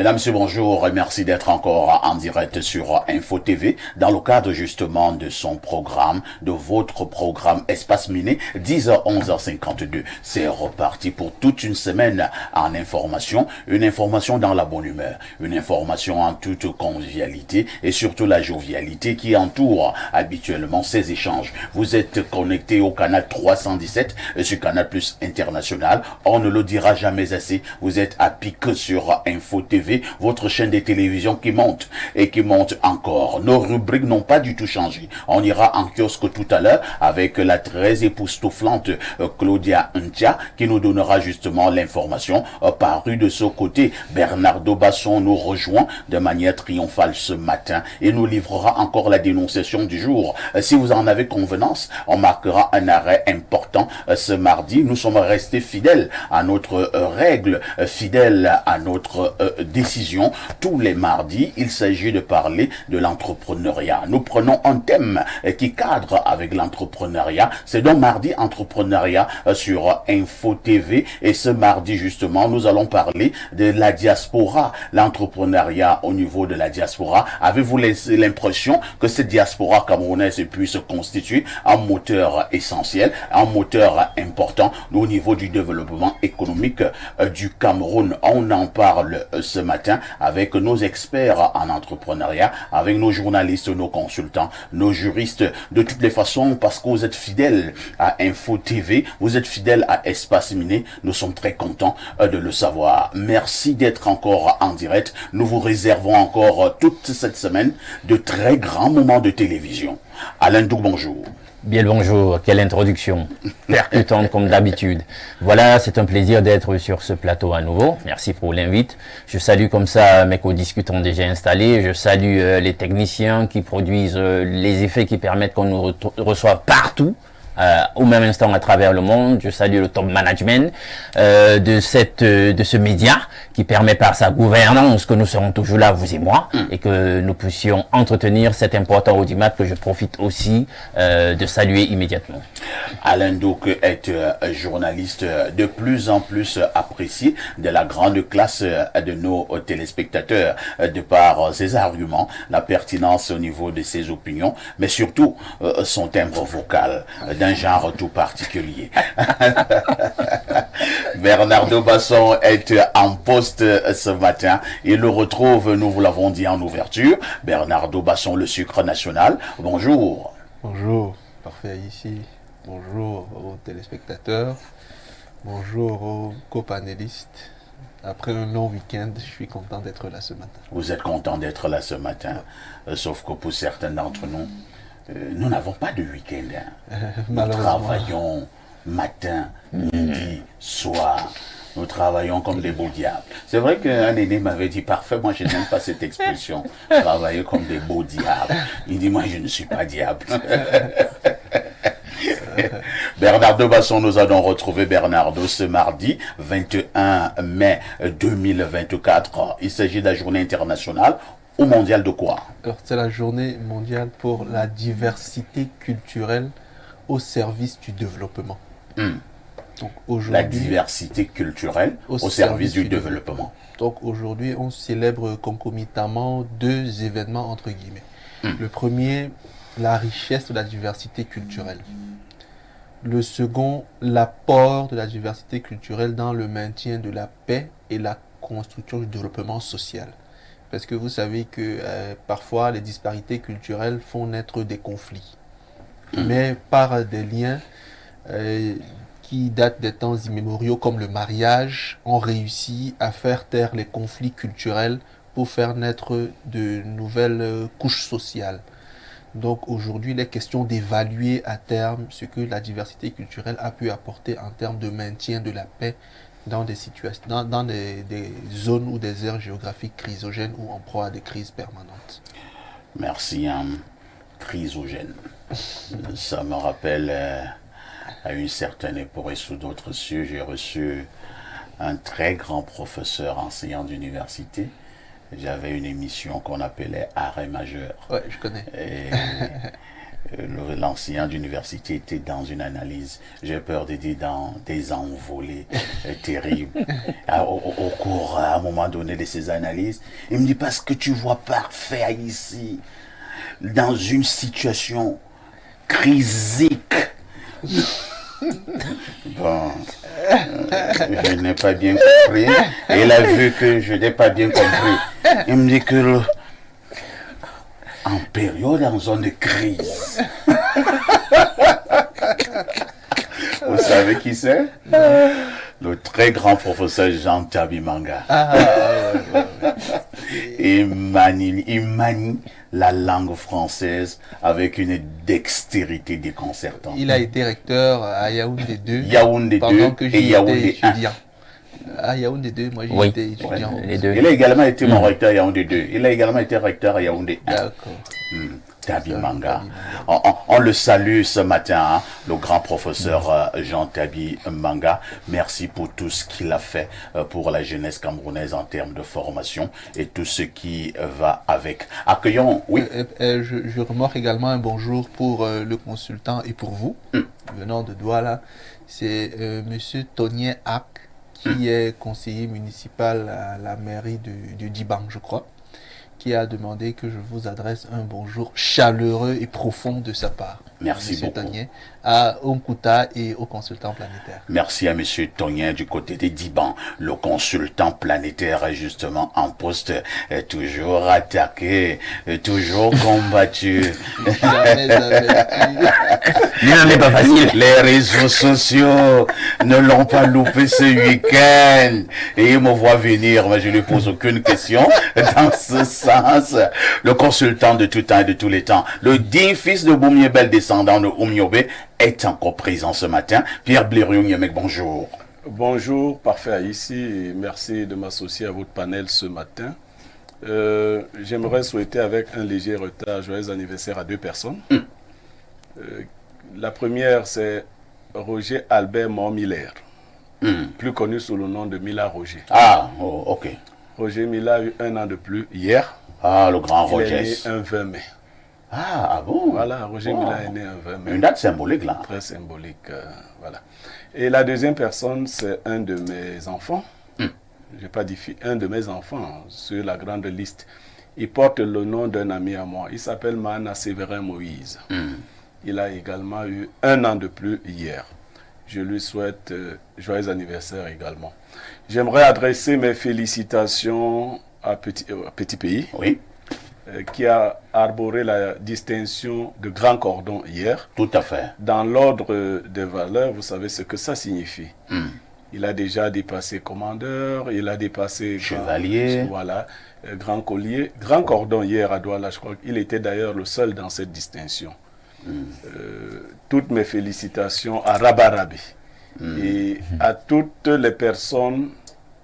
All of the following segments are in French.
Mesdames, Messieurs, bonjour et merci d'être encore en direct sur Info TV dans le cadre justement de son programme, de votre programme Espace Miné, 10h, 11h52. C'est reparti pour toute une semaine en information, une information dans la bonne humeur, une information en toute convivialité et surtout la jovialité qui entoure habituellement ces échanges. Vous êtes connecté au canal 317 sur Canal Plus International. On ne le dira jamais assez. Vous êtes à pic sur Info TV, votre chaîne de télévision qui monte et qui monte encore. Nos rubriques n'ont pas du tout changé. On ira en kiosque tout à l'heure avec la très époustouflante Claudia Ntia qui nous donnera justement l'information parue de ce côté. Bernardo Basson nous rejoint de manière triomphale ce matin et nous livrera encore la dénonciation du jour. Si vous en avez convenance, on marquera un arrêt important ce mardi. Nous sommes restés fidèles à notre règle, fidèles à notre décision. Tous les mardis, il s'agit de parler de l'entrepreneuriat. Nous prenons un thème qui cadre avec l'entrepreneuriat. C'est donc mardi entrepreneuriat sur Info TV. Et ce mardi, justement, nous allons parler de la diaspora, l'entrepreneuriat au niveau de la diaspora. Avez-vous l'impression que cette diaspora camerounaise puisse constituer un moteur essentiel, un moteur important au niveau du développement économique du Cameroun? On en parle ce matin avec nos experts en entrepreneuriat, avec nos journalistes, nos consultants, nos juristes, de toutes les façons, parce que vous êtes fidèles à Info TV, vous êtes fidèles à Espace Miné. Nous sommes très contents de le savoir. Merci d'être encore en direct. Nous vous réservons encore toute cette semaine de très grands moments de télévision. Alain Douk, bonjour. Bien le bonjour, quelle introduction, percutante comme d'habitude. Voilà, c'est un plaisir d'être sur ce plateau à nouveau. Merci pour l'invite. Je salue comme ça mes co-discutants déjà installés. Je salue les techniciens qui produisent les effets qui permettent qu'on nous reçoive partout. Au même instant à travers le monde. Je salue le top management de ce média qui permet par sa gouvernance que nous serons toujours là, vous et moi, et que nous puissions entretenir cet important audimat que je profite aussi de saluer immédiatement. Alain Douk est journaliste de plus en plus apprécié de la grande classe de nos téléspectateurs de par ses arguments, la pertinence au niveau de ses opinions, mais surtout son timbre vocal d'un genre tout particulier. Bernardo Basson est en poste ce matin. Il le retrouve, nous vous l'avons dit en ouverture. Bernardo Basson, le sucre national. Bonjour. Bonjour, parfait ici. Bonjour aux téléspectateurs. Bonjour aux copanélistes. Après un long week-end, je suis content d'être là ce matin. Vous êtes content d'être là ce matin, sauf que pour certains d'entre nous, nous n'avons pas de week-end. Nous travaillons matin, midi, soir. Nous travaillons comme des beaux diables. C'est vrai qu'un aîné m'avait dit, parfait, moi je n'aime pas cette expression, travailler comme des beaux diables. Il dit, moi je ne suis pas diable. Bernardo Basson, nous allons retrouver Bernardo ce mardi 21 mai 2024. Il s'agit de la journée internationale ou mondiale de quoi? Alors, c'est la journée mondiale pour la diversité culturelle au service du développement. Donc, la diversité culturelle au service du développement. Donc aujourd'hui, on célèbre concomitamment deux événements entre guillemets. Le premier, la richesse de la diversité culturelle. Le second, l'apport de la diversité culturelle dans le maintien de la paix et la construction du développement social. Parce que vous savez que parfois les disparités culturelles font naître des conflits. Mais par des liens qui datent des temps immémoriaux comme le mariage, ont réussi à faire taire les conflits culturels pour faire naître de nouvelles couches sociales. Donc aujourd'hui, il est question d'évaluer à terme ce que la diversité culturelle a pu apporter en termes de maintien de la paix dans des situations, dans des zones ou des aires géographiques chrysogènes ou en proie à des crises permanentes. Merci, chrysogène. Ça me rappelle à une certaine époque et sous d'autres cieux, j'ai reçu un très grand professeur enseignant d'université. J'avais une émission qu'on appelait Arrêt majeur. Ouais, je connais. L'enseignant d'université était dans une analyse, j'ai peur de dire dans des envolées terribles. Au cours, à un moment donné de ces analyses, il me dit parce que tu vois parfait ici, dans une situation crisique. Bon, je n'ai pas bien compris. Il a vu que je n'ai pas bien compris. Il me dit que en période, en zone de crise. Vous savez qui c'est? Le très grand professeur Jean Tabimanga. Il manie la langue française avec une dextérité déconcertante. Il a été recteur à Yaoundé 2. Yaoundé 2 pendant que et j'étais Yaoundé 1. étudiant. À Yaoundé 2, moi Oui. j'étais étudiant. Les deux. Il a également été mon recteur à Yaoundé 2. Il a également été recteur à Yaoundé 1. D'accord. Tabimanga. On le salue ce matin, hein, le grand professeur Jean Tabimanga. Merci pour tout ce qu'il a fait pour la jeunesse camerounaise en termes de formation et tout ce qui va avec. Accueillons, oui. Je remarque également un bonjour pour le consultant et pour vous, venant de Douala. C'est Monsieur Tonien Hack, qui est conseiller municipal à la mairie de Dibang, je crois, qui a demandé que je vous adresse un bonjour chaleureux et profond de sa part. Merci Monsieur beaucoup. Tonien, à Onkuta et au consultant planétaire. Merci à Monsieur Tonien du côté des Diban, le consultant planétaire est justement en poste, est toujours attaqué, est toujours combattu. Jamais averti. Lui-même n'est pas facile. Les réseaux sociaux ne l'ont pas loupé ce week-end. Et il me voit venir, mais je ne lui pose aucune question dans ce sens. Le consultant de tout temps et de tous les temps, le digne fils de Boumiebel, descendant de Oumiobe, est encore présent ce matin. Pierre Blériou-Niemek, bonjour. Bonjour, parfait ici et merci de m'associer à votre panel ce matin. J'aimerais souhaiter avec un léger retard joyeux anniversaire à deux personnes. La première, c'est Roger Albert Mort-Miller, plus connu sous le nom de Mila Roger. Ah, oh, ok. Roger Mila a eu un an de plus hier. Ah, le grand Il est Roger. né un 20 mai. Ah bon? Voilà, Roger Wow. Mila est né un 20 mai. Une date symbolique là. Très symbolique, voilà. Et la deuxième personne, c'est un de mes enfants. J'ai pas dit fille, un de mes enfants sur la grande liste. Il porte le nom d'un ami à moi. Il s'appelle Mana Séverin Moïse. Il a également eu un an de plus hier. Je lui souhaite joyeux anniversaire également. J'aimerais adresser mes félicitations à Petit Pays, Oui, qui a arboré la distinction de Grand Cordon hier. tout à fait. Dans l'ordre des valeurs, vous savez ce que ça signifie. Il a déjà dépassé commandeur, il a dépassé Chevalier. voilà, grand collier. Grand Cordon hier à Douala, je crois qu'il était d'ailleurs le seul dans cette distinction. Toutes mes félicitations à Rabarabi et à toutes les personnes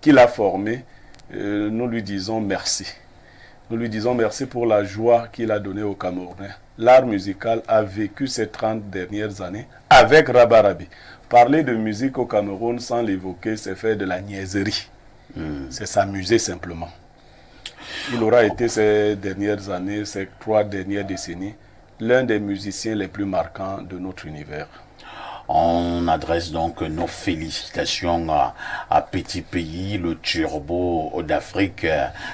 qu'il a formées. Nous lui disons merci. Nous lui disons merci pour la joie qu'il a donnée aux Camerounais. L'art musical a vécu ces 30 dernières années avec Rabarabi. Parler de musique au Cameroun sans l'évoquer, c'est faire de la niaiserie. C'est s'amuser simplement. Il aura été ces dernières années, ces 3 dernières décennies, l'un des musiciens les plus marquants de notre univers. On adresse donc nos félicitations à Petit Pays, le turbo d'Afrique,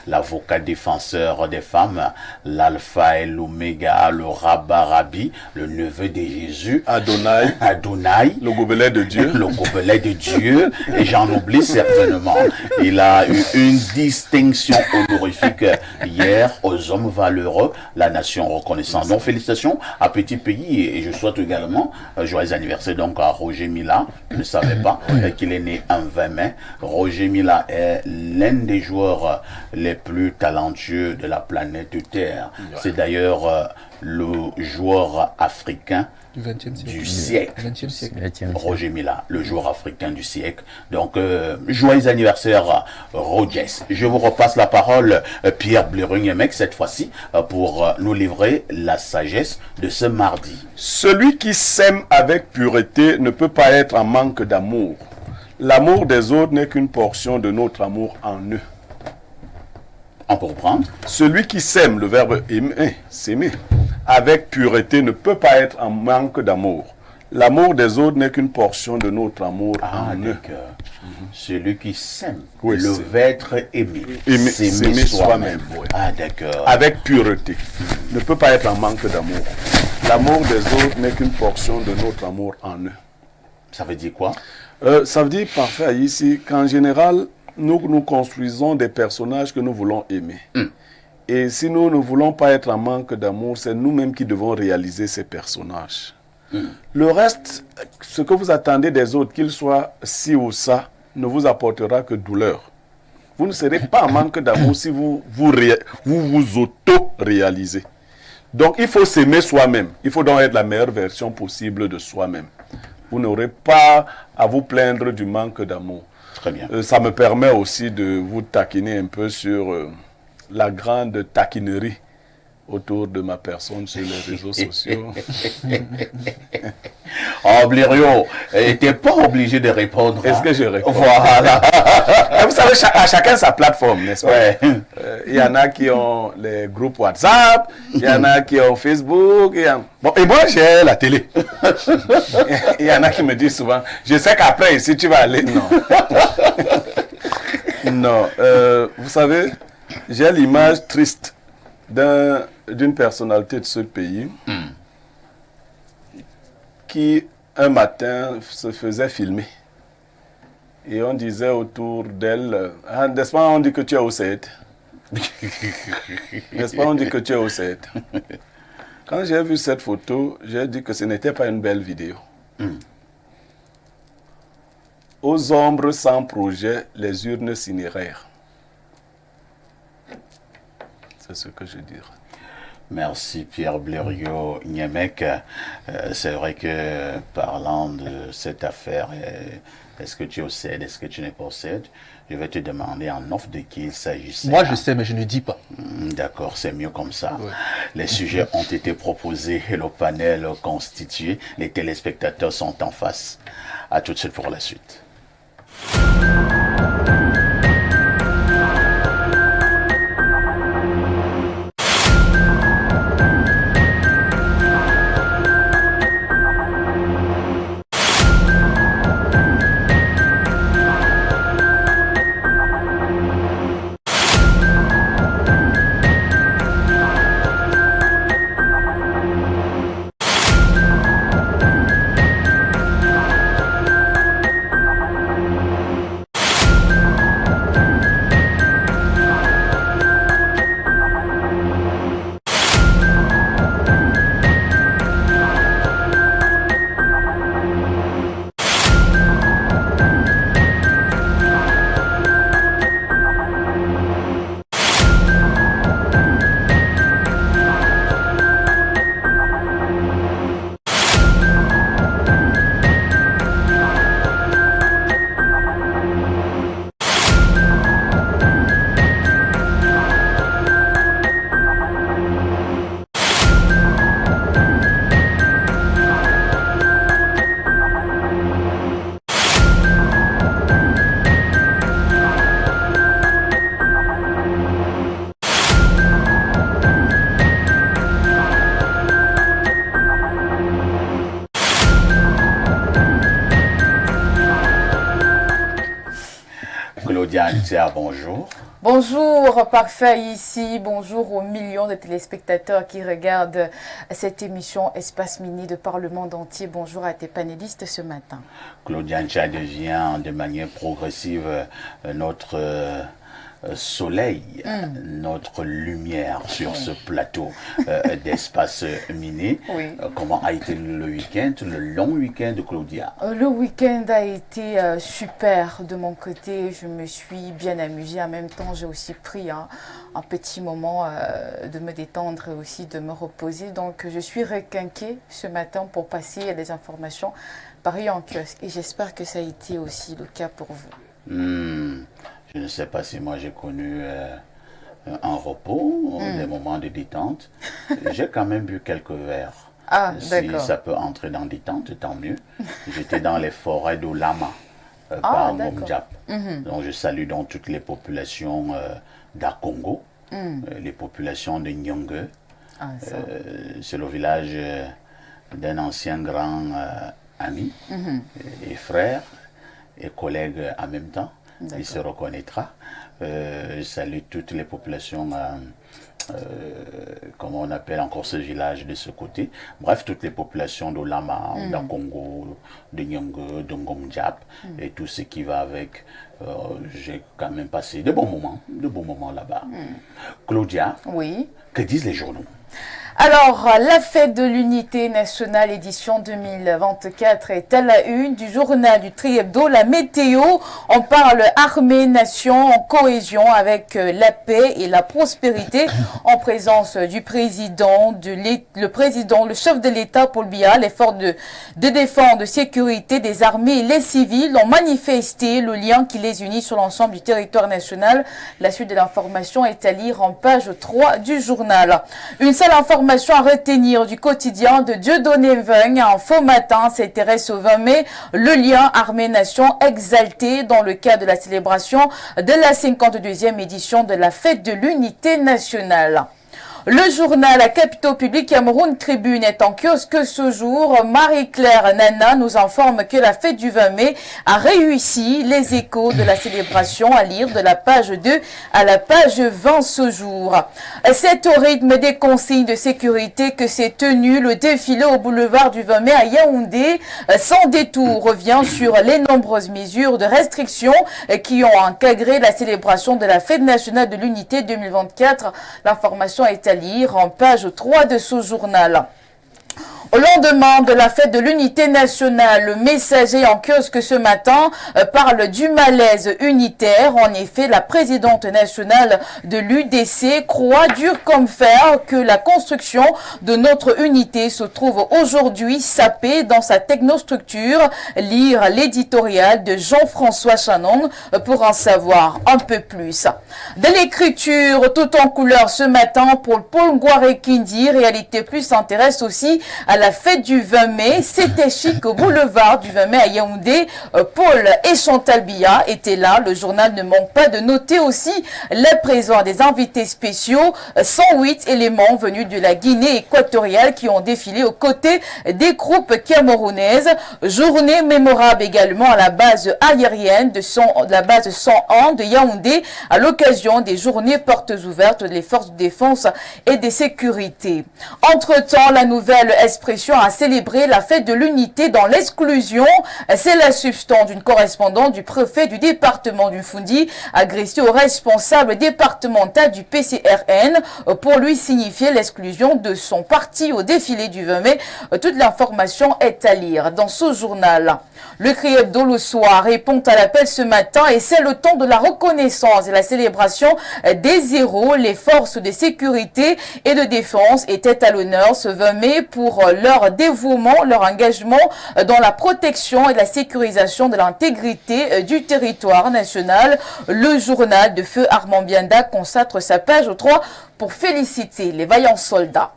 l'avocat défenseur des femmes, l'alpha et l'oméga, le Rabarabi, le neveu de Jésus, Adonai, Adonai, le gobelet de Dieu. le gobelet de Dieu, et j'en oublie certainement. Il a eu une distinction honorifique hier aux hommes valeureux, la nation reconnaissante. Donc félicitations à Petit Pays et je souhaite également joyeux anniversaire donc à Roger Mila. Je ne savais pas qu'il est né un 20 mai. Roger Mila est l'un des joueurs les plus talentueux de la planète Terre. C'est d'ailleurs le joueur africain Du 20e siècle. du siècle. 20e siècle. Roger Mila, le joueur africain du siècle. Donc, joyeux anniversaire, Rogers. Je vous repasse la parole, Pierre Blériou-Niemek, cette fois-ci, pour nous livrer la sagesse de ce mardi. Celui qui s'aime avec pureté ne peut pas être en manque d'amour. L'amour des autres n'est qu'une portion de notre amour en eux. On peut reprendre. Celui qui s'aime, le verbe aimer, s'aimer, avec pureté ne peut pas être en manque d'amour. L'amour des autres n'est qu'une portion de notre amour en eux. D'accord. Celui qui s'aime Oui, veut être aimé. S'aimer soi-même. Oui. Ah, d'accord. Avec pureté ne peut pas être en manque d'amour. L'amour des autres n'est qu'une portion de notre amour en eux. Ça veut dire quoi? Ça veut dire, parfait, ici, qu'en général, nous construisons des personnages que nous voulons aimer. Et si nous ne voulons pas être en manque d'amour, c'est nous-mêmes qui devons réaliser ces personnages. Le reste, ce que vous attendez des autres, qu'ils soient ci ou ça, ne vous apportera que douleur. Vous ne serez pas en manque d'amour si vous auto-réalisez. Donc, il faut s'aimer soi-même. Il faut donc être la meilleure version possible de soi-même. Vous n'aurez pas à vous plaindre du manque d'amour. Très bien. Ça me permet aussi de vous taquiner un peu sur la grande taquinerie autour de ma personne sur les réseaux sociaux. Oh, Blériot, tu n'es pas obligé de répondre. Est-ce que je réponds? Voilà. Vous savez, à chacun sa plateforme, n'est-ce pas? Ouais. Il y en a qui ont les groupes WhatsApp, il y en a qui ont Facebook. Bon, et moi, j'ai la télé. Il y en a qui me disent souvent, je sais qu'après, ici, tu vas aller. Non. Non. Vous savez, j'ai l'image triste d'une personnalité de ce pays qui, un matin, se faisait filmer. Et on disait autour d'elle, n'est-ce pas, on dit que tu es au 7. N'est-ce pas, on dit que tu es au 7. Quand j'ai vu cette photo, j'ai dit que ce n'était pas une belle vidéo. Aux ombres sans projet, les urnes s'inéraires. C'est ce que je dirais. Merci Pierre Blériot Niamek. C'est vrai que parlant de cette affaire, est-ce que tu es au CED, est-ce que tu n'es pas au CED, je vais te demander en offre de qui il s'agissait. Moi, je sais, mais je ne dis pas. D'accord, c'est mieux comme ça. Ouais. Les sujets ont été proposés et le panel constitué. Les téléspectateurs sont en face. À tout de suite pour la suite. Claudia Antia, bonjour. Bonjour, parfait ici. Bonjour aux millions de téléspectateurs qui regardent cette émission Espace Mini de par le monde entier. Bonjour à tes panélistes ce matin. Claudia Antia devient de manière progressive notre soleil, notre lumière sur ce plateau d'Espace Mini. Oui. Comment a été le week-end, le long week-end de Claudia? Le week-end a été super de mon côté. Je me suis bien amusée. En même temps, j'ai aussi pris un petit moment de me détendre et aussi de me reposer. Donc, je suis requinquée ce matin pour passer des informations pareilles en kiosque. Et j'espère que ça a été aussi le cas pour vous. Je ne sais pas si moi j'ai connu un repos, des moments de détente. J'ai quand même bu quelques verres. Ah, si d'accord. ça peut entrer dans détente, tant mieux. J'étais dans les forêts d'Olama, par Momdiap. Donc je salue donc toutes les populations d'Akongo, les populations de Nyongue, C'est le village d'un ancien grand ami et frère et collègue en même temps. Il se reconnaîtra. Je salue toutes les populations, comment on appelle encore ce village de ce côté. Bref, toutes les populations de Lama, d'Akongo, de Nyongue, de Ngomdiap et tout ce qui va avec. J'ai quand même passé de bons moments là-bas. Claudia, Oui. que disent les journaux? Alors, la fête de l'unité nationale édition 2024 est à la une du journal du Tri-Hebdo. La météo, on parle armée-nation en cohésion avec la paix et la prospérité en présence du président, le chef de l'État Paul Biya. L'effort de défense, de sécurité des armées et les civils ont manifesté le lien qui les unit sur l'ensemble du territoire national. La suite de l'information est à lire en page 3 du journal. Une seule information à retenir du quotidien de Dieudonné Veng en faux matin s'intéresse au 20 mai, le lien armée-nation exalté dans le cadre de la célébration de la 52e édition de la fête de l'unité nationale. Le journal La Capitaux Public Cameroun Tribune est en kiosque ce jour. Marie-Claire Nana nous informe que la fête du 20 mai a réussi. Les échos de la célébration à lire de la page 2 à la page 20 ce jour. C'est au rythme des consignes de sécurité que s'est tenu le défilé au boulevard du 20 mai à Yaoundé. Sans détour, revient sur les nombreuses mesures de restriction qui ont encadré la célébration de la fête nationale de l'unité 2024. L'information est à lire en page 3 de ce journal. Au lendemain de la fête de l'unité nationale, le Messager en kiosque ce matin parle du malaise unitaire. En effet, la présidente nationale de l'UDC croit dur comme fer que la construction de notre unité se trouve aujourd'hui sapée dans sa technostructure. Lire l'éditorial de Jean-François Chanon pour en savoir un peu plus. De l'écriture tout en couleur ce matin pour Paul Ngouaré Kindi, Réalité Plus s'intéresse aussi à la fête du 20 mai. C'était chic au boulevard du 20 mai à Yaoundé. Paul et Chantal Biya étaient là. Le journal ne manque pas de noter aussi la présence des invités spéciaux. 108 éléments venus de la Guinée équatoriale qui ont défilé aux côtés des troupes camerounaises. Journée mémorable également à la base aérienne de la base 101 de Yaoundé à l'occasion des journées portes ouvertes des forces de défense et de sécurité. Entre-temps, la nouvelle expression à célébrer la fête de l'unité dans l'exclusion. C'est la substance d'une correspondance du préfet du département du Fundi adressée au responsable départemental du PCRN pour lui signifier l'exclusion de son parti au défilé du 20 mai. Toute l'information est à lire dans ce journal. Le Tri-Hebdo le soir répond à l'appel ce matin et c'est le temps de la reconnaissance et la célébration des héros. Les forces de sécurité et de défense étaient à l'honneur ce 20 mai pour leur dévouement, leur engagement dans la protection et la sécurisation de l'intégrité du territoire national. Le journal de Feu Armand Bianda consacre sa page 3 pour féliciter les vaillants soldats.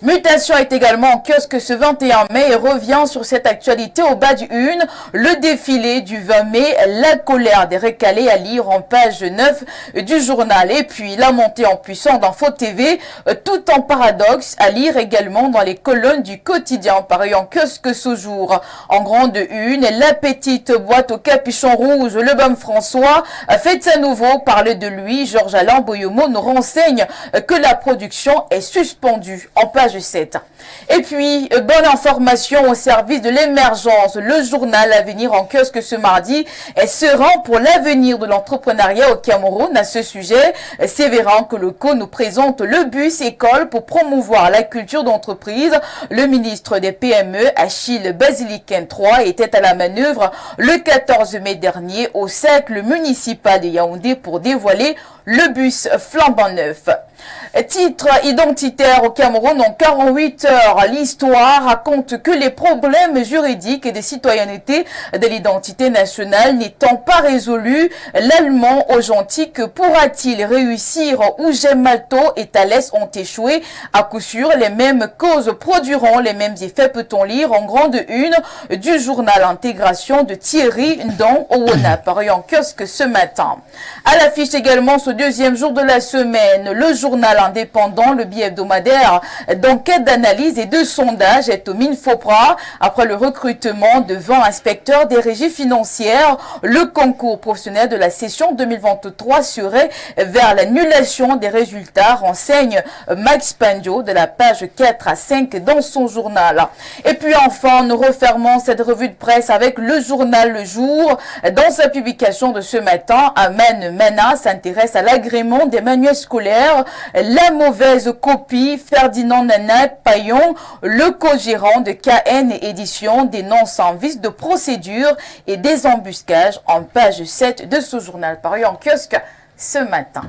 Mutation est également en kiosque ce 21 mai et revient sur cette actualité au bas du une. Le défilé du 20 mai, la colère des recalés à lire en page 9 du journal. Et puis la montée en puissance d'Info TV, tout en paradoxe à lire également dans les colonnes du quotidien paru en kiosque ce jour. En grande une, la petite boîte au capuchon rouge, le bum François, fait à nouveau parler de lui. Georges Alain Boyomo nous renseigne que la production est suspendue en page 7. Et puis, bonne information au service de l'émergence. Le journal L'Avenir en kiosque ce mardi est serein pour l'avenir de l'entrepreneuriat au Cameroun. À ce sujet, Sévérin Koloko nous présente le bus école pour promouvoir la culture d'entreprise. Le ministre des PME, Achille Basiliken III, était à la manœuvre le 14 mai dernier au cercle municipal de Yaoundé pour dévoiler le bus flambant neuf. Titre identitaire au Cameroun en 48 heures. L'histoire raconte que les problèmes juridiques et de citoyenneté de l'identité nationale n'étant pas résolus, l'allemand authentique pourra-t-il réussir où Gemalto et Thalès ont échoué? À coup sûr, les mêmes causes produiront les mêmes effets, peut-on lire en grande une du journal Intégration de Thierry Ndon Owona, paru en kiosque ce matin. À l'affiche également ce deuxième jour de la semaine, le journal indépendant, le bi-hebdomadaire d'enquête, d'analyse et de sondage est au Minfopra. Après le recrutement de 20 inspecteurs des régies financières, le concours professionnel de la session 2023 serait vers l'annulation des résultats, renseigne Max Pandio de la page 4 à 5 dans son journal. Et puis enfin, nous refermons cette revue de presse avec le journal Le Jour. Dans sa publication de ce matin, Amen Mena s'intéresse à l'agrément des manuels scolaires, la mauvaise copie. Ferdinand Nana Payon, le co-gérant de KN Édition, dénonce un vice de procédure et des embuscages en page 7 de ce journal paru en kiosque ce matin.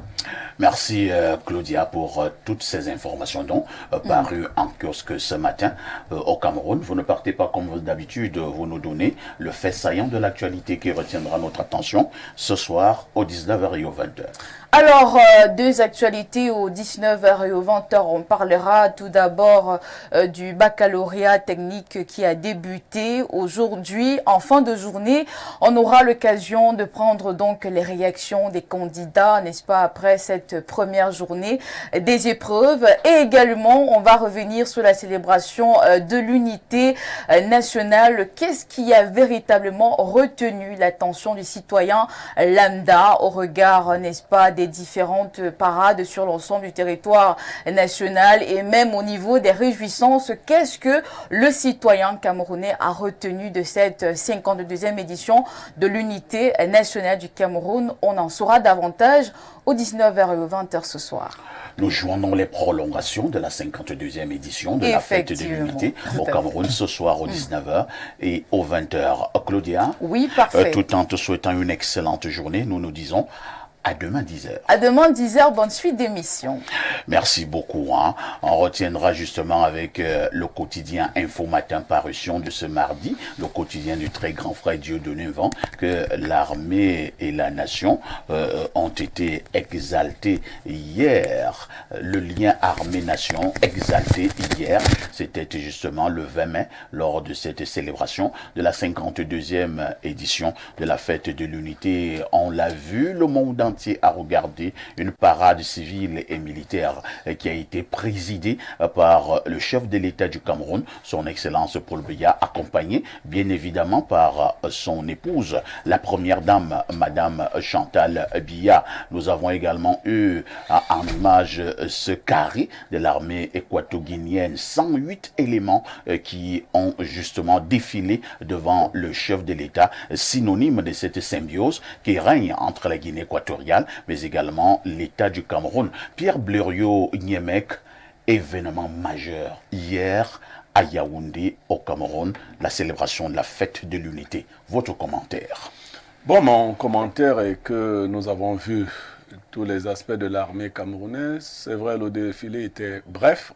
Merci Claudia pour toutes ces informations donc parues en kiosque ce matin au Cameroun. Vous ne partez pas comme d'habitude, vous nous donnez le fait saillant de l'actualité qui retiendra notre attention ce soir au 19h et au 20h. Alors, deux actualités au 19h et au 20h. On parlera tout d'abord du baccalauréat technique qui a débuté aujourd'hui. En fin de journée, on aura l'occasion de prendre donc les réactions des candidats, n'est-ce pas, après cette première journée des épreuves. Et également, on va revenir sur la célébration de l'unité nationale. Qu'est-ce qui a véritablement retenu l'attention du citoyen lambda au regard, n'est-ce pas, des différentes parades sur l'ensemble du territoire national et même au niveau des réjouissances? Qu'est-ce que le citoyen camerounais a retenu de cette 52e édition de l'unité nationale du Cameroun? On en saura davantage au 19h et au 20h ce soir. Nous joignons les prolongations de la 52e édition de la fête de l'unité au Cameroun ce soir au 19h et au 20h. Claudia, oui, parfait. Tout en te souhaitant une excellente journée, nous nous disons à demain 10h. À demain 10h, bonne suite d'émission. Merci beaucoup. On retiendra justement avec le quotidien Info Matin parution de ce mardi, le quotidien du très grand frère Dieudonné Vent, que l'armée et la nation ont été exaltés hier. Le lien armée-nation exalté hier, c'était justement le 20 mai lors de cette célébration de la 52e édition de la fête de l'unité. On l'a vu, le monde entier a regardé une parade civile et militaire qui a été présidée par le chef de l'État du Cameroun, son Excellence Paul Biya, accompagné bien évidemment par son épouse, la première dame, Madame Chantal Biya. Nous avons également eu en image ce carré de l'armée équato-guinéenne, 108 éléments qui ont justement défilé devant le chef de l'État, synonyme de cette symbiose qui règne entre la Guinée équatoriale mais également l'État du Cameroun. Pierre Blériot-Niemek, événement majeur hier à Yaoundé au Cameroun, la célébration de la fête de l'unité. Votre commentaire? Bon, mon commentaire est que nous avons vu tous les aspects de l'armée camerounaise. C'est vrai, le défilé était bref.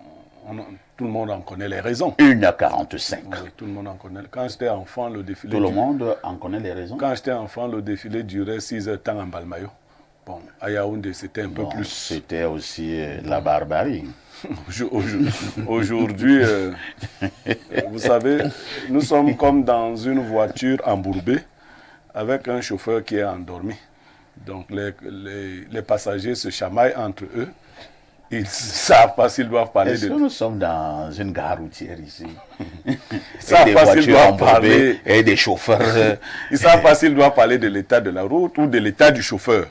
Tout le monde en connaît les raisons. 1h45. Oui, tout le monde en connaît. Quand j'étais enfant, le défilé... Tout le monde en connaît les raisons. Quand j'étais enfant, le défilé durait 6 heures temps en Balmayo. Bon, à Yaoundé, c'était un peu plus... C'était aussi la barbarie. Aujourd'hui, vous savez, nous sommes comme dans une voiture embourbée avec un chauffeur qui est endormi. Donc, les passagers se chamaillent entre eux. Ils ne savent pas s'ils doivent parler Est-ce que nous sommes dans une gare routière ici? Ils ne savent pas s'ils doivent parler... Et des chauffeurs. Ils ne savent pas s'ils doivent parler de l'état de la route ou de l'état du chauffeur.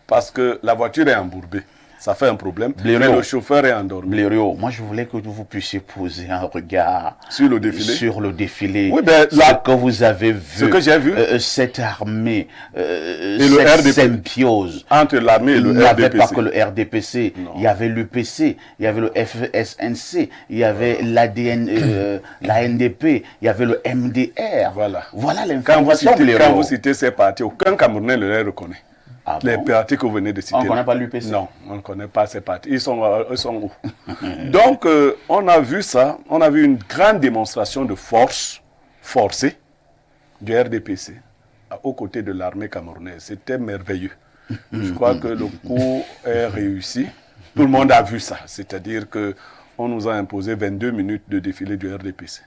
Parce que la voiture est embourbée. Ça fait un problème. Blériot, mais le chauffeur est endormi. Blériot, moi je voulais que vous puissiez poser un regard sur le défilé. Sur le défilé. Oui, ben, ce que vous avez vu. Ce que j'ai vu. Cette armée, et cette le RDP, symbiose. Entre l'armée et le RDPC. Il n'y avait pas que le RDPC. Non. Il y avait l'UPC, il y avait le FSNC, il y avait l'ADN, la NDP, il y avait le MDR. Voilà l'information. Quand vous citez ces partis, aucun Camerounais ne les reconnaît. Ah les bon? partis que vous venez de citer. On ne connaît pas l'UPC? Non, on ne connaît pas ces partis. Ils sont où? Donc, on a vu ça. On a vu une grande démonstration de force forcée du RDPC aux côtés de l'armée camerounaise. C'était merveilleux. Je crois que le coup est réussi. Tout le monde a vu ça. C'est-à-dire qu'on nous a imposé 22 minutes de défilé du RDPC.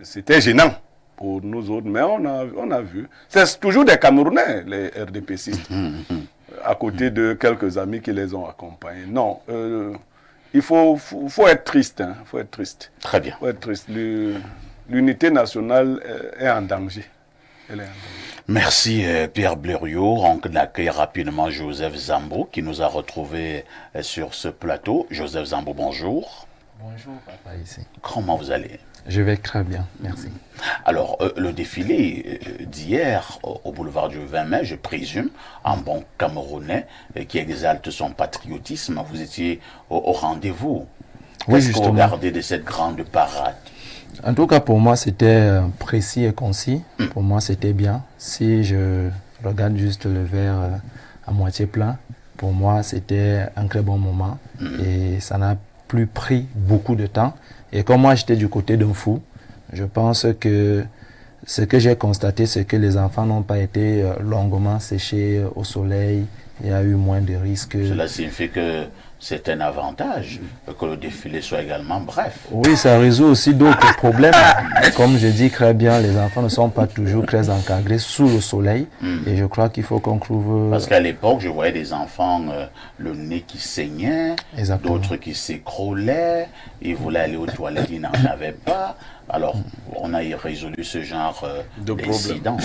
C'était gênant pour nous autres, mais on a vu. C'est toujours des Camerounais, les RDPcistes. à côté de quelques amis qui les ont accompagnés. Non, il faut être triste. Hein, faut être triste. Très bien. Faut être triste. L'unité nationale est en danger. Elle est en danger. Merci Pierre Blériot. On accueille rapidement Joseph Zambo qui nous a retrouvés sur ce plateau. Joseph Zambo, bonjour. Bonjour papa ici. Comment vous allez? Je vais très bien, merci. Alors, le défilé d'hier au boulevard du 20 mai, je présume, un bon Camerounais qui exalte son patriotisme, vous étiez au rendez-vous. Oui, Qu'est-ce que vous justement. regardez de cette grande parade? En tout cas, pour moi, c'était précis et concis. Pour moi, c'était bien. Si je regarde juste le verre à moitié plein, pour moi, c'était un très bon moment. Et ça n'a plus pris beaucoup de temps. Et comme moi, j'étais du côté d'un fou, je pense que ce que j'ai constaté, c'est que les enfants n'ont pas été longuement séchés au soleil. Il y a eu moins de risques. Cela signifie que c'est un avantage que le défilé soit également bref. Oui, ça résout aussi d'autres problèmes. Comme je dis très bien, les enfants ne sont pas toujours très encadrés sous le soleil. Et je crois qu'il faut qu'on trouve... Parce qu'à l'époque, je voyais des enfants, le nez qui saignait, Exactement. d'autres qui s'écroulaient, ils voulaient aller aux toilettes, ils n'en avaient pas. Alors, on a résolu ce genre d'incident.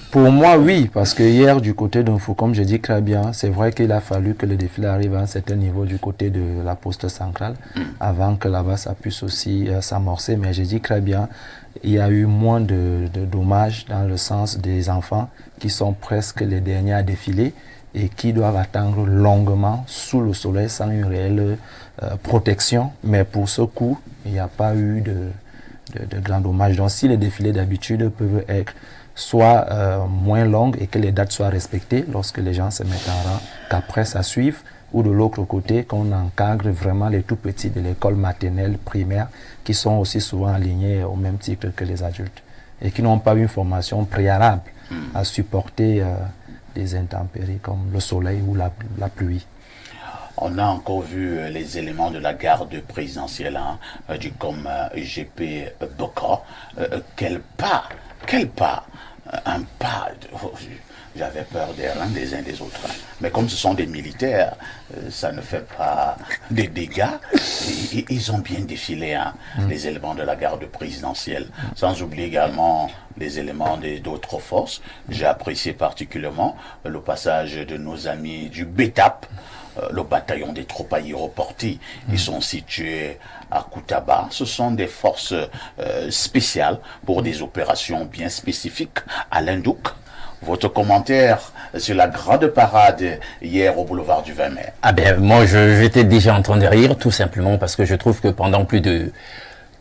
Pour moi, oui, parce que hier, du côté d'un fou, comme je dis très bien, c'est vrai qu'il a fallu que le défilé arrive à un certain niveau du côté de la poste centrale, avant que là-bas, ça puisse aussi s'amorcer. Mais je dis très bien, il y a eu moins de dommages dans le sens des enfants qui sont presque les derniers à défiler et qui doivent attendre longuement sous le soleil sans une réelle protection. Mais pour ce coup, il n'y a pas eu de grands dommages. Donc si les défilés d'habitude peuvent être soit moins longues et que les dates soient respectées lorsque les gens se mettent en rang, qu'après ça suive, ou de l'autre côté, qu'on encadre vraiment les tout petits de l'école maternelle, primaire, qui sont aussi souvent alignés au même titre que les adultes et qui n'ont pas eu une formation préalable à supporter des intempéries comme le soleil ou la pluie. On a encore vu les éléments de la garde présidentielle du com GP Boka. Quel pas, un pas. J'avais peur des uns des autres. Mais comme ce sont des militaires, ça ne fait pas des dégâts. Et ils ont bien défilé les éléments de la garde présidentielle. Sans oublier également les éléments d'autres forces. J'ai apprécié particulièrement le passage de nos amis du BETAP, le bataillon des troupes aéroportées. Ils sont situés à Koutaba. Ce sont des forces spéciales pour des opérations bien spécifiques à l'Indouk. Votre commentaire sur la grande parade hier au boulevard du 20 mai? Ah ben moi j'étais déjà en train de rire tout simplement parce que je trouve que pendant plus de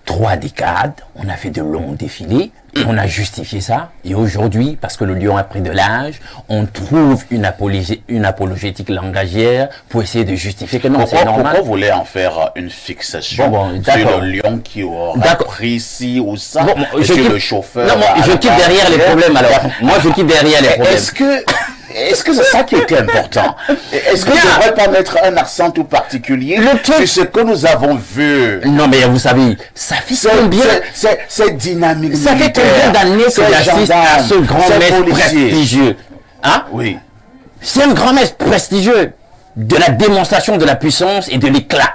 3 décades, on a fait de longs défilés et on a justifié ça. Et aujourd'hui, parce que le lion a pris de l'âge, on trouve une apologétique langagière pour essayer de justifier que non, c'est normal. Pourquoi vous voulez en faire une fixation sur le lion qui aura pris ci ou ça, sur le chauffeur? Non, je quitte derrière les problèmes alors. Moi, je quitte derrière les problèmes. Est-ce que c'est ça qui était important? Est-ce que je ne devrais pas mettre un accent tout particulier sur ce que nous avons vu? Non, mais vous savez, ça fait combien... C'est dynamique. Ça fait combien d'années que j'assiste à ce grand maître prestigieux? Hein? Oui. C'est un grand maître prestigieux de la démonstration de la puissance et de l'éclat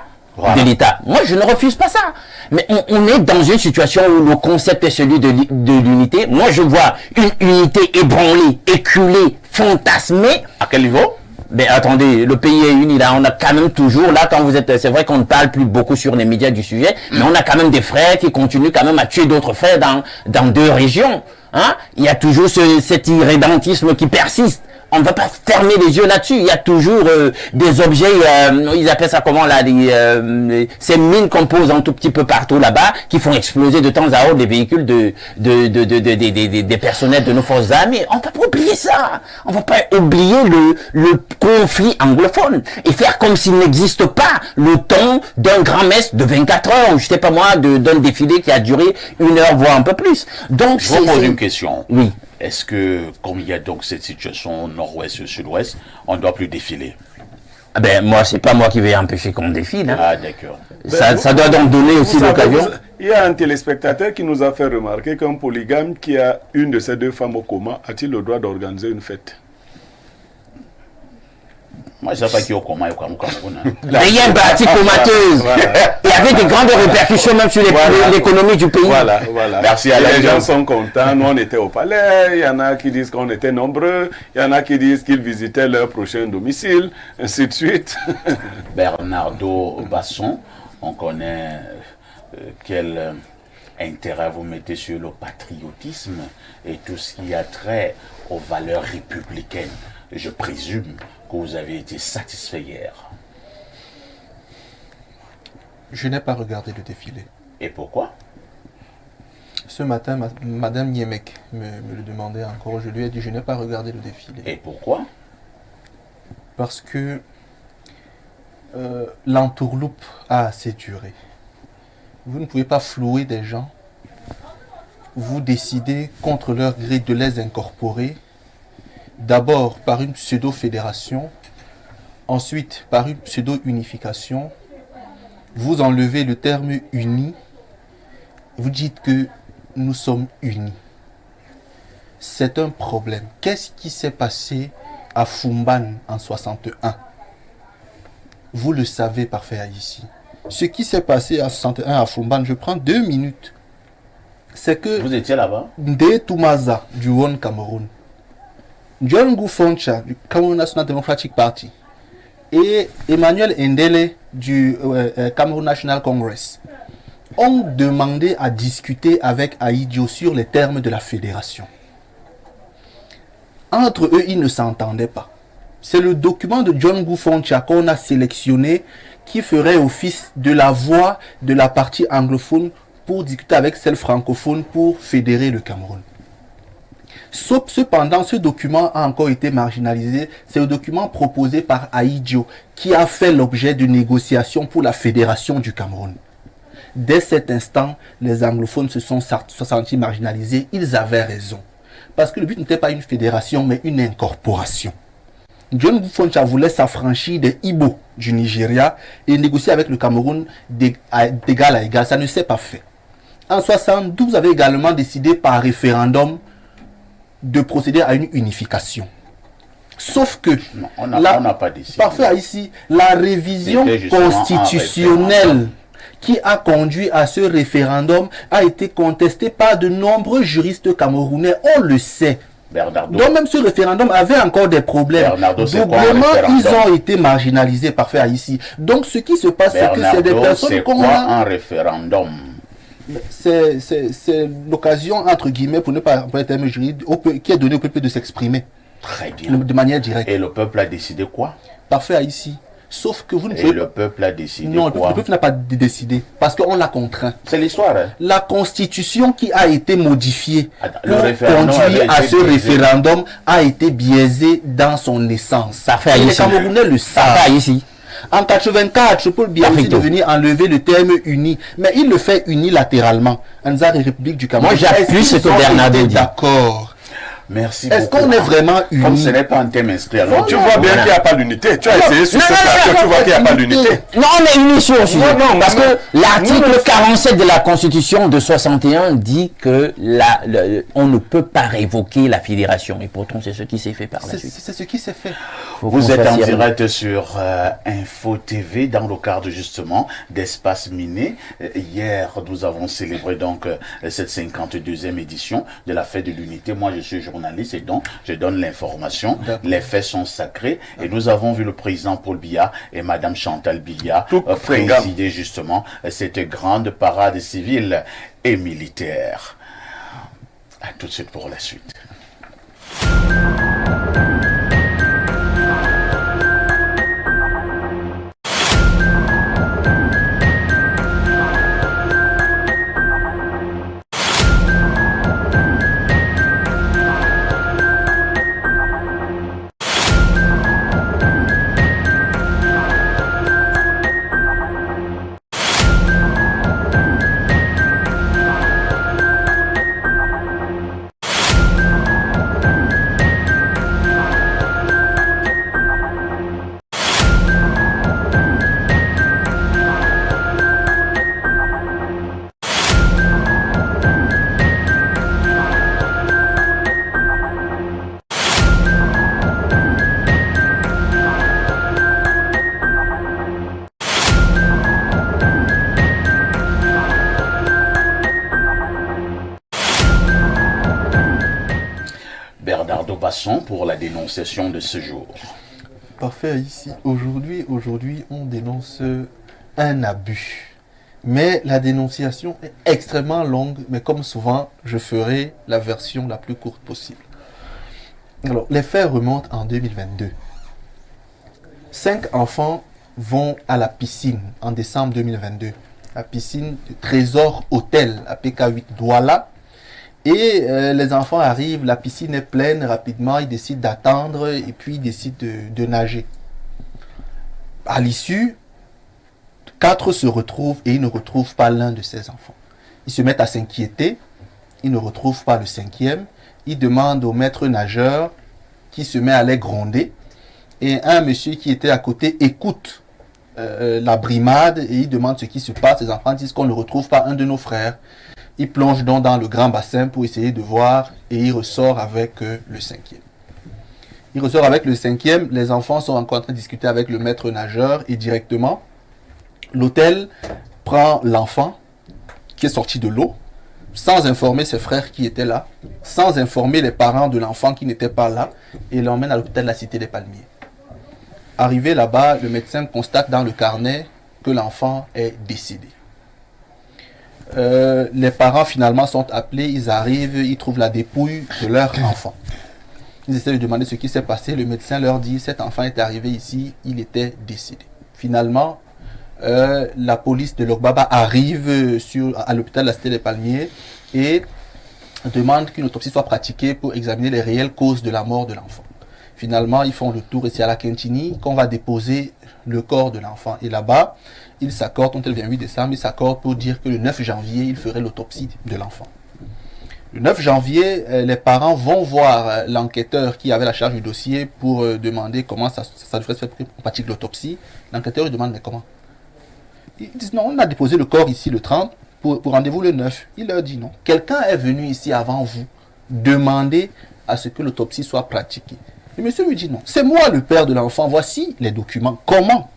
de l'État. Moi, je ne refuse pas ça. Mais on est dans une situation où le concept est celui de l'unité. Moi, je vois une unité ébranlée, éculée, fantasmée. À quel niveau? Mais attendez, le pays est uni, là, on a quand même toujours, là, quand vous êtes, c'est vrai qu'on ne parle plus beaucoup sur les médias du sujet, mais on a quand même des frères qui continuent quand même à tuer d'autres frères dans 2 régions. Hein? Il y a toujours cet irrédentisme qui persiste. On ne va pas fermer les yeux là-dessus. Il y a toujours des objets, ils appellent ça comment là, ces mines qu'on pose un tout petit peu partout là-bas, qui font exploser de temps à autre les véhicules des personnels de nos forces armées. On ne va pas oublier ça. On ne va pas oublier le conflit anglophone et faire comme s'il n'existe pas le temps d'un grand messe de 24 heures, ou je sais pas moi, d'un défilé qui a duré 1 heure, voire un peu plus. Donc, je vous pose une question. Oui. Est-ce que, comme il y a donc cette situation nord-ouest, sud-ouest, on ne doit plus défiler? Ah ben, moi, c'est pas moi qui vais empêcher qu'on défile. Hein. Ah, d'accord. Ça doit donc donner aussi l'occasion. Il y a un téléspectateur qui nous a fait remarquer qu'un polygame qui a une de ces 2 femmes au coma a-t-il le droit d'organiser une fête? Moi, je ne sais pas qui est au coma au Cameroun. Rien partie comateuse. Il y avait de grandes répercussions même sur l'économie du pays. Voilà. Merci Et Alain. les gens sont contents. Nous, on était au palais. Il y en a qui disent qu'on était nombreux. Il y en a qui disent qu'ils visitaient leur prochain domicile, ainsi de suite. Bernardo Basson, on connaît quel intérêt vous mettez sur le patriotisme et tout ce qui a trait aux valeurs républicaines. Je présume que vous avez été satisfait hier. Je n'ai pas regardé le défilé. Et pourquoi? Ce matin, Madame Niemek me le demandait encore. Je lui ai dit, je n'ai pas regardé le défilé. Et pourquoi? Parce que l'entourloupe a assez duré. Vous ne pouvez pas flouer des gens. Vous décidez contre leur gré de les incorporer. D'abord par une pseudo-fédération, ensuite par une pseudo-unification. Vous enlevez le terme uni. Vous dites que nous sommes unis. C'est un problème. Qu'est-ce qui s'est passé à Fumban en 61? Vous le savez parfait ici. Ce qui s'est passé en 61 à Fumban, je prends 2 minutes. C'est que Vous étiez là-bas? Ndé Toumaza du One Cameroun, John Goufoncha du Cameroun National Democratic Party et Emmanuel Ndele du Cameroun National Congress ont demandé à discuter avec Ahidjo sur les termes de la fédération. Entre eux, ils ne s'entendaient pas. C'est le document de John Goufoncha qu'on a sélectionné qui ferait office de la voix de la partie anglophone pour discuter avec celle francophone pour fédérer le Cameroun. Cependant, ce document a encore été marginalisé. C'est le document proposé par Ahidjo qui a fait l'objet de négociations pour la fédération du Cameroun. Dès cet instant, les anglophones se sont sentis marginalisés. Ils avaient raison. Parce que le but n'était pas une fédération, mais une incorporation. John Goufoncha voulait s'affranchir des Ibo du Nigeria et négocier avec le Cameroun d'égal à égal. Ça ne s'est pas fait. En 72, vous avez également décidé par référendum de procéder à une unification. Sauf que, Non, on n'a pas décidé. parfait ici, la révision C'était justement un constitutionnelle référendum. qui a conduit à ce référendum a été contestée par de nombreux juristes camerounais, on le sait. Bernardo, Donc même ce référendum avait encore des problèmes. Bernardo, c'est quoi un Doublement, ils référendum? ont été marginalisés parfait ici. Donc ce qui se passe, c'est que c'est des Bernardo, personnes c'est qu'on quoi a... un référendum? C'est l'occasion, entre guillemets, pour ne pas employer le terme juridique, qui est donné au peuple de s'exprimer Très bien. de manière directe. Et le peuple a décidé quoi? Parfait ici. Sauf que vous ne Et pouvez le pas... peuple a décidé Non, le quoi? peuple n'a pas décidé. Parce qu'on l'a contraint. C'est l'histoire. Hein? La constitution qui a été modifiée Attends, le pour référendum conduire avait à été ce biaisé. référendum a été biaisée dans son essence. Parfait, Et les ici. Camerounais le savent. Ça ici. En 84, Paul Biya aussi Afrique. devenu enlever le terme uni. Mais il le fait unilatéralement. En République du Cameroun. Moi, j'appuie Est-ce ce qu'ils que ont Bernardo été dit. D'accord. Merci Est-ce beaucoup. qu'on est vraiment Comme ce unis? n'est pas un thème inscrit, alors Tu vois bien qu'il n'y a pas d'unité. Tu as essayé sur ce plateau, tu vois qu'il n'y a pas d'unité. Non, on est unis sur le sujet. Non, Parce non, que non, l'article non, 47 de la Constitution de 61 dit que on ne peut pas révoquer la fédération. Et pourtant, c'est ce qui s'est fait par la suite. C'est ce qui s'est fait. Faut Vous qu'on êtes en fasse direct sur Info TV dans le cadre justement d'Espace Miné. Hier, nous avons célébré donc cette 52e édition de la Fête de l'Unité. Moi, je suis journaliste et donc je donne l'information. D'accord. Les faits sont sacrés et nous avons vu le président Paul Biya et Madame Chantal Biya Tout présider justement cette grande parade civile et militaire. À tout de suite pour la suite. Dardo Basson pour la dénonciation de ce jour. Parfait, ici. Aujourd'hui, on dénonce un abus. Mais la dénonciation est extrêmement longue, mais comme souvent, je ferai la version la plus courte possible. Alors, les faits remontent en 2022. 5 enfants vont à la piscine en décembre 2022. La piscine du Trésor Hôtel à PK8 Douala. Et les enfants arrivent, la piscine est pleine rapidement, ils décident d'attendre et puis ils décident de nager. À l'issue, 4 se retrouvent et ils ne retrouvent pas l'un de ces enfants. Ils se mettent à s'inquiéter, ils ne retrouvent pas le 5e. Ils demandent au maître nageur qui se met à les gronder. Et un monsieur qui était à côté écoute la brimade et il demande ce qui se passe. Les enfants disent qu'on ne retrouve pas un de nos frères. Il plonge donc dans le grand bassin pour essayer de voir et il ressort avec le 5e. Il ressort avec le 5e, les enfants sont encore en train de discuter avec le maître nageur et directement, l'hôtel prend l'enfant qui est sorti de l'eau, sans informer ses frères qui étaient là, sans informer les parents de l'enfant qui n'étaient pas là, et l'emmène à l'hôpital de la Cité des Palmiers. Arrivé là-bas, le médecin constate dans le carnet que l'enfant est décédé. Les parents finalement sont appelés, ils arrivent, ils trouvent la dépouille de leur enfant. Ils essaient de demander ce qui s'est passé, le médecin leur dit cet enfant est arrivé ici, il était décédé. Finalement, la police de Logbaba arrive à l'hôpital de la Cité des Palmiers et demande qu'une autopsie soit pratiquée pour examiner les réelles causes de la mort de l'enfant. Finalement, ils font le tour et c'est à la Quintini qu'on va déposer le corps de l'enfant. Et là-bas, ils s'accordent, quand elle vient 8 décembre, ils s'accordent pour dire que le 9 janvier, ils feraient l'autopsie de l'enfant. Le 9 janvier, les parents vont voir l'enquêteur qui avait la charge du dossier pour demander comment ça devrait se faire pour qu'on pratique l'autopsie. L'enquêteur lui demande mais comment? Ils disent non, on a déposé le corps ici le 30 pour rendez-vous le 9. Il leur dit non. Quelqu'un est venu ici avant vous demander à ce que l'autopsie soit pratiquée. Le monsieur lui dit non. C'est moi le père de l'enfant. Voici les documents. Comment?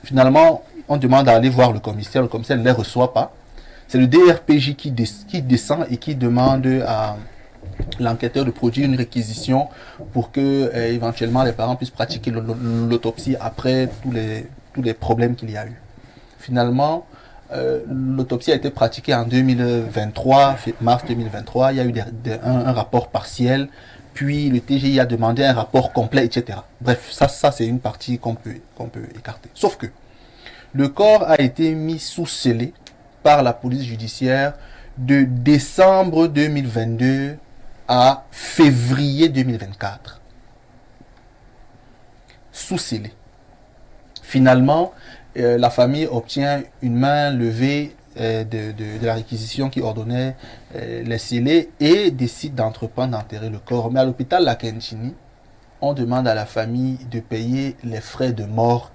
Finalement, on demande à aller voir le commissaire. Le commissaire ne les reçoit pas. C'est le DRPJ qui descend et qui demande à l'enquêteur de produire une réquisition pour que éventuellement les parents puissent pratiquer l'autopsie après tous les problèmes qu'il y a eu. Finalement, l'autopsie a été pratiquée en 2023, mars 2023. Il y a eu un rapport partiel, puis le TGI a demandé un rapport complet, etc. Bref, ça c'est une partie qu'on peut écarter. Sauf que le corps a été mis sous scellé par la police judiciaire de décembre 2022 à février 2024. Sous scellé. Finalement, la famille obtient une main levée de la réquisition qui ordonnait les scellés et décide d'entreprendre d'enterrer le corps. Mais à l'hôpital La Quintini, on demande à la famille de payer les frais de morgue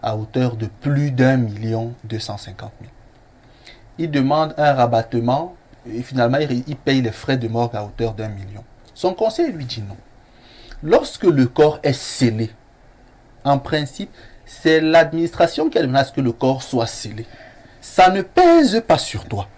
à hauteur de plus d'1 250 000. Il demande un rabattement et finalement il paye les frais de morgue à hauteur d'1 million. Son conseil lui dit non. Lorsque le corps est scellé, en principe, c'est l'administration qui a demandé à ce que le corps soit scellé. Ça ne pèse pas sur toi.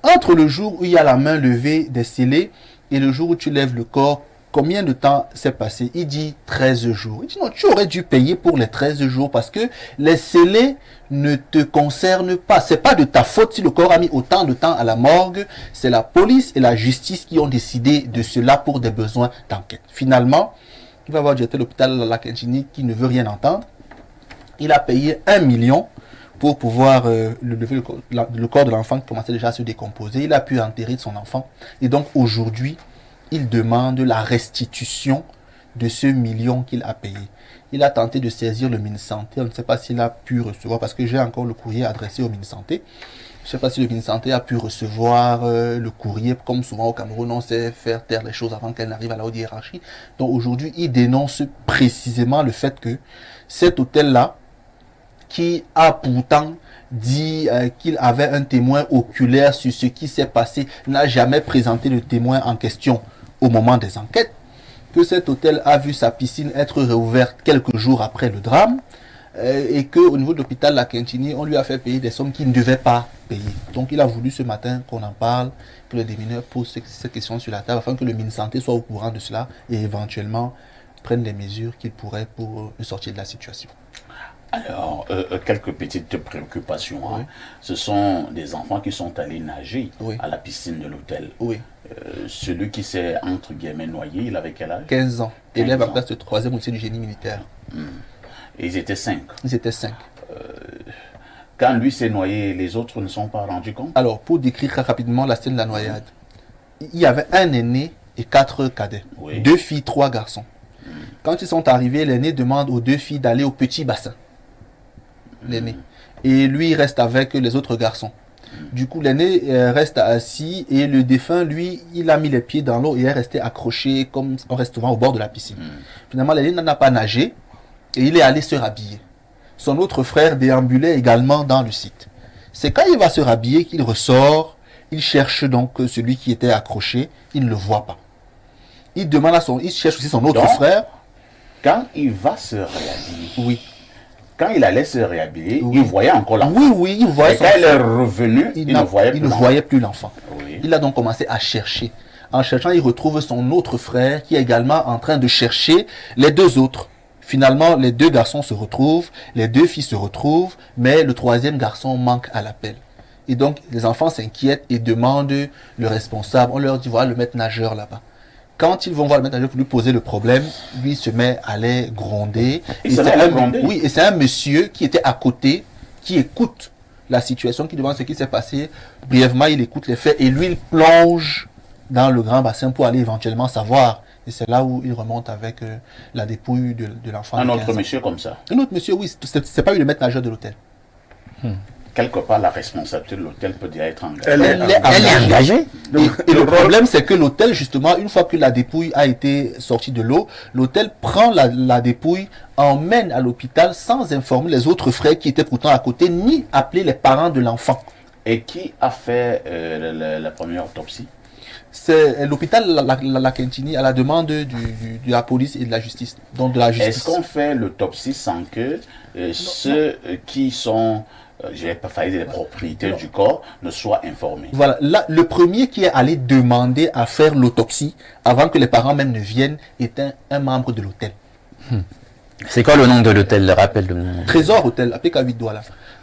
Entre le jour où il y a la main levée des scellés et le jour où tu lèves le corps, combien de temps s'est passé? Il dit 13 jours. Il dit non, tu aurais dû payer pour les 13 jours parce que les scellés ne te concernent pas. C'est pas de ta faute si le corps a mis autant de temps à la morgue. C'est la police et la justice qui ont décidé de cela pour des besoins d'enquête. Finalement, il va voir directeur de l'hôpital La Quintini qui ne veut rien entendre. Il a payé 1 million pour pouvoir lever le corps de l'enfant qui commençait déjà à se décomposer. Il a pu enterrer son enfant. Et donc aujourd'hui, il demande la restitution de ce million qu'il a payé. Il a tenté de saisir le Minsanté. On ne sait pas s'il a pu recevoir, parce que j'ai encore le courrier adressé au Minsanté. Je ne sais pas si le Minsanté a pu recevoir le courrier. Comme souvent au Cameroun, on sait faire taire les choses avant qu'elles n'arrivent à la haute hiérarchie. Donc aujourd'hui, il dénonce précisément le fait que cet hôtel-là, qui a pourtant dit qu'il avait un témoin oculaire sur ce qui s'est passé, n'a jamais présenté le témoin en question au moment des enquêtes, que cet hôtel a vu sa piscine être réouverte quelques jours après le drame, et qu'au niveau de l'hôpital La Quintini, on lui a fait payer des sommes qu'il ne devait pas payer. Donc il a voulu ce matin qu'on en parle, que le démineur pose cette question sur la table afin que le ministre Santé soit au courant de cela et éventuellement prenne les mesures qu'il pourrait pour le sortir de la situation. Alors, quelques petites préoccupations. Hein. Oui. Ce sont des enfants qui sont allés nager Oui. à la piscine de l'hôtel. Oui, Celui qui s'est, entre guillemets, noyé, il avait quel âge? 15 ans. 15 Élève en ans. classe de 3e au lycée du génie militaire. Et ils étaient 5. Ils étaient 5. Quand lui s'est noyé, les autres ne sont pas rendus compte? Alors, pour décrire très rapidement la scène de la noyade, il y avait un aîné et 4 cadets. Oui. 2 filles, 3 garçons. Quand ils sont arrivés, l'aîné demande aux 2 filles d'aller au petit bassin. L'aîné. Et lui, il reste avec les autres garçons. Du coup, l'aîné reste assis et le défunt, lui, il a mis les pieds dans l'eau et est resté accroché comme en restant au bord de la piscine. Finalement, l'aîné n'en a pas nagé et il est allé se rhabiller. Son autre frère déambulait également dans le site. C'est quand il va se rhabiller qu'il ressort, il cherche donc celui qui était accroché, il ne le voit pas. Il demande à il cherche aussi son autre Donc, frère. Quand il va se réhabiller, Oui. quand il allait se réhabiller, Oui. il voyait encore l'enfant. Oui, oui, il voyait Et son quand il est frère. revenu, il ne voyait plus il ne l'enfant. voyait plus l'enfant. Oui. Il a donc commencé à chercher. En cherchant, il retrouve son autre frère qui est également en train de chercher les 2 autres. Finalement, les 2 garçons se retrouvent, les 2 filles se retrouvent, mais le 3e garçon manque à l'appel. Et donc, les enfants s'inquiètent et demandent le responsable. On leur dit, voilà le maître nageur là-bas. Quand ils vont voir le maître nageur pour lui poser le problème, lui se met à les gronder. Il se met à les gronder? Oui, et c'est un monsieur qui était à côté, qui écoute la situation, qui demande ce qui s'est passé. Brièvement, il écoute les faits et lui, il plonge dans le grand bassin pour aller éventuellement savoir. Et c'est là où il remonte avec la dépouille de l'enfant. Un de autre 15 ans. monsieur comme ça. Un autre monsieur, oui, c'est pas lui le maître nageur de l'hôtel. Quelque part, la responsabilité de l'hôtel peut déjà être engagée. Elle est engagée. Et le problème, c'est que l'hôtel, justement, une fois que la dépouille a été sortie de l'eau, l'hôtel prend la dépouille, emmène à l'hôpital sans informer les autres frères qui étaient pourtant à côté, ni appeler les parents de l'enfant. Et qui a fait la première autopsie? C'est l'hôpital la Quintini à la demande de la police et de la justice. Donc de la justice. Est-ce qu'on fait l'autopsie sans que ceux qui sont, je vais pas faillir les propriétaires du corps, ne soient informés? Voilà, là, le premier qui est allé demander à faire l'autopsie, avant que les parents même ne viennent, est un membre de l'hôtel. C'est quoi le nom de l'hôtel? Rappelle le nom. Trésor Hôtel, appelé qu'à 8 doigts là.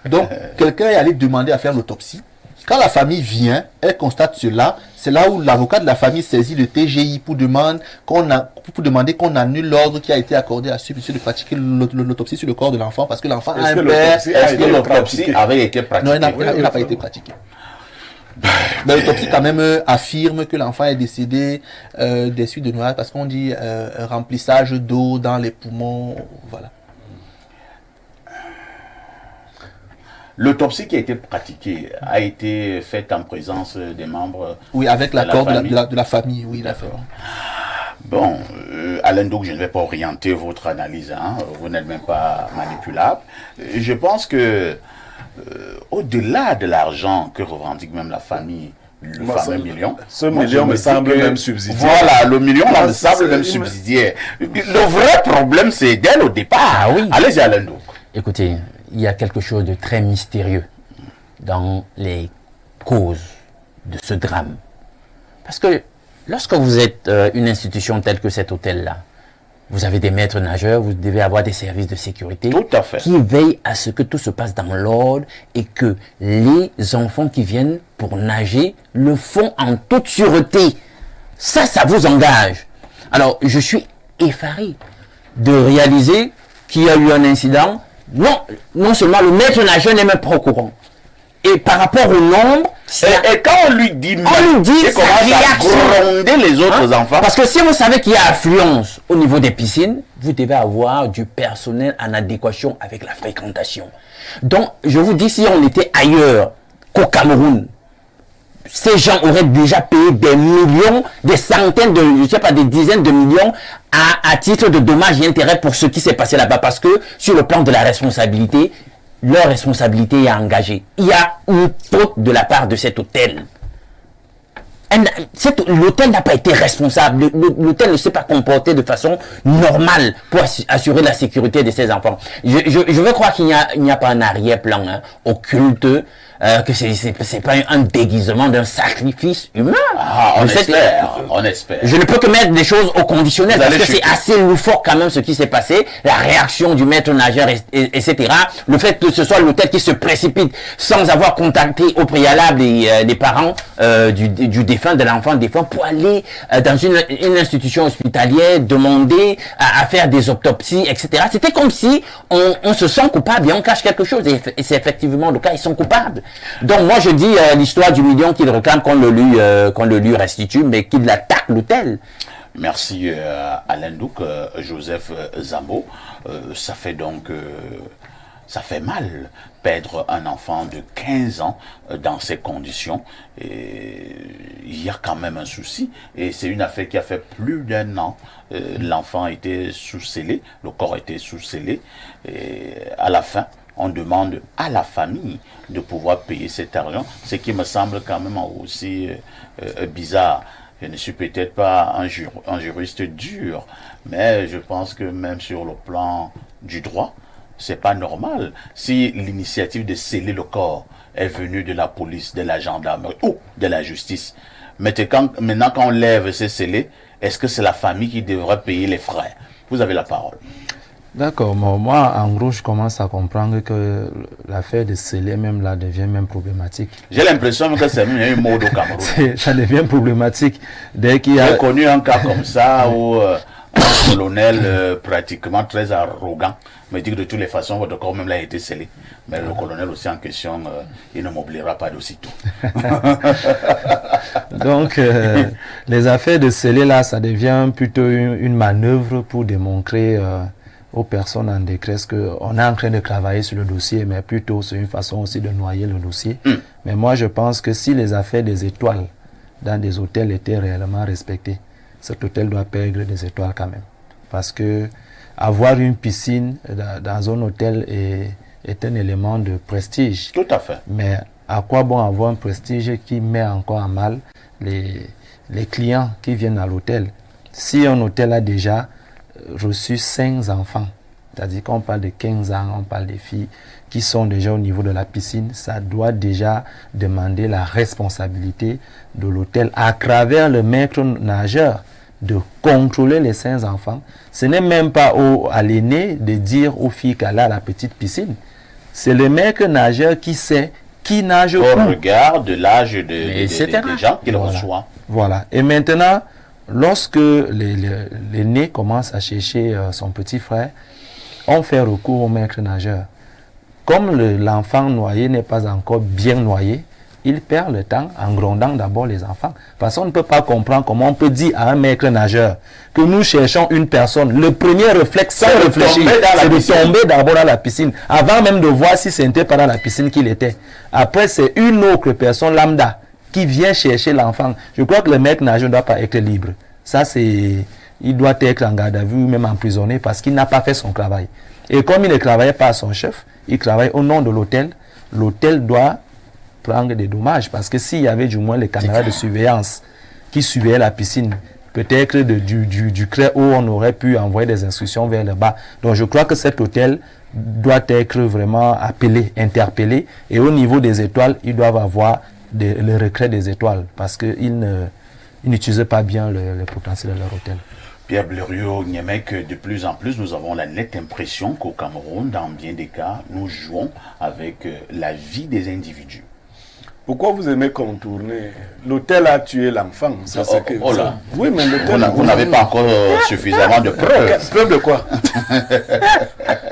Donc, quelqu'un est allé demander à faire l'autopsie. Quand la famille vient, elle constate cela. C'est là où l'avocat de la famille saisit le TGI pour demander qu'on annule l'ordre qui a été accordé à ce monsieur de pratiquer l'autopsie sur le corps de l'enfant parce que l'enfant a un père. Est-ce que l'autopsie avait été pratiquée? Non, elle n'a pas été pratiquée. Mais l'autopsie quand même affirme que l'enfant est décédé des suites de noyade parce qu'on dit remplissage d'eau dans les poumons. Voilà. L'autopsie qui a été pratiquée a été faite en présence des membres. Oui, avec de l'accord famille. de la famille. Oui, D'accord. Bon, Alain Douk, je ne vais pas orienter votre analyse, hein. Vous n'êtes même pas manipulable. Je pense que au-delà de l'argent que revendique même la famille, le fameux million. Ce million me semble même subsidiaire. Voilà, le million là me Ça, semble même c'est- subsidiaire. Le vrai problème, c'est dès le départ. Ah oui. Allez-y, Alain Douk. Écoutez, il y a quelque chose de très mystérieux dans les causes de ce drame. Parce que lorsque vous êtes une institution telle que cet hôtel-là, vous avez des maîtres nageurs, vous devez avoir des services de sécurité Tout à fait. qui veillent à ce que tout se passe dans l'ordre et que les enfants qui viennent pour nager le font en toute sûreté. Ça vous engage. Alors, je suis effaré de réaliser qu'il y a eu un incident. Non seulement le maître nageur n'est même pas au courant. Et par rapport au nombre, Et quand on lui dit, lui dit il sa commence à réaction. gronder les autres enfants. parce que si vous savez qu'il y a affluence au niveau des piscines, vous devez avoir du personnel en adéquation avec la fréquentation. Donc, je vous dis, si on était ailleurs qu'au Cameroun, ces gens auraient déjà payé des millions, des centaines de, je sais pas, des dizaines de millions à titre de dommages et intérêts pour ce qui s'est passé là-bas. Parce que sur le plan de la responsabilité, leur responsabilité est engagée. Il y a une faute de la part de cet hôtel. L'hôtel n'a pas été responsable. L'hôtel ne s'est pas comporté de façon normale pour assurer la sécurité de ses enfants. Je veux croire qu'il n'y a pas un arrière-plan occulte que c'est pas un déguisement d'un sacrifice humain. Ah, on espère. Je ne peux que mettre des choses au conditionnel parce que c'est assez loufoque quand même ce qui s'est passé, la réaction du maître nageur, etc. Le fait que ce soit l'hôtel qui se précipite sans avoir contacté au préalable les parents du défunt, de l'enfant défunt, pour aller dans une institution hospitalière, demander à faire des autopsies, etc. C'était comme si on se sent coupable et on cache quelque chose. Et c'est effectivement le cas, ils sont coupables. Donc moi je dis l'histoire du million qu'il réclame qu'on le lui restitue, mais qu'il attaque l'hôtel. Merci Alain Douk, Joseph Zambo. Ça fait donc... ça fait mal perdre un enfant de 15 ans dans ces conditions. Et il y a quand même un souci. Et c'est une affaire qui a fait plus d'1 an. L'enfant était sous scellé, le corps était sous scellé. Et à la fin, on demande à la famille de pouvoir payer cet argent. Ce qui me semble quand même aussi bizarre. Je ne suis peut-être pas un juriste dur, mais je pense que même sur le plan du droit, c'est pas normal. Si l'initiative de sceller le corps est venue de la police, de la gendarmerie ou de la justice, maintenant quand on lève ces scellés, est-ce que c'est la famille qui devrait payer les frais? Vous avez la parole. D'accord, moi en gros je commence à comprendre que l'affaire de sceller même là devient même problématique. J'ai l'impression que c'est même un mot au Cameroun. Ça devient problématique dès qu'il y a... J'ai connu un cas comme ça où un colonel pratiquement très arrogant me dit que de toutes les façons votre corps même là a été scellé. Mais le colonel aussi en question, il ne m'oubliera pas d'aussitôt. Donc les affaires de sceller là, ça devient plutôt une manœuvre pour démontrer aux personnes en détresse qu'on est en train de travailler sur le dossier, mais plutôt c'est une façon aussi de noyer le dossier. Mais moi je pense que si les affaires des étoiles dans des hôtels étaient réellement respectées, cet hôtel doit perdre des étoiles quand même. Parce que avoir une piscine dans un hôtel est un élément de prestige. Tout à fait. Mais à quoi bon avoir un prestige qui met encore en mal les clients qui viennent à l'hôtel? Si un hôtel a déjà reçu 5 enfants, c'est-à-dire qu'on parle de 15 ans, on parle des filles qui sont déjà au niveau de la piscine, ça doit déjà demander la responsabilité de l'hôtel à travers le maître nageur de contrôler les 5 enfants. Ce n'est même pas à l'aîné de dire aux filles qu'elle a la petite piscine. C'est le maître nageur qui sait qui nage au regard de l'âge des gens qu'il reçoit. Voilà. Et maintenant, lorsque l'aîné commence à chercher son petit frère, on fait recours au maître nageur. Comme l'enfant noyé n'est pas encore bien noyé, il perd le temps en grondant d'abord les enfants. Parce qu'on ne peut pas comprendre comment on peut dire à un maître nageur que nous cherchons une personne. Le premier réflexe, sans réfléchir, c'est de tomber d'abord dans la piscine, avant même de voir si ce n'était pas dans la piscine qu'il était. Après, c'est une autre personne lambda qui vient chercher l'enfant. Je crois que le maître nageur ne doit pas être libre. Ça, il doit être en garde à vue ou même emprisonné parce qu'il n'a pas fait son travail. Et comme il ne travaillait pas à son chef, il travaille au nom de l'hôtel. L'hôtel doit prendre des dommages parce que s'il y avait du moins les caméras de surveillance qui surveillaient la piscine, peut-être du craie où on aurait pu envoyer des instructions vers le bas. Donc je crois que cet hôtel doit être vraiment appelé, interpellé, et au niveau des étoiles, ils doivent avoir le retrait des étoiles parce qu'ils n'utilisent pas bien le potentiel de leur hôtel. Pierre Blériot-Niémec, de plus en plus, nous avons la nette impression qu'au Cameroun, dans bien des cas, nous jouons avec la vie des individus. Pourquoi vous aimez contourner? L'hôtel a tué l'enfant. Oui, mais l'hôtel... Vous n'avez pas encore suffisamment de preuves. Preuves de quoi?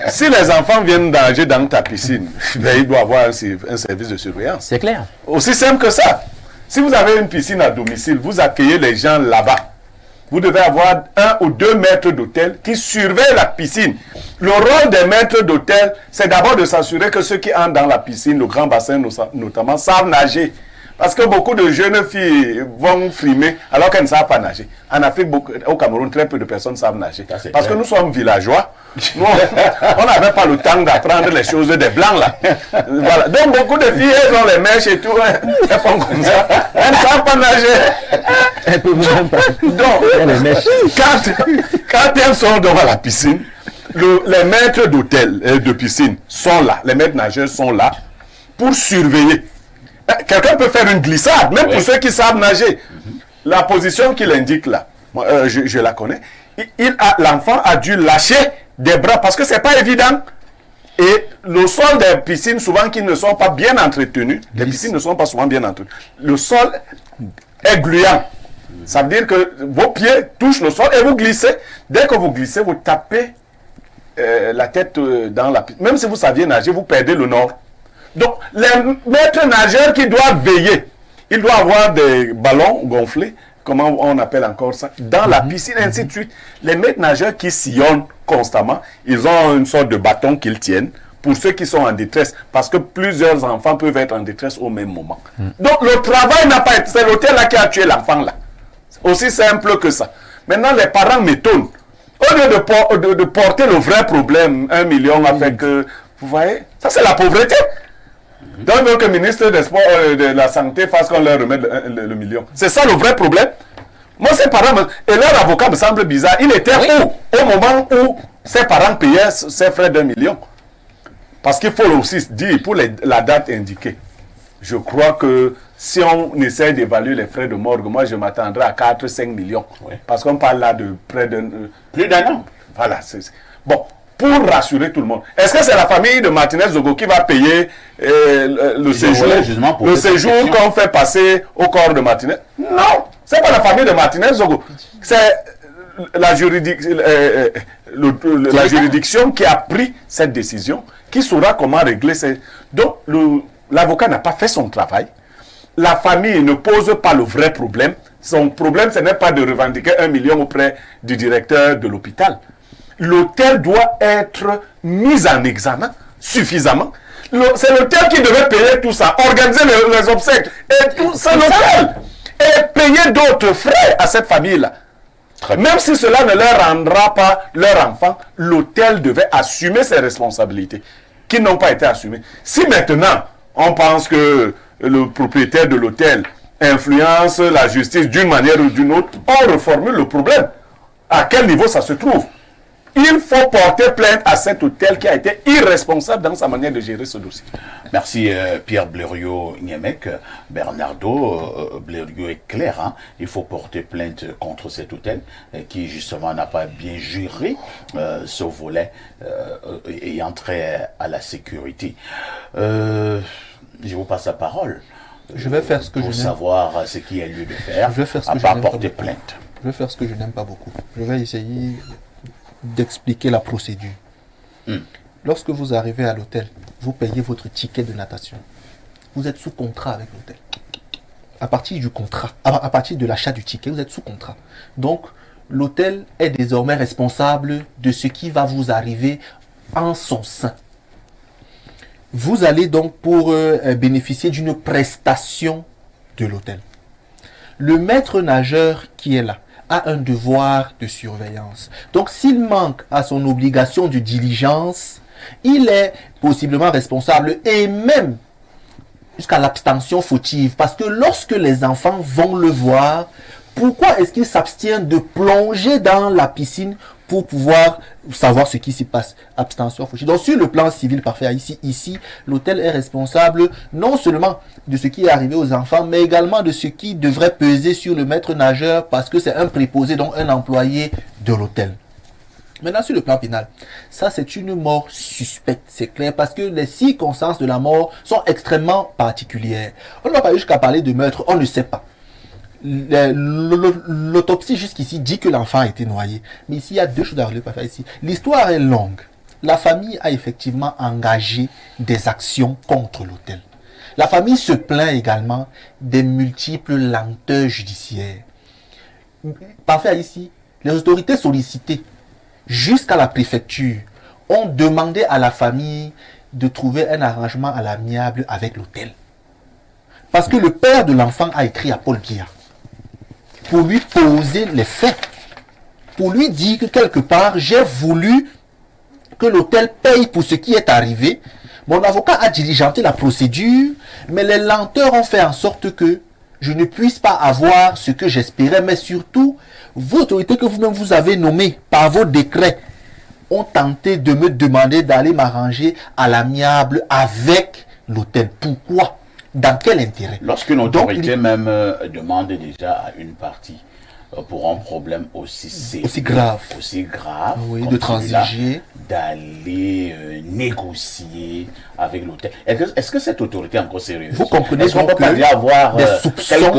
Si les enfants viennent nager dans ta piscine, ben, il doit y avoir un service de surveillance. C'est clair. Aussi simple que ça. Si vous avez une piscine à domicile, vous accueillez les gens là-bas. Vous devez avoir 1 ou 2 maîtres d'hôtel qui surveillent la piscine. Le rôle des maîtres d'hôtel, c'est d'abord de s'assurer que ceux qui entrent dans la piscine, le grand bassin notamment, savent nager. Parce que beaucoup de jeunes filles vont frimer alors qu'elles ne savent pas nager. En Afrique, au Cameroun, très peu de personnes savent nager. Parce que nous sommes villageois. Nous, on n'avait pas le temps d'apprendre les choses des blancs là. Voilà. Donc beaucoup de filles, elles ont les mèches et tout. Elles font comme ça. Elles ne savent pas nager. Elles peuvent même pas. Donc, quand elles sont devant la piscine, les maîtres d'hôtel et de piscine sont là. Les maîtres nageurs sont là pour surveiller Quelqu'un peut faire une glissade, même pour ceux qui savent nager. La position qu'il indique là, moi, je la connais. L'enfant a dû lâcher des bras parce que c'est pas évident. Et le sol des piscines, souvent qui ne sont pas bien entretenues, les piscines ne sont pas souvent bien entretenues. Le sol est gluant. Ça veut dire que vos pieds touchent le sol et vous glissez. Dès que vous glissez, vous tapez la tête dans la piscine. Même si vous saviez nager, vous perdez le nord. Donc, les maîtres nageurs qui doivent veiller, ils doivent avoir des ballons gonflés, comment on appelle encore ça, dans la piscine, ainsi de suite. Les maîtres nageurs qui sillonnent constamment, ils ont une sorte de bâton qu'ils tiennent pour ceux qui sont en détresse, parce que plusieurs enfants peuvent être en détresse au même moment. Donc, le travail n'a pas été... C'est l'hôtel là qui a tué l'enfant là. Aussi simple que ça. Maintenant, les parents m'étonnent. Au lieu de porter le vrai problème, 1 million avec... vous voyez, ça c'est la pauvreté. Donc, le ministre des Sports, de la Santé fasse qu'on leur remette le million. C'est ça le vrai problème. Moi, ces parents, et leur avocat me semble bizarre. Il était où au moment où ses parents payaient ses frais d'1 million? Parce qu'il faut aussi dire, pour la date indiquée, je crois que si on essaie d'évaluer les frais de morgue, moi je m'attendrai à 4-5 millions. Parce qu'on parle là de près de... Plus d'un an. Voilà. Bon. Pour rassurer tout le monde. Est-ce que c'est la famille de Martinez Zogo qui va payer le séjour qu'on fait passer au corps de Martinez? Non, c'est pas la famille de Martinez Zogo. C'est la juridiction qui a pris cette décision, qui saura comment régler ces... Donc, l'avocat n'a pas fait son travail. La famille ne pose pas le vrai problème. Son problème, ce n'est pas de revendiquer 1 million auprès du directeur de l'hôpital. L'hôtel doit être mis en examen suffisamment. C'est l'hôtel qui devait payer tout ça, organiser les obsèques. Et tout ça, l'hôtel. Et payer d'autres frais à cette famille-là. Même si cela ne leur rendra pas leur enfant, l'hôtel devait assumer ses responsabilités qui n'ont pas été assumées. Si maintenant, on pense que le propriétaire de l'hôtel influence la justice d'une manière ou d'une autre, on reformule le problème. À quel niveau ça se trouve? Il faut porter plainte à cet hôtel qui a été irresponsable dans sa manière de gérer ce dossier. Merci Pierre Blériot-Niemek. Bernardo, Blériot est clair, hein? Il faut porter plainte contre cet hôtel qui justement n'a pas bien géré ce volet ayant trait à la sécurité. Je vous passe la parole. Je vais faire ce que pour savoir ce qu'il y a lieu de faire, je vais faire ce à que part porter plainte. Je vais faire ce que je n'aime pas beaucoup. Je vais essayer d'expliquer la procédure. Lorsque vous arrivez à l'hôtel, vous payez votre ticket de natation. Vous êtes sous contrat avec l'hôtel. À partir du contrat, à partir de l'achat du ticket, vous êtes sous contrat. Donc, l'hôtel est désormais responsable de ce qui va vous arriver en son sein. Vous allez donc pour bénéficier d'une prestation de l'hôtel. Le maître nageur qui est là a un devoir de surveillance. Donc, s'il manque à son obligation de diligence, il est possiblement responsable et même jusqu'à l'abstention fautive. Parce que lorsque les enfants vont le voir, pourquoi est-ce qu'il s'abstient de plonger dans la piscine pour pouvoir savoir ce qui s'y passe? Abstention fautive. Donc, sur le plan civil, parfait, ici, l'hôtel est responsable non seulement de ce qui est arrivé aux enfants, mais également de ce qui devrait peser sur le maître nageur parce que c'est un préposé, donc un employé de l'hôtel. Maintenant, sur le plan pénal, ça c'est une mort suspecte, c'est clair, parce que les circonstances de la mort sont extrêmement particulières. On ne va pas jusqu'à parler de meurtre, on ne sait pas. L'autopsie jusqu'ici dit que l'enfant a été noyé. Mais ici, il y a deux choses à relever ici. L'histoire est longue. La famille a effectivement engagé des actions contre l'hôtel. La famille se plaint également des multiples lenteurs judiciaires. Parfait ici, les autorités sollicitées jusqu'à la préfecture ont demandé à la famille de trouver un arrangement à l'amiable avec l'hôtel. Parce que le père de l'enfant a écrit à Paul Biya pour lui poser les faits, pour lui dire que quelque part, j'ai voulu que l'hôtel paye pour ce qui est arrivé. Mon avocat a diligenté la procédure, mais les lenteurs ont fait en sorte que je ne puisse pas avoir ce que j'espérais, mais surtout, vos autorités que vous-même vous avez nommées par vos décrets ont tenté de me demander d'aller m'arranger à l'amiable avec l'hôtel. Pourquoi? Dans quel intérêt? Lorsqu'une autorité même demande déjà à une partie pour un problème aussi grave, oui, de transiger, d'aller négocier avec l'hôtel. Est-ce que cette autorité est encore sérieuse? Vous comprenez qu'on peut pas y avoir des soupçons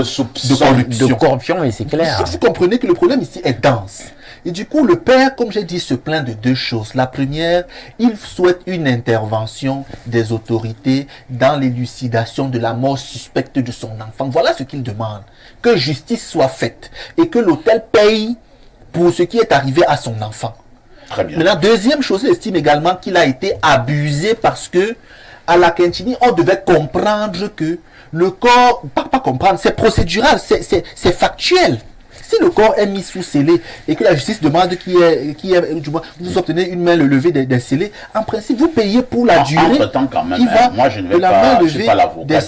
de corruption, et c'est clair. Vous comprenez que le problème ici est dense. Et du coup, le père, comme j'ai dit, se plaint de deux choses. La première, il souhaite une intervention des autorités dans l'élucidation de la mort suspecte de son enfant. Voilà ce qu'il demande. Que justice soit faite et que l'hôtel paye pour ce qui est arrivé à son enfant. Très bien. Maintenant, deuxième chose, il estime également qu'il a été abusé parce que à la Kintini, on devait comprendre que le corps, pas comprendre, c'est procédural, c'est factuel. Si le corps est mis sous scellé et que la justice demande du moins, vous obtenez une main levée des scellés, en principe, vous payez pour la durée. Entre-temps, quand même, moi je ne vais pas, je suis pas l'avocat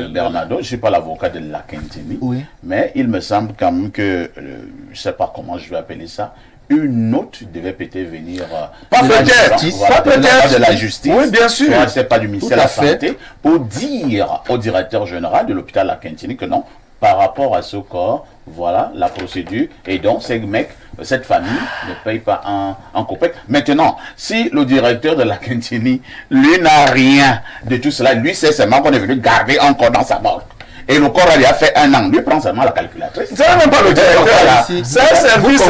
Bernardo, je ne suis pas l'avocat de la Kintini, oui. Mais il me semble quand même que, je ne sais pas comment je vais appeler ça, une note devait peut-être venir de la justice, oui, bien sûr, c'est pas du ministère de la Santé, pour dire au directeur général de l'hôpital La Kintini que non, par rapport à ce corps, voilà la procédure, et donc ces mecs, cette famille ne paye pas un copec. Maintenant, si le directeur de la Kintini, lui n'a rien de tout cela, lui sait seulement qu'on est venu garder un corps dans sa banque. Et le corps, il a fait 1 an. Lui prend seulement la calculatrice. C'est même pas le directeur. C'est un service.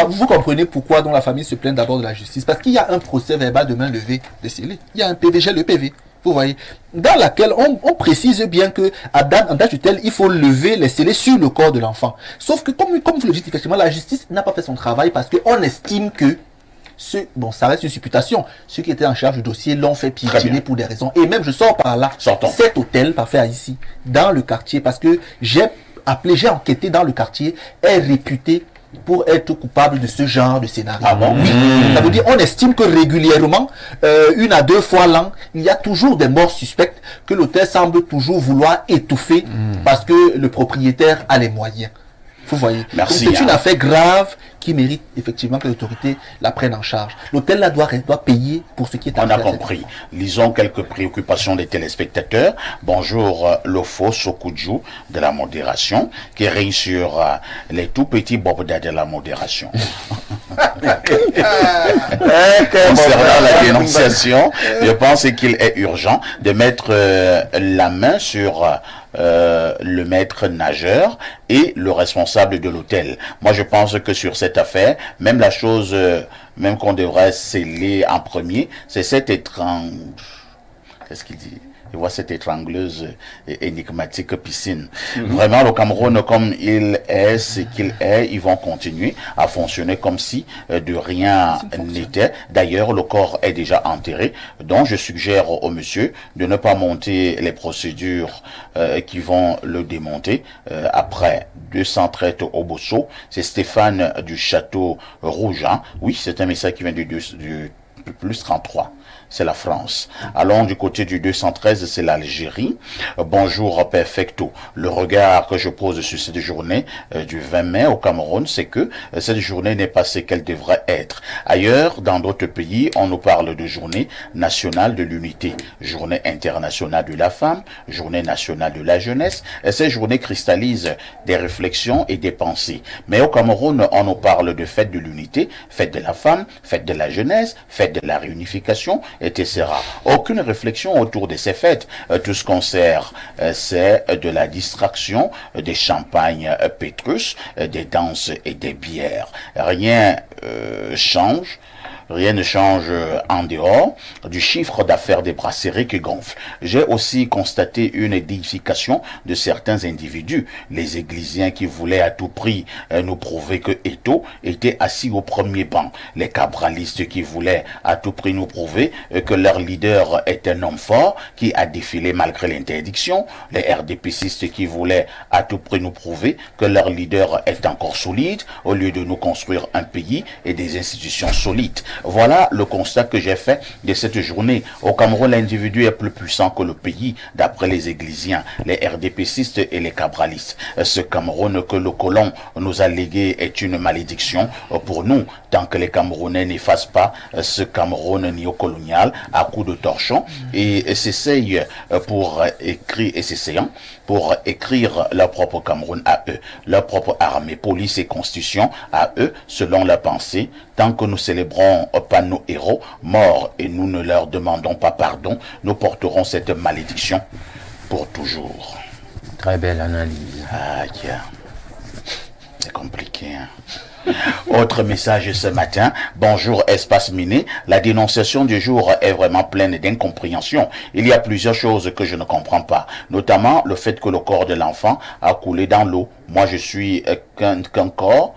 Vous comprenez pourquoi dans la famille se plaint d'abord de la justice. Parce qu'il y a un procès verbal de main levée de scellé. Il y a un PVG, le PV. Vous voyez, dans laquelle on précise bien que en date tutelle, il faut lever les scellés sur le corps de l'enfant. Sauf que, comme vous le dites, effectivement, la justice n'a pas fait son travail parce qu'on estime que ça reste une supputation. Ceux qui étaient en charge du dossier l'ont fait piétiner pour des raisons. Et même, je sors par là. Sortons. Cet hôtel, parfait ici, dans le quartier, parce que j'ai enquêté dans le quartier, est réputé pour être coupable de ce genre de scénario. Ah bon? Oui. Ça veut dire, on estime que régulièrement, 1 à 2 fois l'an, il y a toujours des morts suspectes que l'hôtel semble toujours vouloir étouffer parce que le propriétaire a les moyens. Vous voyez. Merci. C'est une affaire grave qui mérite effectivement que l'autorité la prenne en charge. L'hôtel là doit payer pour ce qui est arrivé. On a compris. Lisons quelques préoccupations des téléspectateurs. Bonjour Lofo Sokudjou de la modération qui règne sur les tout petits bobdas de la modération. Concernant la dénonciation, je pense qu'il est urgent de mettre la main sur le maître nageur et le responsable de l'hôtel. Moi, je pense que sur cette affaire, même la chose, même qu'on devrait sceller en premier, c'est cette étrange... Qu'est-ce qu'il dit? Je vois cette étrangleuse et énigmatique piscine. Vraiment, le Cameroun, comme il est, ce qu'il est, ils vont continuer à fonctionner comme si de rien n'était. D'ailleurs, le corps est déjà enterré. Donc, je suggère au monsieur de ne pas monter les procédures qui vont le démonter. Après 200 traites au Bosso, c'est Stéphane du Château Rouge. Hein? Oui, c'est un message qui vient du plus 33. C'est la France. Allons du côté du 213, c'est l'Algérie. Bonjour Perfecto. Le regard que je pose sur cette journée du 20 mai au Cameroun, c'est que cette journée n'est pas ce qu'elle devrait être. Ailleurs, dans d'autres pays, on nous parle de journée nationale de l'unité, journée internationale de la femme, journée nationale de la jeunesse. Et ces journées cristallisent des réflexions et des pensées. Mais au Cameroun, on nous parle de fête de l'unité, fête de la femme, fête de la jeunesse, fête de la réunification, etc. Aucune réflexion autour de ces fêtes. Tout ce qu'on sert, c'est de la distraction, des champagnes pétrus, des danses et des bières. Rien change. Rien ne change en dehors du chiffre d'affaires des brasseries qui gonfle. J'ai aussi constaté une déification de certains individus. Les églisiens qui voulaient à tout prix nous prouver que Eto'o était assis au premier banc. Les cabralistes qui voulaient à tout prix nous prouver que leur leader est un homme fort qui a défilé malgré l'interdiction. Les RDPcistes qui voulaient à tout prix nous prouver que leur leader est encore solide au lieu de nous construire un pays et des institutions solides. Voilà le constat que j'ai fait de cette journée. Au Cameroun, l'individu est plus puissant que le pays, d'après les Églisiens, les RDPcistes et les cabralistes. Ce Cameroun que le colon nous a légué est une malédiction pour nous, tant que les Camerounais n'effacent pas ce Cameroun néocolonial à coups de torchon et s'essayent pour écrire, et s'essayant pour écrire leur propre Cameroun à eux, leur propre armée, police et constitution à eux, selon leur pensée. Tant que nous célébrons pas nos héros morts et nous ne leur demandons pas pardon, nous porterons cette malédiction pour toujours. Très belle analyse. Ah, tiens. C'est compliqué, hein. Autre message ce matin. Bonjour Espace Miné. La dénonciation du jour est vraiment pleine d'incompréhension. Il y a plusieurs choses que je ne comprends pas. Notamment le fait que le corps de l'enfant a coulé dans l'eau. Moi je suis qu'un corps.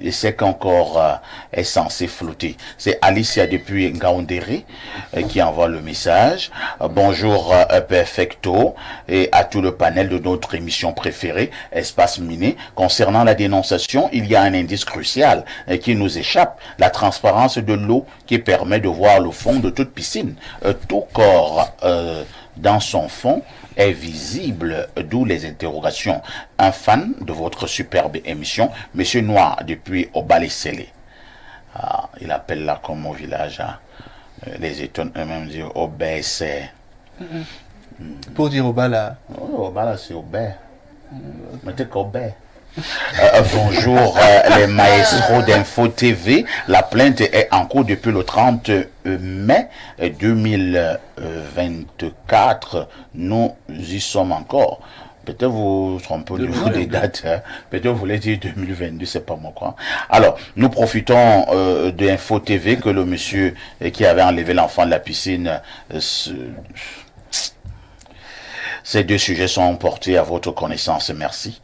Et c'est qu'un corps est censé flotter. C'est Alicia depuis Ngaoundéré qui envoie le message. Bonjour Perfecto et à tout le panel de notre émission préférée, Espace Miné. Concernant la dénonciation, il y a un indice crucial qui nous échappe. La transparence de l'eau qui permet de voir le fond de toute piscine. Tout corps dans son fond est visible, d'où les interrogations. Un fan de votre superbe émission, Monsieur Noir, depuis Obalé-Sélé. Ah, il appelle là comme au village, hein. Les étonnes eux-mêmes disent Obé-Sélé. Pour dire Obala. Oh, Obala, c'est Obé. Mais t'es qu'Obé. Bonjour les maestros d'Info TV. La plainte est en cours depuis le 30 mai 2024. Nous y sommes encore. Peut-être vous vous trompez des dates. Hein. Peut-être vous voulez dire 2022, c'est pas moi quoi. Alors, nous profitons d'Info TV que le monsieur qui avait enlevé l'enfant de la piscine ces deux sujets sont portés à votre connaissance. Merci.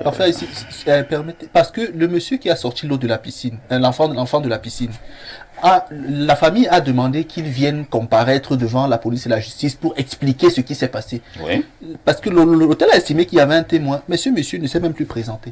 Enfin, permettez, parce que le monsieur qui a sorti l'eau de la piscine, l'enfant de la piscine, la famille a demandé qu'il vienne comparaître devant la police et la justice pour expliquer ce qui s'est passé. Oui. Parce que l'hôtel a estimé qu'il y avait un témoin, mais ce monsieur ne s'est même plus présenté.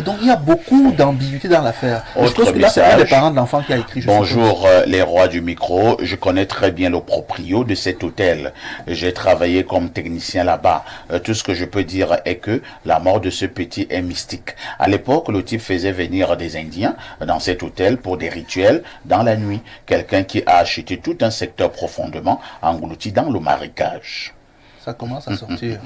Donc il y a beaucoup d'ambiguïté dans l'affaire. Je pense que là, c'est un des parents de l'enfant qui a écrit. Bonjour les rois du micro, je connais très bien le proprio de cet hôtel. J'ai travaillé comme technicien là-bas. Tout ce que je peux dire est que la mort de ce petit est mystique. À l'époque, le type faisait venir des Indiens dans cet hôtel pour des rituels dans la nuit. Quelqu'un qui a acheté tout un secteur profondément englouti dans le marécage. Ça commence à sortir.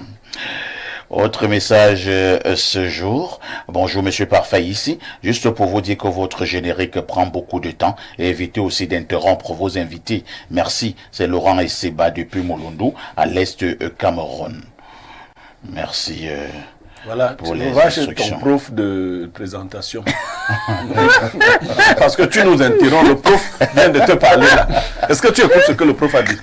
Autre message ce jour. Bonjour Monsieur Parfait ici. Juste pour vous dire que votre générique prend beaucoup de temps et évitez aussi d'interrompre vos invités. Merci. C'est Laurent et Seba depuis Molondou à l'est Cameroun. Merci. Voilà, pour tu les vas chez instructions. ton prof de présentation. Parce que tu nous interromps, le prof vient de te parler là. Est-ce que tu écoutes ce que le prof a dit?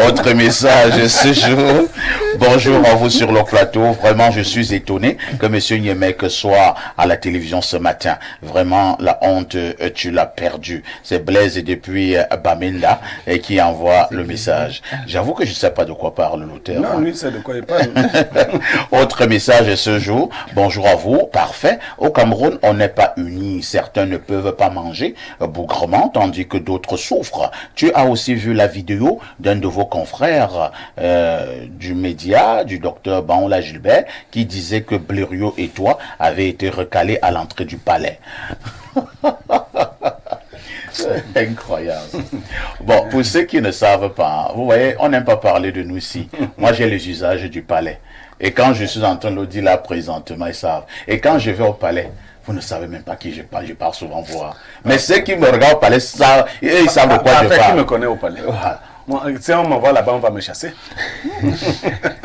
Autre message ce jour. Bonjour à vous sur le plateau. Vraiment, je suis étonné que Monsieur Niemek soit à la télévision ce matin. Vraiment, la honte, tu l'as perdu. C'est Blaise depuis Bamenda et qui envoie le message. J'avoue que je ne sais pas de quoi parle l'auteur. Non, lui, c'est de quoi il parle. Autre message ce jour. Bonjour à vous. Parfait. Au Cameroun, on n'est pas unis. Certains ne peuvent pas manger bougrement, tandis que d'autres souffrent. Tu as aussi vu la vidéo d'un de vos confrères du média, du docteur Baoula Gilbert, qui disait que Blériot et toi avaient été recalés à l'entrée du palais. Incroyable. Bon, pour ceux qui ne savent pas, vous voyez, on n'aime pas parler de nous ici. Moi, j'ai les usages du palais. Et quand je suis en train de le dire là présentement, ils savent. Et quand je vais au palais, vous ne savez même pas qui je parle souvent voir. Mais ceux qui me regardent au palais, savent, ils savent de quoi je parle. Qui me connaît au palais. Voilà. Moi, si on m'envoie là-bas, on va me chasser.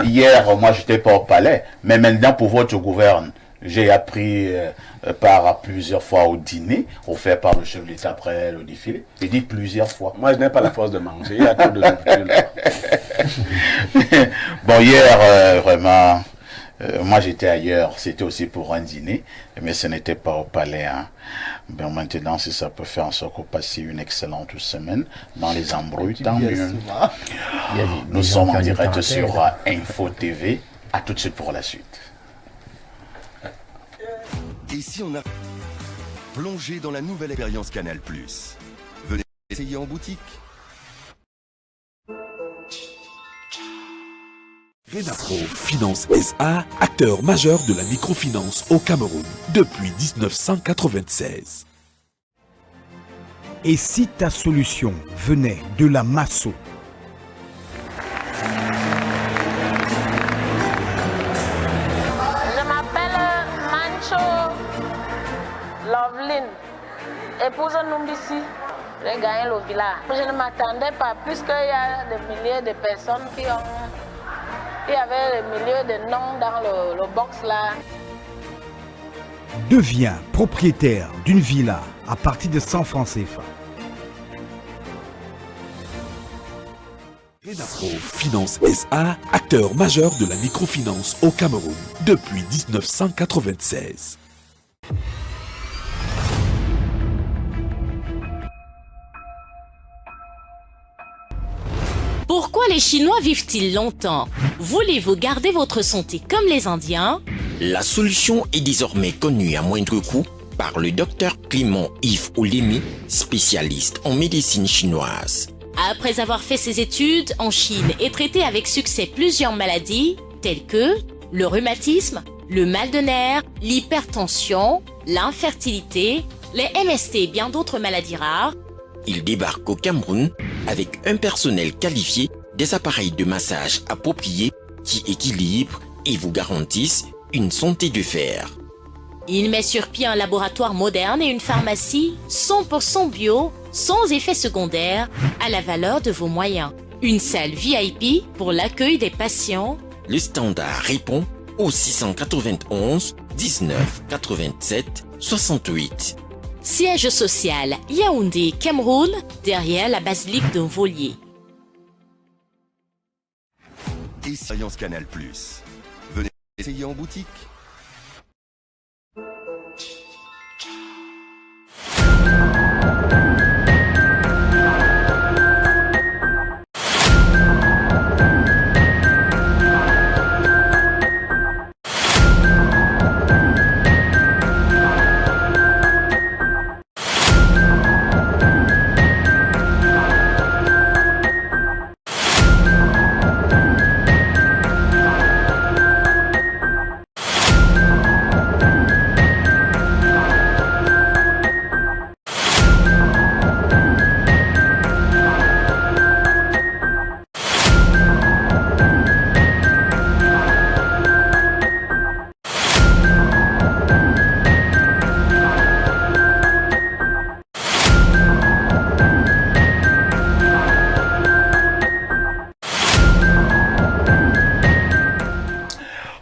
Hier, moi, je n'étais pas au palais. Mais maintenant, pour votre gouverne, j'ai appris par plusieurs fois au dîner, offert par le chef de l'État après le défilé. J'ai dit plusieurs fois. Moi, je n'ai pas la force de manger. Il y a trop de nourriture là. Bon, hier, vraiment, moi j'étais ailleurs. C'était aussi pour un dîner, mais ce n'était pas au palais. Hein. Ben, maintenant, si ça peut faire en sorte qu'on passe une excellente semaine dans les embrouilles, tant mieux. Nous sommes en direct sur Info TV. À tout de suite pour la suite. Ici, on a... Plongez dans la nouvelle expérience Canal+. Venez essayer en boutique. Renapro Finance SA, acteur majeur de la microfinance au Cameroun depuis 1996. Et si ta solution venait de la Masso? Je m'appelle Mancho Loveline, épouse Numbisi. J'ai gagné le village. Je ne m'attendais pas, puisqu'il y a des milliers de personnes qui ont... Il y avait des milliers de noms dans le box là. Deviens propriétaire d'une villa à partir de 100 francs CFA. Renapro Finance SA, acteur majeur de la microfinance au Cameroun depuis 1996. Pourquoi les Chinois vivent-ils longtemps? Voulez-vous garder votre santé comme les Indiens? La solution est désormais connue à moindre coût par le docteur Clément Yves Olemi, spécialiste en médecine chinoise. Après avoir fait ses études en Chine et traité avec succès plusieurs maladies telles que le rhumatisme, le mal de nerfs, l'hypertension, l'infertilité, les MST et bien d'autres maladies rares, il débarque au Cameroun avec un personnel qualifié, des appareils de massage appropriés qui équilibrent et vous garantissent une santé de fer. Il met sur pied un laboratoire moderne et une pharmacie 100% bio, sans effets secondaires, à la valeur de vos moyens. Une salle VIP pour l'accueil des patients. Le standard répond au 691 19 87 68. Siège social Yaoundé, Cameroun, derrière la basilique de Volier. Expérience Canal+. Venez essayer en boutique.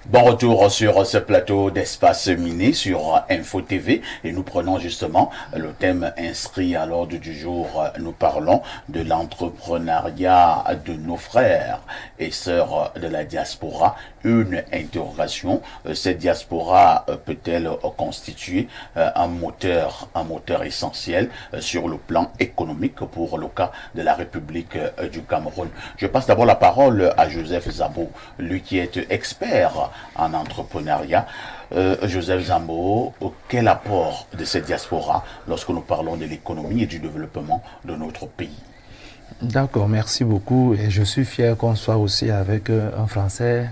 Bon retour sur ce plateau d'Espace Miné sur Info TV et nous prenons justement le thème inscrit à l'ordre du jour. Nous parlons de l'entrepreneuriat de nos frères et sœurs de la diaspora. Une interrogation, cette diaspora peut-elle constituer un moteur essentiel sur le plan économique pour le cas de la République du Cameroun? Je passe d'abord la parole à Joseph Zambo, lui qui est expert en entrepreneuriat. Joseph Zambo, quel apport de cette diaspora lorsque nous parlons de l'économie et du développement de notre pays? D'accord, merci beaucoup. Et je suis fier qu'on soit aussi avec un Français.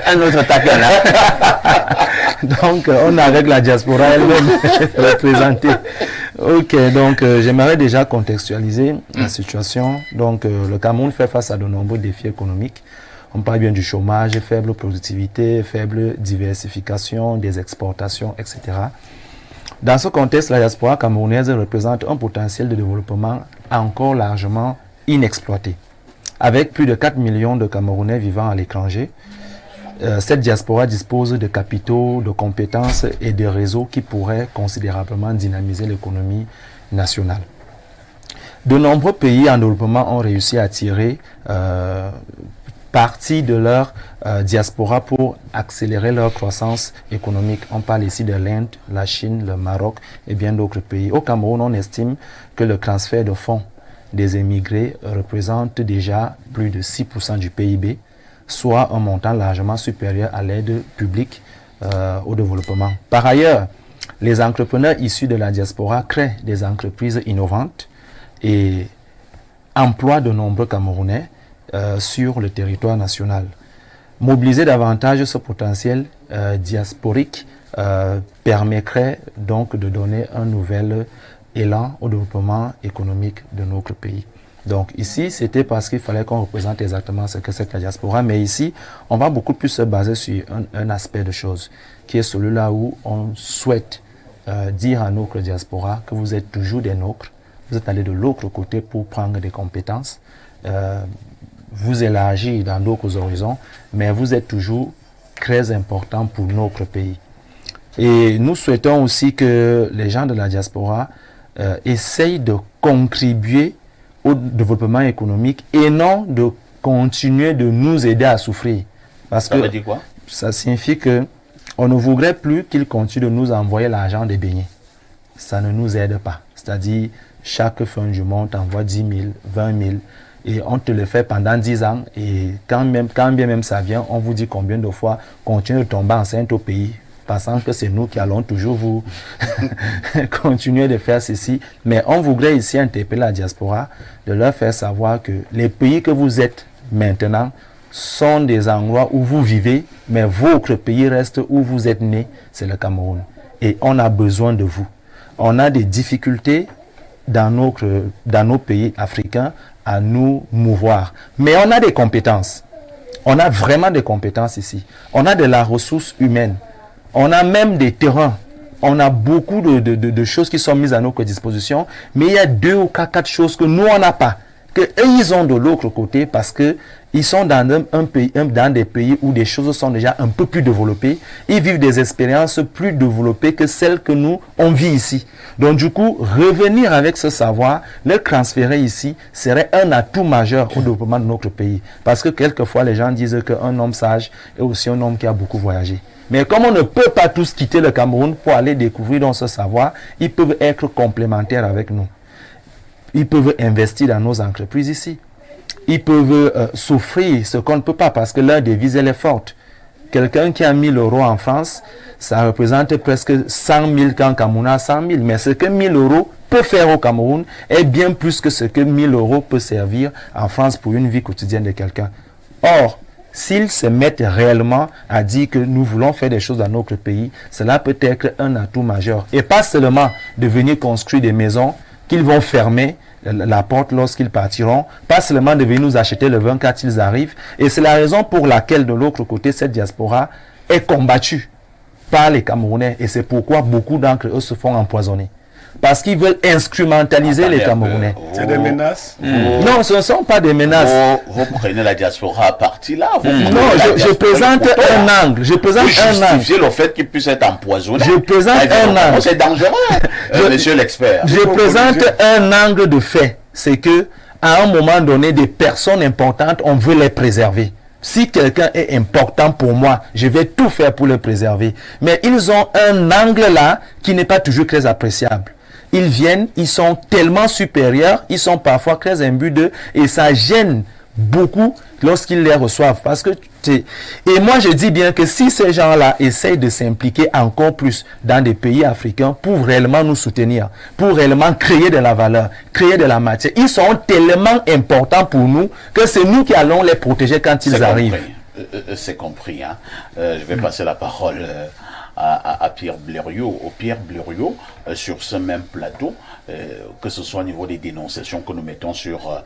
un autre taquin là. Donc, on est avec la diaspora elle-même représentée. Ok, donc j'aimerais déjà contextualiser la situation. Donc, le Cameroun fait face à de nombreux défis économiques. On parle bien du chômage, faible productivité, faible diversification des exportations, etc. Dans ce contexte, la diaspora camerounaise représente un potentiel de développement encore largement inexploité. Avec plus de 4 millions de Camerounais vivant à l'étranger, cette diaspora dispose de capitaux, de compétences et de réseaux qui pourraient considérablement dynamiser l'économie nationale. De nombreux pays en développement ont réussi à tirer partie de leur diaspora pour accélérer leur croissance économique. On parle ici de l'Inde, la Chine, le Maroc et bien d'autres pays. Au Cameroun, on estime que le transfert de fonds des émigrés représente déjà plus de 6% du PIB, soit un montant largement supérieur à l'aide publique au développement. Par ailleurs, les entrepreneurs issus de la diaspora créent des entreprises innovantes et emploient de nombreux Camerounais sur le territoire national. Mobiliser davantage ce potentiel diasporique permettrait donc de donner un nouvel élan au développement économique de notre pays. Donc ici, c'était parce qu'il fallait qu'on représente exactement ce que c'est que la diaspora, mais ici, on va beaucoup plus se baser sur un aspect de choses, qui est celui-là où on souhaite dire à notre diaspora que vous êtes toujours des nôtres, vous êtes allés de l'autre côté pour prendre des compétences, vous élargir dans d'autres horizons, mais vous êtes toujours très important pour notre pays. Et nous souhaitons aussi que les gens de la diaspora essayent de contribuer au développement économique et non de continuer de nous aider à souffrir. Parce ça veut dire quoi? Ça signifie que on ne voudrait plus qu'ils continuent de nous envoyer l'argent des beignets. Ça ne nous aide pas. C'est-à-dire, chaque fin du mois, on t'envoie 10 000, 20 000, et on te le fait pendant 10 ans, et quand bien même ça vient, on vous dit combien de fois continuez de tomber enceinte au pays, pensant que c'est nous qui allons toujours vous continuer de faire ceci. Mais on voudrait ici interpeller la diaspora, de leur faire savoir que les pays que vous êtes maintenant sont des endroits où vous vivez, mais votre pays reste où vous êtes né, c'est le Cameroun. Et on a besoin de vous. On a des difficultés dans nos pays africains à nous mouvoir. Mais on a des compétences. On a vraiment des compétences ici. On a de la ressource humaine. On a même des terrains. On a beaucoup de choses qui sont mises à notre disposition. Mais il y a 2 ou 4 choses que nous, on n'a pas. Que eux, ils ont de l'autre côté parce que ils sont dans dans des pays où des choses sont déjà un peu plus développées. Ils vivent des expériences plus développées que celles que nous, on vit ici. Donc du coup, revenir avec ce savoir, le transférer ici, serait un atout majeur au développement de notre pays. Parce que quelquefois, les gens disent qu'un homme sage est aussi un homme qui a beaucoup voyagé. Mais comme on ne peut pas tous quitter le Cameroun pour aller découvrir dans ce savoir, ils peuvent être complémentaires avec nous. Ils peuvent investir dans nos entreprises ici. Ils peuvent s'offrir ce qu'on ne peut pas parce que leur devise elle est forte. Quelqu'un qui a 1000 € en France, ça représente presque 100 000 quand Cameroun a 100 000. Mais ce que 1000 € peut faire au Cameroun est bien plus que ce que 1000 € peut servir en France pour une vie quotidienne de quelqu'un. Or, s'ils se mettent réellement à dire que nous voulons faire des choses dans notre pays, cela peut être un atout majeur. Et pas seulement de venir construire des maisons qu'ils vont fermer la porte lorsqu'ils partiront, pas seulement de venir nous acheter le vin quand ils arrivent. Et c'est la raison pour laquelle de l'autre côté, cette diaspora est combattue par les Camerounais. Et c'est pourquoi beaucoup d'entre eux se font empoisonner. Parce qu'ils veulent instrumentaliser les Camerounais. C'est des menaces? Non, ce ne sont pas des menaces. Vous prenez la diaspora à partie là. Non, je présente un angle. Je présente un angle. Justifier le fait qu'il puisse être empoisonné. Je présente un angle. C'est dangereux, monsieur l'expert. Je présente un angle de fait. C'est que à un moment donné, des personnes importantes, on veut les préserver. Si quelqu'un est important pour moi, je vais tout faire pour le préserver. Mais ils ont un angle là qui n'est pas toujours très appréciable. Ils viennent, ils sont tellement supérieurs, ils sont parfois très imbus d'eux et ça gêne beaucoup lorsqu'ils les reçoivent. Parce que et moi je dis bien que si ces gens-là essayent de s'impliquer encore plus dans des pays africains pour réellement nous soutenir, pour réellement créer de la valeur, créer de la matière, ils sont tellement importants pour nous que c'est nous qui allons les protéger quand ils arrivent. C'est compris. Hein. Je vais passer la parole à Pierre Blériot. Pierre Blériot, sur ce même plateau, que ce soit au niveau des dénonciations que nous mettons sur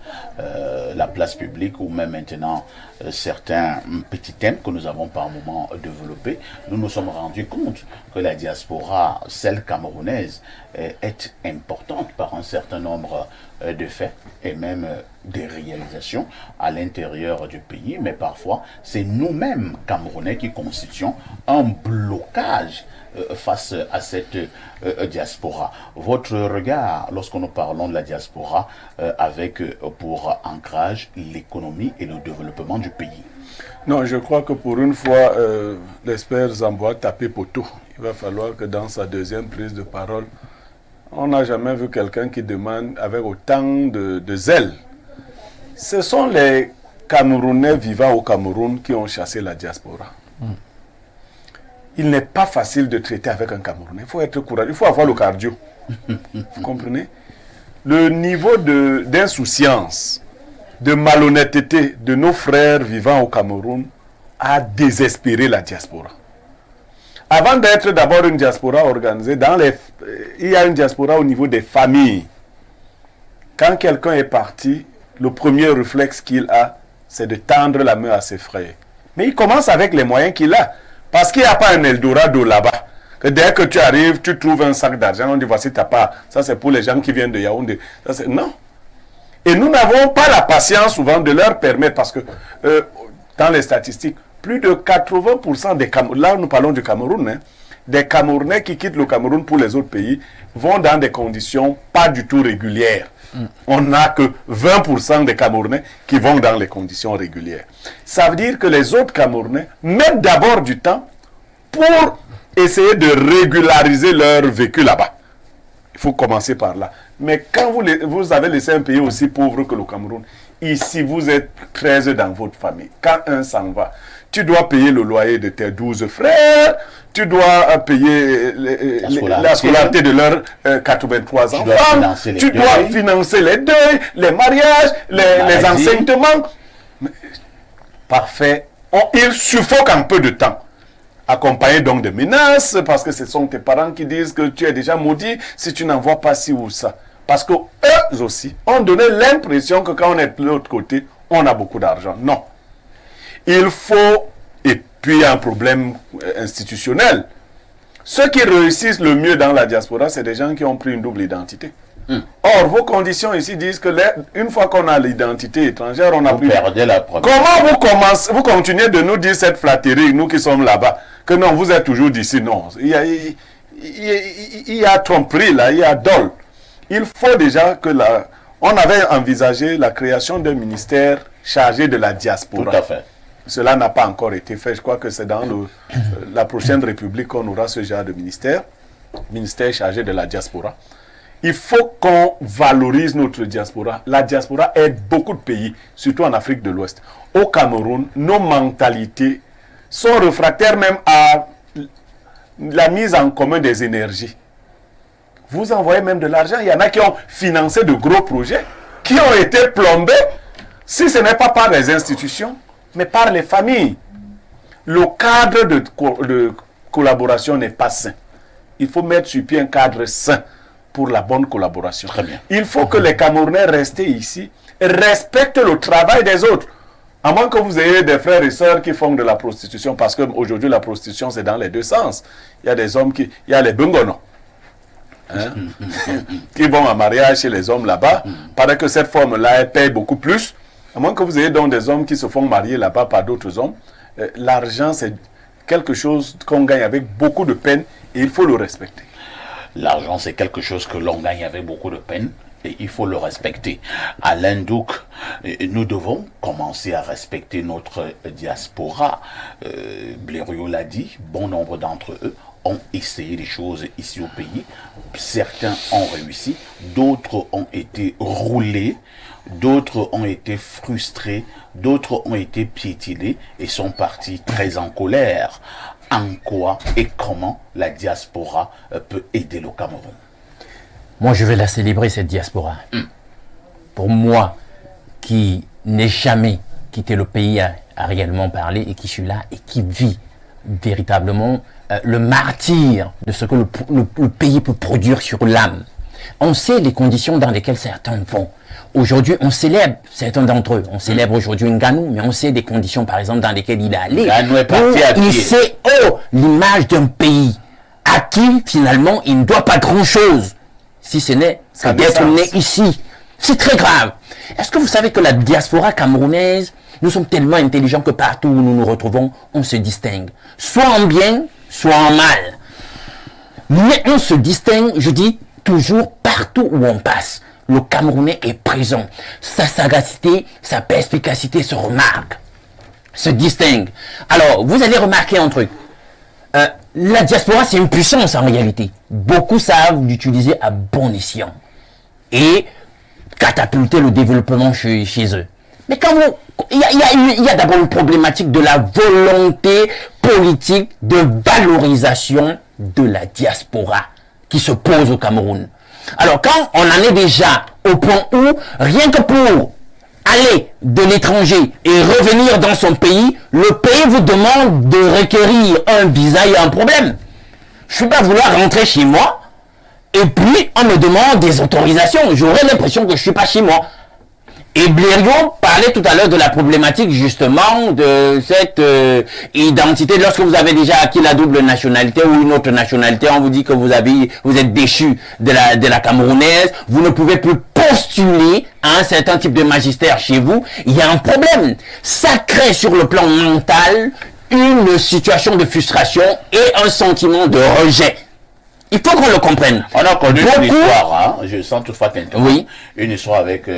la place publique ou même maintenant certains petits thèmes que nous avons par moment développés, nous nous sommes rendus compte que la diaspora, celle camerounaise, est importante par un certain nombre de faits et même des réalisations à l'intérieur du pays, mais parfois c'est nous-mêmes Camerounais qui constituons un blocage face à cette diaspora. Votre regard lorsque nous parlons de la diaspora avec pour ancrage l'économie et le développement du pays? Non, je crois que pour une fois, l'expert Zamboa tapé poteau. Il va falloir que dans sa deuxième prise de parole, on n'a jamais vu quelqu'un qui demande avec autant de zèle. Ce sont les Camerounais vivant au Cameroun qui ont chassé la diaspora. Il n'est pas facile de traiter avec un Camerounais. Il faut être courageux, il faut avoir le cardio. Vous comprenez? Le niveau d'insouciance, de malhonnêteté de nos frères vivant au Cameroun a désespéré la diaspora. Avant d'être d'abord une diaspora organisée, il y a une diaspora au niveau des familles. Quand quelqu'un est parti, le premier réflexe qu'il a, c'est de tendre la main à ses frères. Mais il commence avec les moyens qu'il a. Parce qu'il n'y a pas un Eldorado là-bas. Que dès que tu arrives, tu trouves un sac d'argent, on dit voici ta part. Ça c'est pour les gens qui viennent de Yaoundé. Non. Et nous n'avons pas la patience souvent de leur permettre, parce que dans les statistiques, plus de 80% des Camerounais, là nous parlons du Cameroun, hein, des Camerounais qui quittent le Cameroun pour les autres pays vont dans des conditions pas du tout régulières. On n'a que 20% des Camerounais qui vont dans les conditions régulières. Ça veut dire que les autres Camerounais mettent d'abord du temps pour essayer de régulariser leur vécu là-bas. Il faut commencer par là. Mais quand vous avez laissé un pays aussi pauvre que le Cameroun, ici vous êtes 13 dans votre famille. Quand un s'en va, tu dois payer le loyer de tes 12 frères, tu dois payer la scolarité de leurs 83 enfants, tu dois financer les deuils, les mariages, les enseignements. Parfait. Il suffoque un peu de temps. Accompagné donc de menaces, parce que ce sont tes parents qui disent que tu es déjà maudit si tu n'envoies pas ci ou ça. Parce que eux aussi ont donné l'impression que quand on est de l'autre côté, on a beaucoup d'argent. Non. Il faut, et puis il y a un problème institutionnel. Ceux qui réussissent le mieux dans la diaspora, c'est des gens qui ont pris une double identité. Or, vos conditions ici disent que une fois qu'on a l'identité étrangère, on a plus... Comment vous continuez de nous dire cette flatterie, nous qui sommes là-bas, que non, vous êtes toujours d'ici? Non. Il y a tromperie là, il y a dol. Il faut déjà que on avait envisagé la création d'un ministère chargé de la diaspora. Tout à fait. Cela n'a pas encore été fait. Je crois que c'est dans la prochaine République qu'on aura ce genre de ministère chargé de la diaspora. Il faut qu'on valorise notre diaspora. La diaspora aide beaucoup de pays, surtout en Afrique de l'Ouest. Au Cameroun, nos mentalités sont réfractaires même à la mise en commun des énergies. Vous envoyez même de l'argent. Il y en a qui ont financé de gros projets, qui ont été plombés, si ce n'est pas par les institutions, mais par les familles. Le cadre de collaboration n'est pas sain. Il faut mettre sur pied un cadre sain pour la bonne collaboration. Très bien. Il faut que les Camerounais restés ici respectent le travail des autres. À moins que vous ayez des frères et sœurs qui font de la prostitution, parce qu'aujourd'hui la prostitution c'est dans les deux sens. Il y a des hommes il y a les bungonos, hein, qui vont en mariage chez les hommes là-bas, pendant que cette forme-là elle paye beaucoup plus. À moins que vous ayez donc des hommes qui se font marier là-bas par d'autres hommes. L'argent c'est quelque chose qu'on gagne avec beaucoup de peine et il faut le respecter. L'argent, c'est quelque chose que l'on gagne avec beaucoup de peine et il faut le respecter. Alain Douk, nous devons commencer à respecter notre diaspora. Blériot l'a dit, bon nombre d'entre eux ont essayé des choses ici au pays. Certains ont réussi, d'autres ont été roulés, d'autres ont été frustrés, d'autres ont été piétinés et sont partis très en colère. En quoi et comment la diaspora peut aider le Cameroun? Moi, je vais la célébrer, cette diaspora. Pour moi, qui n'ai jamais quitté le pays à réellement parler et qui suis là et qui vit véritablement le martyre de ce que le pays peut produire sur l'âme. On sait les conditions dans lesquelles certains vont. Aujourd'hui, on célèbre certains d'entre eux. On célèbre aujourd'hui Ngannou, mais on sait des conditions, par exemple, dans lesquelles il est allé. Ngannou est parti à pied. Il sait, l'image d'un pays à qui, finalement, il ne doit pas grand-chose, si ce n'est que d'être né ici. C'est très grave. Est-ce que vous savez que la diaspora camerounaise, nous sommes tellement intelligents que partout où nous nous retrouvons, on se distingue. Soit en bien, soit en mal. Mais on se distingue, je dis, toujours partout où on passe. Le Camerounais est présent. Sa sagacité, sa perspicacité se remarque, se distingue. Alors, vous allez remarquer un truc. La diaspora, c'est une puissance en réalité. Beaucoup savent l'utiliser à bon escient et catapulter le développement chez eux. Mais quand vous il y a d'abord une problématique de la volonté politique de valorisation de la diaspora qui se pose au Cameroun. Alors, quand on en est déjà au point où, rien que pour aller de l'étranger et revenir dans son pays, le pays vous demande de requérir un visa, il y a un problème. Je ne vais pas vouloir rentrer chez moi et puis on me demande des autorisations. J'aurais l'impression que je ne suis pas chez moi. Et Blériot parlait tout à l'heure de la problématique justement de cette identité. Lorsque vous avez déjà acquis la double nationalité ou une autre nationalité, on vous dit que vous êtes déchu de la camerounaise, vous ne pouvez plus postuler à un certain type de magistère chez vous. Il y a un problème. Ça crée sur le plan mental une situation de frustration et un sentiment de rejet. Il faut qu'on le comprenne. On a connu une histoire, je sens toutefois t'interrompre. Oui. Une histoire avec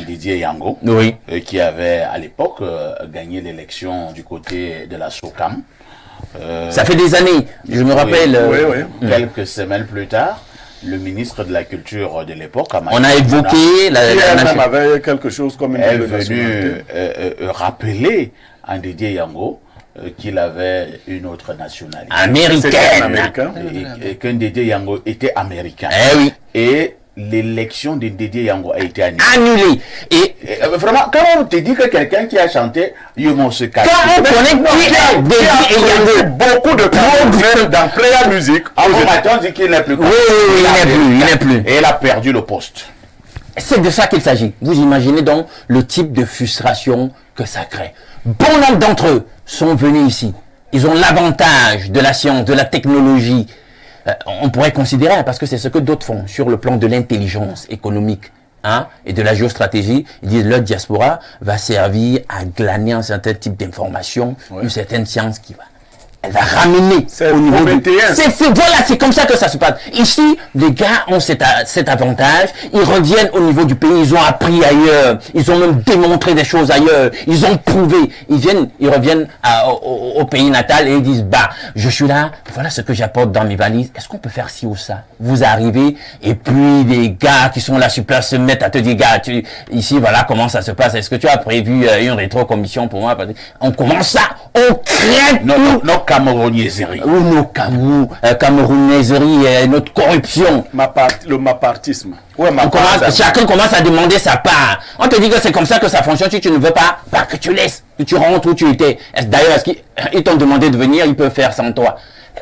Didier Yango, oui. Qui avait à l'époque gagné l'élection du côté de la SOCAM. Ça fait des années, je me rappelle. Quelques semaines plus tard, le ministre de la Culture de l'époque, on a évoqué même avait quelque chose comme une est venu rappeler à Didier Yango qu'il avait une autre nationalité. Américaine. Et que Didier Yango était américain. Eh oui. Et l'élection de Didier Yango a été annulée. Annulée. Et vraiment, quand on te dit que quelqu'un qui a chanté Yomo se cache. Quand on connaît qui est Didier Yango, beaucoup de temps dans Playa Music. On dit qu'il n'est plus. Oui, il n'est plus. Et il a perdu le poste. C'est de ça qu'il s'agit. Vous imaginez donc le type de frustration que ça crée. Bon nombre d'entre eux sont venus ici. Ils ont l'avantage de la science, de la technologie. On pourrait considérer, parce que c'est ce que d'autres font, sur le plan de l'intelligence économique et de la géostratégie. Ils disent que leur diaspora va servir à glaner un certain type d'informations, une certaine science qui va. Elle va ramener au niveau du... Voilà, c'est comme ça que ça se passe. Ici, les gars ont cet avantage. Ils reviennent au niveau du pays. Ils ont appris ailleurs. Ils ont même démontré des choses ailleurs. Ils ont prouvé. Ils reviennent au pays natal et ils disent, je suis là. Voilà ce que j'apporte dans mes valises. Est-ce qu'on peut faire ci ou ça? Vous arrivez et puis les gars qui sont là sur place se mettent à te dire, gars, ici, voilà comment ça se passe. Est-ce que tu as prévu une rétro-commission pour moi? On commence ça. On crée tout. Camerounaiserie. Ou nos camerounaiseries et notre corruption. Le mapartisme. Chacun commence à demander sa part. On te dit que c'est comme ça que ça fonctionne. Si tu ne veux pas, que tu laisses, que tu rentres où tu étais. D'ailleurs, est-ce qu'ils t'ont demandé de venir, ils peuvent faire sans toi.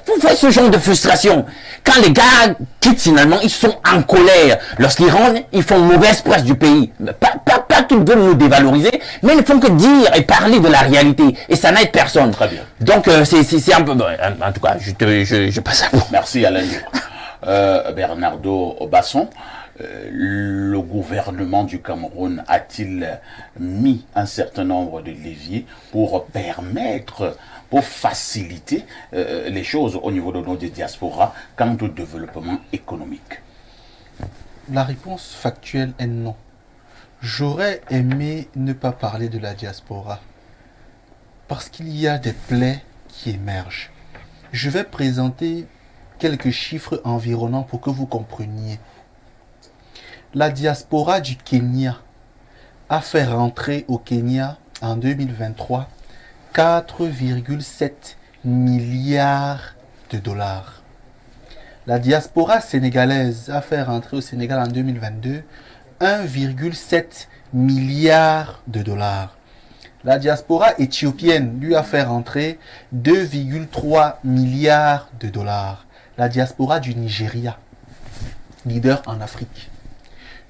Vous faites ce genre de frustration. Quand les gars quittent finalement, ils sont en colère. Lorsqu'ils rentrent, ils font mauvaise presse du pays. Pas qu'ils veulent nous dévaloriser, mais ils ne font que dire et parler de la réalité. Et ça n'aide personne. Très bien. Donc c'est un peu... En tout cas, je passe à vous. Merci Alain. Bernardo Basson, le gouvernement du Cameroun a-t-il mis un certain nombre de leviers pour permettre, pour faciliter les choses au niveau de nos diasporas quant au développement économique? La réponse factuelle est non. J'aurais aimé ne pas parler de la diaspora parce qu'il y a des plaies qui émergent. Je vais présenter quelques chiffres environnants pour que vous compreniez. La diaspora du Kenya a fait rentrer au Kenya en 2023 4,7 milliards de dollars. La diaspora sénégalaise a fait rentrer au Sénégal en 2022 1,7 milliard de dollars. La diaspora éthiopienne lui a fait rentrer 2,3 milliards de dollars. La diaspora du Nigeria, leader en Afrique,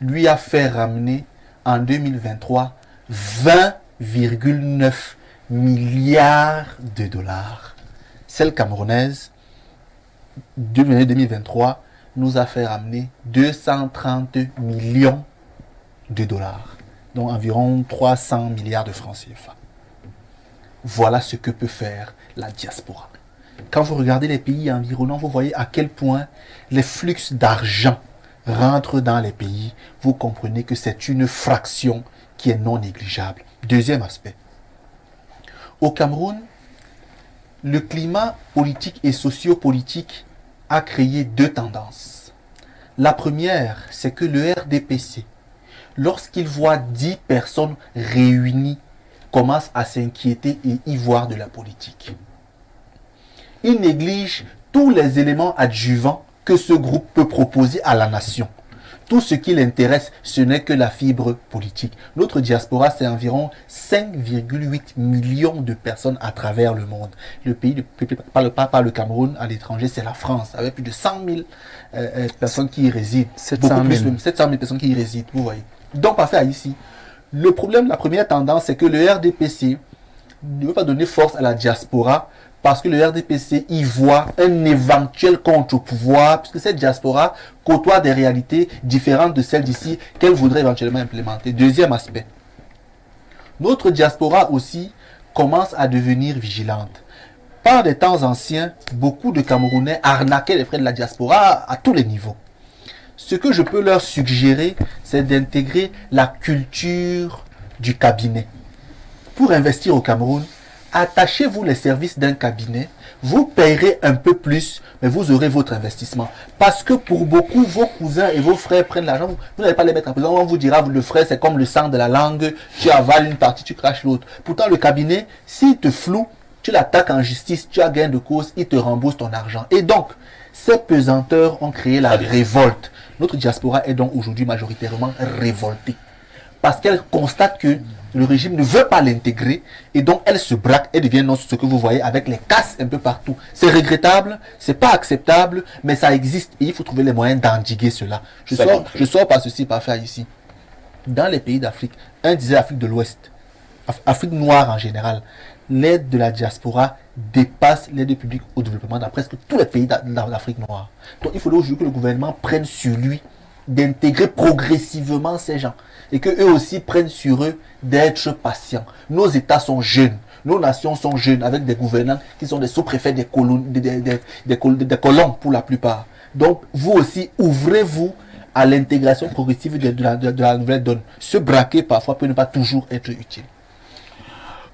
lui a fait ramener en 2023 20,9 milliards de dollars. Celle camerounaise, 2023, nous a fait ramener 230 millions de dollars, donc environ 300 milliards de francs CFA. Voilà ce que peut faire la diaspora. Quand vous regardez les pays environnants, vous voyez à quel point les flux d'argent rentrent dans les pays. Vous comprenez que c'est une fraction qui est non négligeable. Deuxième aspect. Au Cameroun, le climat politique et sociopolitique a créé deux tendances. La première, c'est que le RDPC, lorsqu'il voit 10 personnes réunies commencent à s'inquiéter et y voir de la politique. Ils négligent tous les éléments adjuvants que ce groupe peut proposer à la nation. Tout ce qui l'intéresse, ce n'est que la fibre politique. Notre diaspora, c'est environ 5,8 millions de personnes à travers le monde. Le pays peuplé par le Cameroun à l'étranger, c'est la France, avec plus de 100 000 personnes qui y résident. 700 000 personnes qui y résident, vous voyez. Donc, parfait ici. Le problème, la première tendance, c'est que le RDPC ne veut pas donner force à la diaspora parce que le RDPC y voit un éventuel contre-pouvoir, puisque cette diaspora côtoie des réalités différentes de celles d'ici qu'elle voudrait éventuellement implémenter. Deuxième aspect, notre diaspora aussi commence à devenir vigilante. Par des temps anciens, beaucoup de Camerounais arnaquaient les frais de la diaspora à tous les niveaux. Ce que je peux leur suggérer, c'est d'intégrer la culture du cabinet. Pour investir au Cameroun, attachez-vous les services d'un cabinet, vous payerez un peu plus, mais vous aurez votre investissement. Parce que pour beaucoup, vos cousins et vos frères prennent l'argent, vous n'allez pas les mettre en prison. On vous dira, le frère, c'est comme le sang de la langue, tu avales une partie, tu craches l'autre. Pourtant, le cabinet, s'il te floue, tu l'attaques en justice, tu as gain de cause, il te rembourse ton argent. Et donc, ces pesanteurs ont créé la révolte. Notre diaspora est donc aujourd'hui majoritairement révoltée. Parce qu'elle constate que le régime ne veut pas l'intégrer et donc elle se braque et devient non ce que vous voyez avec les casses un peu partout. C'est regrettable, c'est pas acceptable, mais ça existe et il faut trouver les moyens d'endiguer cela. Je sors par ceci, par faire ici. Dans les pays d'Afrique, un disait Afrique de l'Ouest, Afrique noire en général, l'aide de la diaspora dépasse l'aide publique au développement dans presque tous les pays d'Afrique noire. Donc il faut aujourd'hui que le gouvernement prenne sur lui d'intégrer progressivement ces gens et que eux aussi prennent sur eux d'être patients. Nos États sont jeunes, nos nations sont jeunes avec des gouvernants qui sont des sous-préfets des colons pour la plupart. Donc vous aussi ouvrez-vous à l'intégration progressive de la nouvelle donne. Se braquer parfois peut ne pas toujours être utile.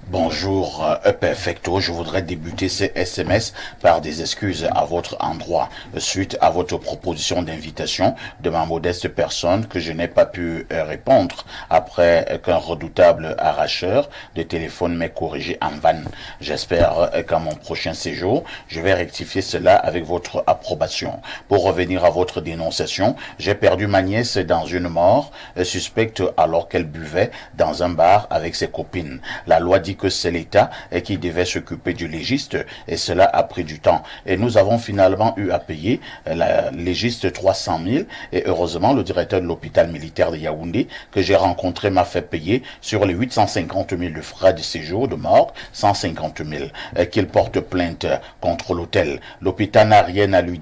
Bonjour, Perfecto. Je voudrais débuter ces SMS par des excuses à votre endroit suite à votre proposition d'invitation de ma modeste personne que je n'ai pas pu répondre après qu'un redoutable arracheur de téléphone m'ait corrigé en vanne. J'espère qu'à mon prochain séjour, je vais rectifier cela avec votre approbation. Pour revenir à votre dénonciation, j'ai perdu ma nièce dans une mort suspecte alors qu'elle buvait dans un bar avec ses copines. La loi dit que c'est l'État qui devait s'occuper du légiste et cela a pris du temps. Et nous avons finalement eu à payer la légiste 300 000 et heureusement le directeur de l'hôpital militaire de Yaoundé que j'ai rencontré m'a fait payer sur les 850 000 de frais de séjour de mort, 150 000 qu'il porte plainte contre l'hôtel. L'hôpital n'a rien à lui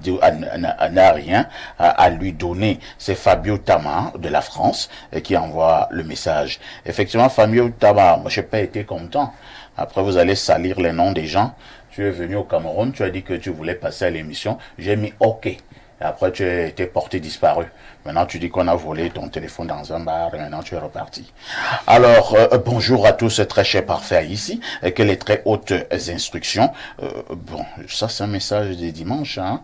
donner. C'est Fabio Tama de la France qui envoie le message. Effectivement, Fabio Tama, moi je n'ai pas été content. Après, vous allez salir les noms des gens. Tu es venu au Cameroun, tu as dit que tu voulais passer à l'émission. J'ai mis OK. Et après, tu as été porté disparu. Maintenant, tu dis qu'on a volé ton téléphone dans un bar et maintenant, tu es reparti. Alors, bonjour à tous, très cher parfait ici. Que les très hautes instructions. Bon, ça, c'est un message des dimanches, hein.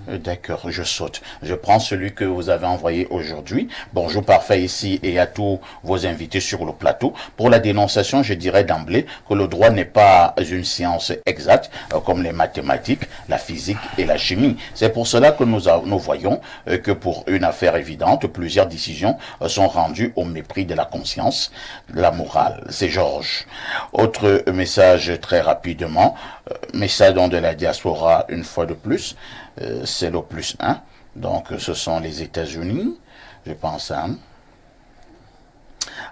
D'accord, je saute. Je prends celui que vous avez envoyé aujourd'hui. Bonjour parfait ici et à tous vos invités sur le plateau. Pour la dénonciation, je dirais d'emblée que le droit n'est pas une science exacte comme les mathématiques, la physique et la chimie. C'est pour cela que nous voyons que pour une affaire évidente, plusieurs décisions sont rendues au mépris de la conscience, de la morale. C'est Georges. Autre message très rapidement, message de la diaspora une fois de plus. C'est le +1, donc ce sont les États-Unis, je pense. Hein.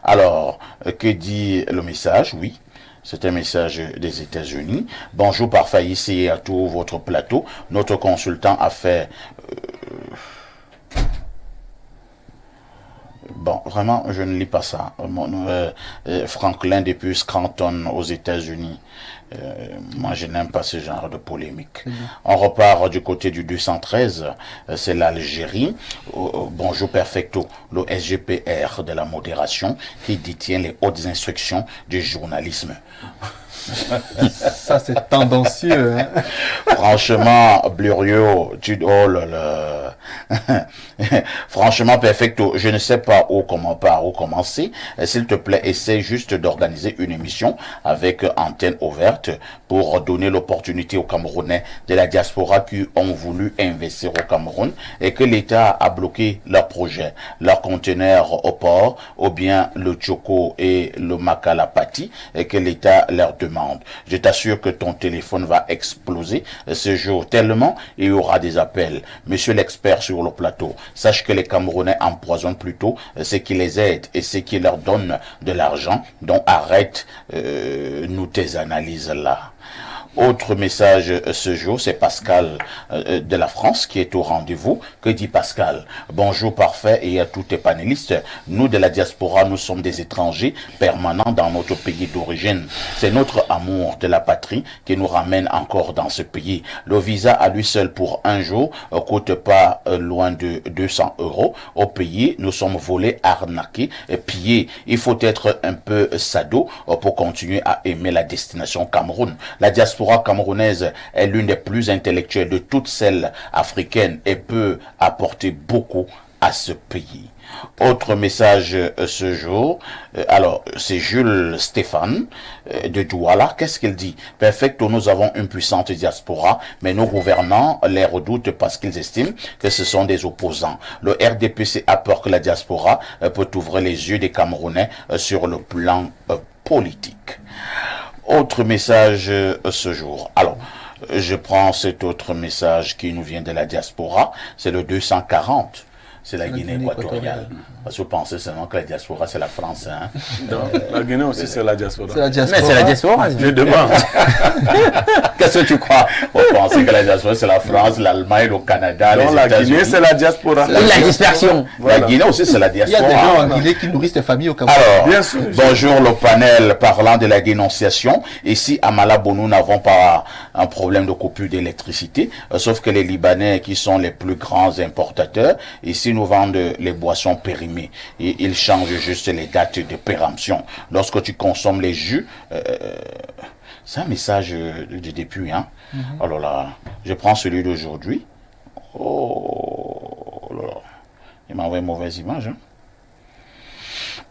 Alors, que dit le message? Oui, c'est un message des États-Unis. Bonjour parfait ici à tout votre plateau. Notre consultant a fait... Bon, vraiment, je ne lis pas ça. Franklin depuis Scranton aux États-Unis. Moi, je n'aime pas ce genre de polémique. On repart du côté du 213, c'est l'Algérie. Bonjour Perfecto, le SGPR de la modération qui détient les hautes instructions du journalisme. Ça, c'est tendancieux. Hein? Franchement, Bluriot, oh là là. Franchement, Perfecto, je ne sais pas par où commencer. S'il te plaît, essaie juste d'organiser une émission avec antenne ouverte pour donner l'opportunité aux Camerounais de la diaspora qui ont voulu investir au Cameroun et que l'État a bloqué leurs projets, leurs conteneurs au port, ou bien le Tchoko et le Makalapati, et que l'État leur demande. Je t'assure que ton téléphone va exploser ce jour tellement il y aura des appels. Monsieur l'expert sur le plateau, sache que les Camerounais empoisonnent plutôt ceux qui les aident et ceux qui leur donnent de l'argent. Donc arrête nous tes analyses là. Autre message ce jour, c'est Pascal de la France qui est au rendez-vous. Que dit Pascal? Bonjour parfait et à tous tes panélistes. Nous de la diaspora, nous sommes des étrangers permanents dans notre pays d'origine. C'est notre amour de la patrie qui nous ramène encore dans ce pays. Le visa à lui seul pour un jour coûte pas loin de 200 €. Au pays, nous sommes volés, arnaqués, pillés. Il faut être un peu sado pour continuer à aimer la destination Cameroun. La diaspora camerounaise est l'une des plus intellectuelles de toutes celles africaines et peut apporter beaucoup à ce pays. Autre message ce jour, alors c'est Jules Stéphane de Douala. Qu'est-ce qu'il dit? Perfecto, nous avons une puissante diaspora, mais nos gouvernants les redoutent parce qu'ils estiment que ce sont des opposants. Le RDPC a peur que la diaspora peut ouvrir les yeux des Camerounais sur le plan politique. Autre message ce jour. Alors, je prends cet autre message qui nous vient de la diaspora. C'est le 240. C'est la Guinée équatoriale. Parce que vous pensez seulement que la diaspora, c'est la France. Hein? Non, la Guinée aussi, c'est la diaspora. Mais c'est la diaspora. Je demande. Qu'est-ce que tu crois? Vous pensez que la diaspora, c'est la France, l'Allemagne, le Canada, non, les la États-Unis. Guinée, c'est la diaspora. La dispersion. La Guinée aussi, c'est la diaspora. Il y a des gens en Guinée qui nourrissent des familles au Cameroun. Alors, bien sûr, bonjour le panel parlant de la dénonciation. Ici, à Malabo, nous n'avons pas un problème de coupure d'électricité, sauf que les Libanais, qui sont les plus grands importateurs, ici nous vendent les boissons périmées. Et ils changent juste les dates de péremption. Lorsque tu consommes les jus, c'est un message de depuis, hein. Oh là là, je prends celui d'aujourd'hui. Oh là là, il m'a envoyé une mauvaise image, hein.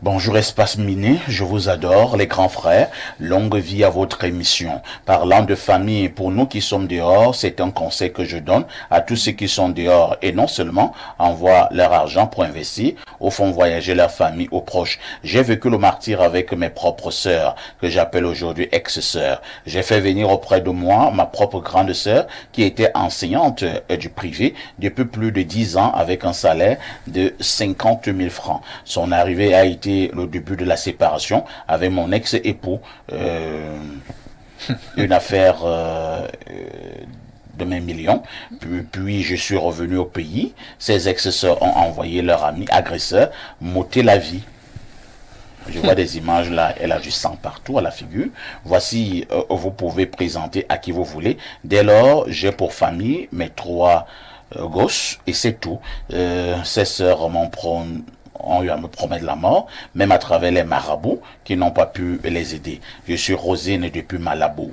Bonjour Espace Miné, je vous adore, les grands frères, longue vie à votre émission. Parlant de famille, pour nous qui sommes dehors, c'est un conseil que je donne à tous ceux qui sont dehors et non seulement envoient leur argent pour investir ou font voyager leur famille aux proches. J'ai vécu le martyre avec mes propres sœurs, que j'appelle aujourd'hui ex-sœurs. J'ai fait venir auprès de moi ma propre grande sœur qui était enseignante du privé depuis plus de 10 ans avec un salaire de 50 000 francs. Son arrivée a été le début de la séparation avec mon ex-époux, une affaire de mes millions. Puis je suis revenu au pays. Ses ex-sœurs ont envoyé leur ami agresseur m'ôter la vie. Je vois des images là, elle a du sang partout à la figure. Voici, vous pouvez présenter à qui vous voulez. Dès lors, j'ai pour famille mes 3 gosses et c'est tout. Ses sœurs ont eu à me promettre la mort, même à travers les marabouts qui n'ont pas pu les aider. Je suis Rosine depuis Malabo.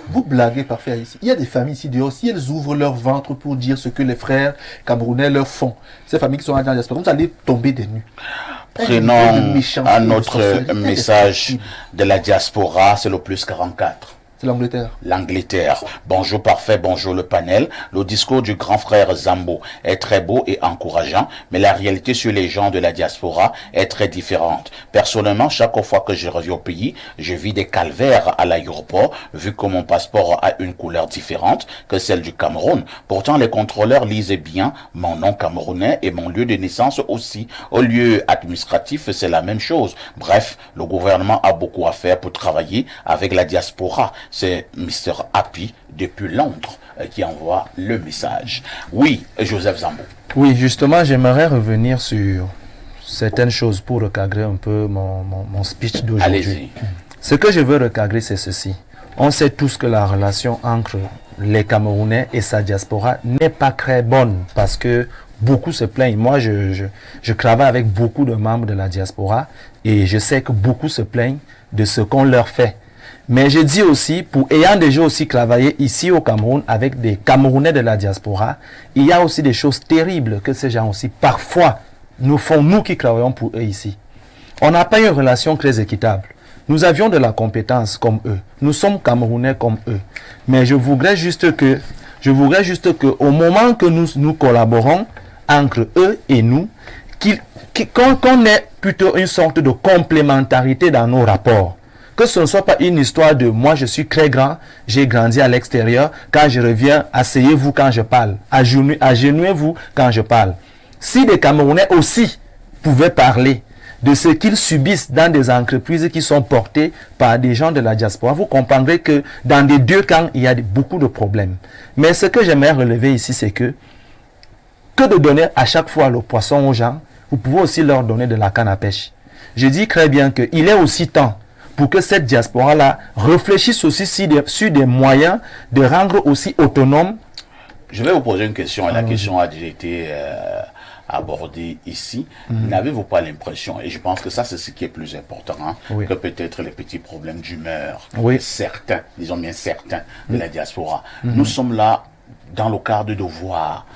Vous blaguez parfait ici. Il y a des familles ici dehors, si elles ouvrent leur ventre pour dire ce que les frères camerounais leur font, ces familles qui sont dans la diaspora, vous allez tomber des nues. Prenons un autre message de la diaspora, c'est le plus 44. C'est l'Angleterre. L'Angleterre. Bonjour parfait, bonjour le panel. Le discours du grand frère Zambo est très beau et encourageant, mais la réalité sur les gens de la diaspora est très différente. Personnellement, chaque fois que je reviens au pays, je vis des calvaires à l'aéroport, vu que mon passeport a une couleur différente que celle du Cameroun. Pourtant, les contrôleurs lisent bien mon nom camerounais et mon lieu de naissance aussi. Au lieu administratif, c'est la même chose. Bref, le gouvernement a beaucoup à faire pour travailler avec la diaspora. C'est Mr. Happy depuis Londres qui envoie le message. Oui, Joseph Zambo. Oui, justement, j'aimerais revenir sur certaines choses pour recadrer un peu mon speech d'aujourd'hui. Allez-y. Ce que je veux recadrer, c'est ceci. On sait tous que la relation entre les Camerounais et sa diaspora n'est pas très bonne parce que beaucoup se plaignent. Moi, je travaille avec beaucoup de membres de la diaspora et je sais que beaucoup se plaignent de ce qu'on leur fait. Mais je dis aussi, pour ayant déjà aussi travaillé ici au Cameroun avec des Camerounais de la diaspora, il y a aussi des choses terribles que ces gens aussi, parfois, nous font, nous qui travaillons pour eux ici. On n'a pas une relation très équitable. Nous avions de la compétence comme eux. Nous sommes Camerounais comme eux. Mais je voudrais juste que au moment que nous collaborons entre eux et nous, qu'on ait plutôt une sorte de complémentarité dans nos rapports. Que ce ne soit pas une histoire de moi je suis très grand, j'ai grandi à l'extérieur, quand je reviens, asseyez-vous quand je parle, agenouillez-vous quand je parle. Si les Camerounais aussi pouvaient parler de ce qu'ils subissent dans des entreprises qui sont portées par des gens de la diaspora, vous comprendrez que dans les deux camps, il y a beaucoup de problèmes. Mais ce que j'aimerais relever ici, c'est que de donner à chaque fois le poisson aux gens, vous pouvez aussi leur donner de la canne à pêche. Je dis très bien qu'il est aussi temps pour que cette diaspora-là réfléchisse aussi sur des moyens de rendre aussi autonome. Je vais vous poser une question, et la question a déjà été abordée ici. N'avez-vous pas l'impression, et je pense que ça c'est ce qui est plus important, que peut-être les petits problèmes d'humeur, certains, disons bien certains, de la diaspora. Nous sommes là dans le cadre de voir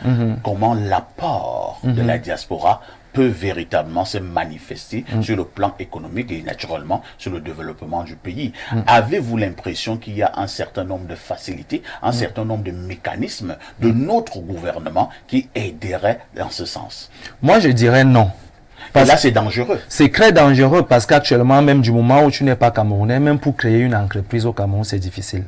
comment l'apport de la diaspora peut véritablement se manifester sur le plan économique et naturellement sur le développement du pays. Avez-vous l'impression qu'il y a un certain nombre de facilités, un certain nombre de mécanismes de notre gouvernement qui aideraient dans ce sens? Moi, je dirais non. Et là, c'est dangereux. C'est très dangereux parce qu'actuellement, même du moment où tu n'es pas Camerounais, même pour créer une entreprise au Cameroun, c'est difficile.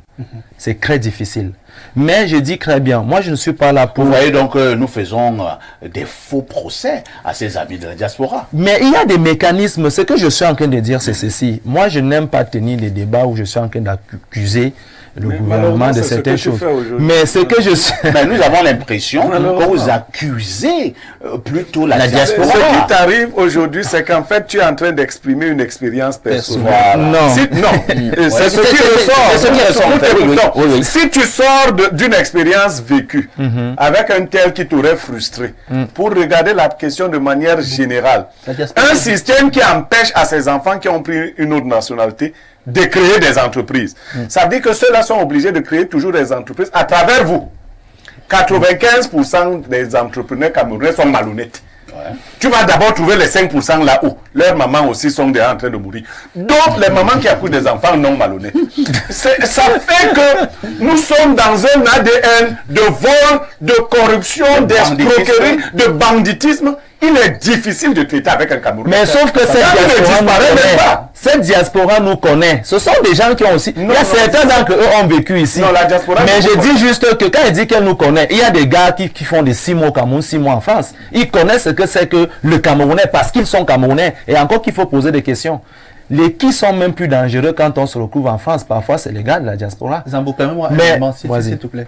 C'est très difficile. Mais je dis très bien, moi je ne suis pas là pour... Vous voyez donc, nous faisons des faux procès à ces amis de la diaspora. Mais il y a des mécanismes. Ce que je suis en train de dire, c'est ceci. Moi, je n'aime pas tenir des débats où je suis en train d'accuser le gouvernement de certaines choses. Mais ce que je sais... Mais nous avons l'impression que vous accusez plutôt la diaspora. Ce qui t'arrive aujourd'hui, c'est qu'en fait, tu es en train d'exprimer une expérience personnelle. Non. C'est ce qui ressort. Si tu sors d'une expérience vécue avec un tel qui t'aurait frustré, pour regarder la question de manière générale, un système qui empêche à ces enfants qui ont pris une autre nationalité de créer des entreprises. Ça veut dire que ceux-là sont obligés de créer toujours des entreprises à travers vous. 95% des entrepreneurs camerounais sont malhonnêtes. Tu vas d'abord trouver les 5% là-haut. Leurs mamans aussi sont déjà en train de mourir. Donc, les mamans qui accouchent des enfants non malhonnêtes. Ça fait que nous sommes dans un ADN de vol, de corruption, d'escroquerie, de banditisme. Il est difficile de traiter avec un Camerounais. Mais sauf que cette diaspora nous connaît. Ce sont des gens qui ont aussi... il y a certains d'entre eux ont vécu ici. Non, la diaspora mais je dis juste que quand il dit qu'elle nous connaît, il y a des gars qui font des 6 mois au Cameroun, 6 mois en France. Ils connaissent ce que c'est que le Camerounais parce qu'ils sont Camerounais. Et encore qu'il faut poser des questions. Les qui sont même plus dangereux quand on se retrouve en France, parfois c'est les gars de la diaspora. Zambo, permets-moi un moment, s'il te plaît.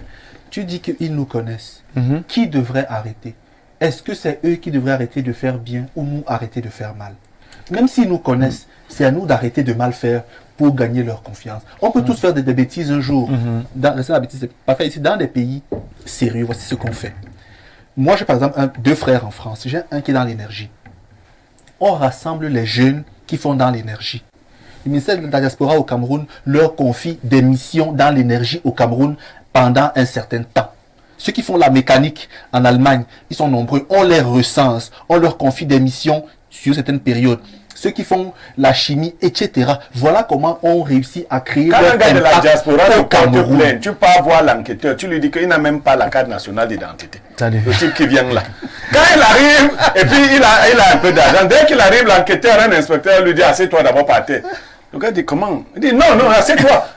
Tu dis qu'ils nous connaissent. Qui devrait arrêter? Est-ce que c'est eux qui devraient arrêter de faire bien ou nous arrêter de faire mal? Même s'ils nous connaissent, c'est à nous d'arrêter de mal faire pour gagner leur confiance. On peut tous faire des bêtises un jour. La bêtise, c'est pas fait ici. Dans des pays sérieux, voici ce qu'on fait. Moi, j'ai par exemple deux frères en France. J'ai un qui est dans l'énergie. On rassemble les jeunes qui font dans l'énergie. Le ministère de la diaspora au Cameroun leur confie des missions dans l'énergie au Cameroun pendant un certain temps. Ceux qui font la mécanique en Allemagne, ils sont nombreux, on les recense, on leur confie des missions sur certaines périodes. Ceux qui font la chimie, etc. Voilà comment on réussit à créer quand un gars de la diaspora te porte plainte, tu peux avoir l'enquêteur, tu lui dis qu'il n'a même pas la carte nationale d'identité. Le type qui vient là. Quand il arrive, et puis il a un peu d'argent, dès qu'il arrive, l'enquêteur, un inspecteur lui dit, assieds-toi d'abord par terre. Le gars dit, comment? Il dit, non, assieds-toi.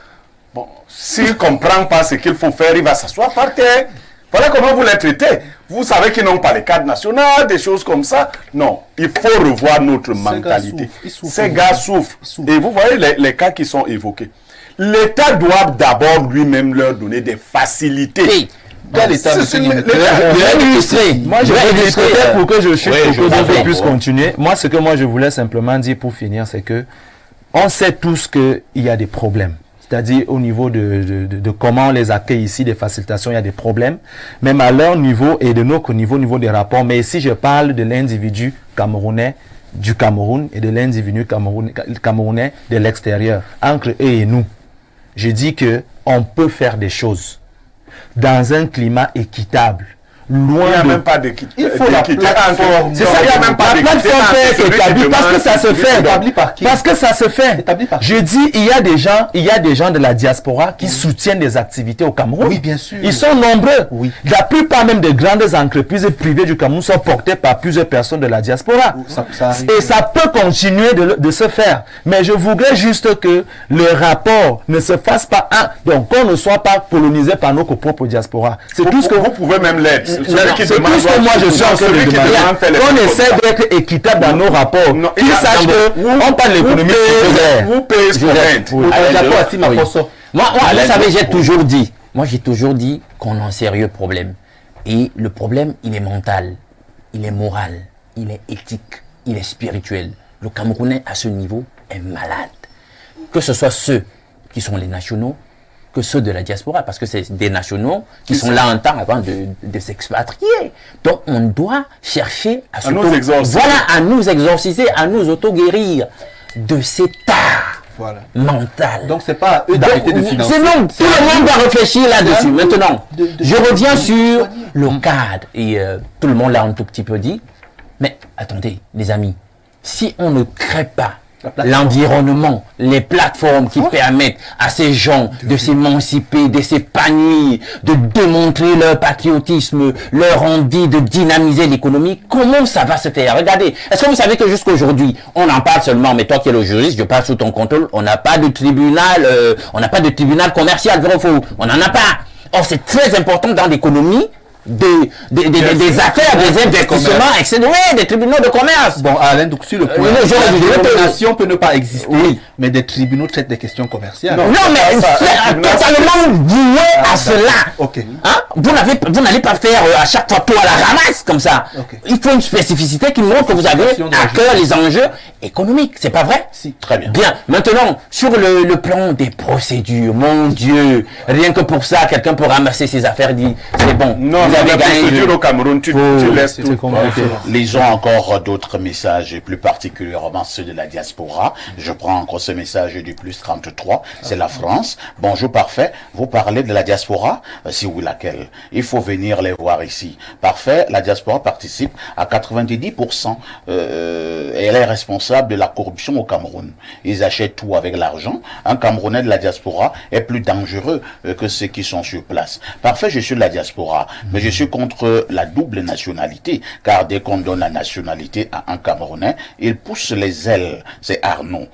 Bon, s'il ne comprend pas ce qu'il faut faire, il va s'asseoir par terre. Voilà comment vous les traitez. Vous savez qu'ils n'ont pas les cartes nationales, des choses comme ça. Non, il faut revoir notre mentalité. Ces gars souffrent. Et vous voyez les cas qui sont évoqués. L'État doit d'abord lui-même leur donner des facilités. Quel État? Moi, je vais illustrer pour que je puisse continuer. Moi, ce que moi je voulais simplement dire pour finir, c'est que on sait tous qu'il y a des problèmes. C'est-à-dire au niveau de comment on les accueille ici, des facilitations, il y a des problèmes. Même à leur niveau et de notre niveau, au niveau des rapports. Mais ici, je parle de l'individu camerounais du Cameroun et de l'individu camerounais de l'extérieur, entre eux et nous. je dis que on peut faire des choses dans un climat équitable. Loin il n'y a de... même pas d'équité. Il faut la plateforme. C'est ça, il n'y a même pas d'équité. La plateforme peut être établie parce que ça se fait. Établi par qui? Parce que ça se fait. Établi par qui? Je dis, il y a des gens de la diaspora qui soutiennent des activités au Cameroun. Oui, bien sûr. Ils sont nombreux. Oui. La plupart même des grandes entreprises privées du Cameroun sont portées par plusieurs personnes de la diaspora. Et ça peut continuer de se faire. Mais je voudrais juste que le rapport ne se fasse pas donc qu'on ne soit pas colonisé par nos propres diaspora. C'est tout ce que vous pouvez même l'être. C'est tout ce que moi je suis en train de demander. On essaie d'être équitable dans nos rapports. Qu'ils sachent qu'on parle de l'économie circulaire. Vous payez ce Moi, vous savez, j'ai toujours dit qu'on a un sérieux problème. Et le problème, il est mental, il est moral, il est éthique, il est spirituel. Le Camerounais, à ce niveau, est malade. Que ce soit ceux qui sont les nationaux, que ceux de la diaspora, parce que c'est des nationaux qui sont là un temps avant de s'expatrier. Donc on doit chercher à nous exorciser. Voilà, à nous exorciser, à nous auto-guérir de cet art mental. Donc c'est pas à eux d'arrêter de financer. C'est non, tout le monde doit réfléchir là-dessus. Maintenant, je reviens sur le cadre, et tout le monde l'a un tout petit peu dit, mais attendez, les amis, si on ne crée pas l'environnement, les plateformes qui permettent à ces gens de s'émanciper, de s'épanouir, de démontrer leur patriotisme, leur envie de dynamiser l'économie, comment ça va se faire? Regardez, est-ce que vous savez que jusqu'aujourd'hui, on en parle seulement, mais toi qui es le juriste, je parle sous ton contrôle, on n'a pas de tribunal, commercial, vrai ou faux? On n'en a pas. Or, c'est très important dans l'économie des affaires, des investissements, etc. Oui, des tribunaux de commerce. Bon, Alain, donc sur le point, la nation peut ne pas exister, mais des tribunaux traitent des questions commerciales. Non, mais c'est totalement voué à cela. Hein? Vous n'allez pas faire à chaque fois tout à la ramasse comme ça. Il faut une spécificité qui montre que vous avez à cœur les enjeux économiques. C'est pas vrai? Si. Très bien. Bien. Maintenant, sur le plan des procédures, mon Dieu, rien que pour ça, quelqu'un peut ramasser ses affaires et dire, c'est bon. Non, la procédure au Cameroun, tu laisses tout. Lisons encore d'autres messages, et plus particulièrement ceux de la diaspora. Je prends encore ce message du plus 33, c'est la France. Bonjour, parfait. Vous parlez de la diaspora? Si oui, laquelle? Il faut venir les voir ici. Parfait, la diaspora participe à 90%. Elle est responsable de la corruption au Cameroun. Ils achètent tout avec l'argent. Un Camerounais de la diaspora est plus dangereux que ceux qui sont sur place. Parfait, je suis de la diaspora, mais je suis contre la double nationalité, car dès qu'on donne la nationalité à un Camerounais, il pousse les ailes. C'est Arnaud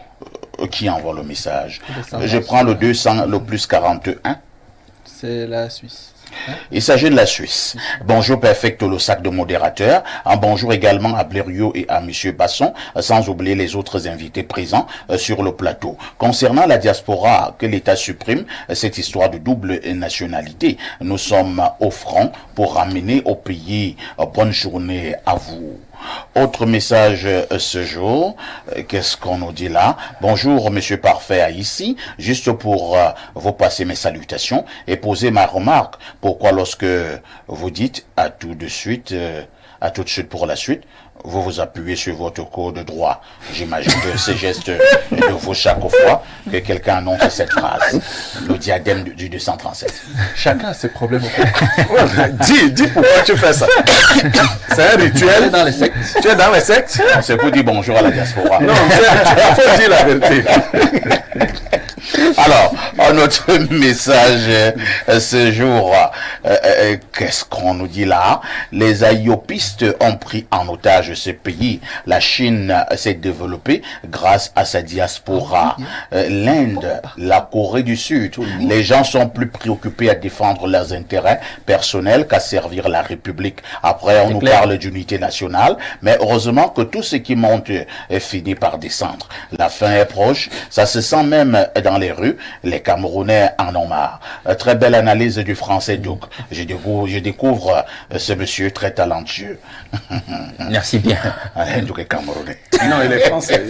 qui envoie le message. Je prends le 200, le plus 41. C'est la Suisse. Il s'agit de la Suisse. Bonjour Perfecto, le sac de modérateur. Un bonjour également à Blériot et à Monsieur Basson, sans oublier les autres invités présents sur le plateau. Concernant la diaspora que l'État supprime, cette histoire de double nationalité, nous sommes au front pour ramener au pays. Bonne journée à vous. Autre message ce jour, qu'est-ce qu'on nous dit là? Bonjour Monsieur Parfait à ici, juste pour vous passer mes salutations et poser ma remarque. Pourquoi lorsque vous dites à tout de suite pour la suite, vous vous appuyez sur votre code droit? J'imagine que ces gestes de vous chaque fois que quelqu'un annonce cette phrase. Le diadème du 237. Chacun a ses problèmes. Dis pourquoi tu fais ça. C'est un rituel. Dans les sectes. Tu es dans les sectes? C'est pour dire bonjour à la diaspora. Non, il faut dire la vérité. Alors, notre message ce jour, qu'est-ce qu'on nous dit là? Les ayopistes ont pris en otage ce pays. La Chine s'est développée grâce à sa diaspora. L'Inde, la Corée du Sud, les gens sont plus préoccupés à défendre leurs intérêts personnels qu'à servir la République. Après, on nous parle d'unité nationale, mais heureusement que tout ce qui monte finit par descendre. La fin est proche, ça se sent même dans les rues, les Camerounais en ont marre. Très belle analyse du français, donc. Je découvre ce monsieur très talentueux. Merci bien. Alain Douké Camerounais. Non, il est français.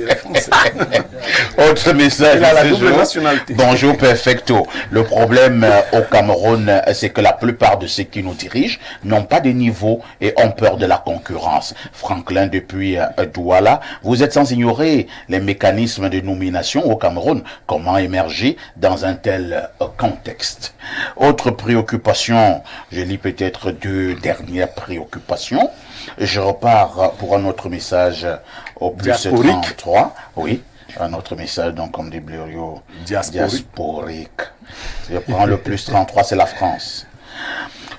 Autre message. Il a la double nationalité. Bonjour, perfecto. Le problème au Cameroun, c'est que la plupart de ceux qui nous dirigent n'ont pas de niveau et ont peur de la concurrence. Franklin, depuis Douala, vous êtes sans ignorer les mécanismes de nomination au Cameroun. Comment émerger dans un tel contexte? Autre préoccupation, je lis peut-être deux dernières préoccupations. Je repars pour un autre message au plus 33. Oui, un autre message, donc comme dit Blériot, diasporique. Je prends le plus 33, c'est la France.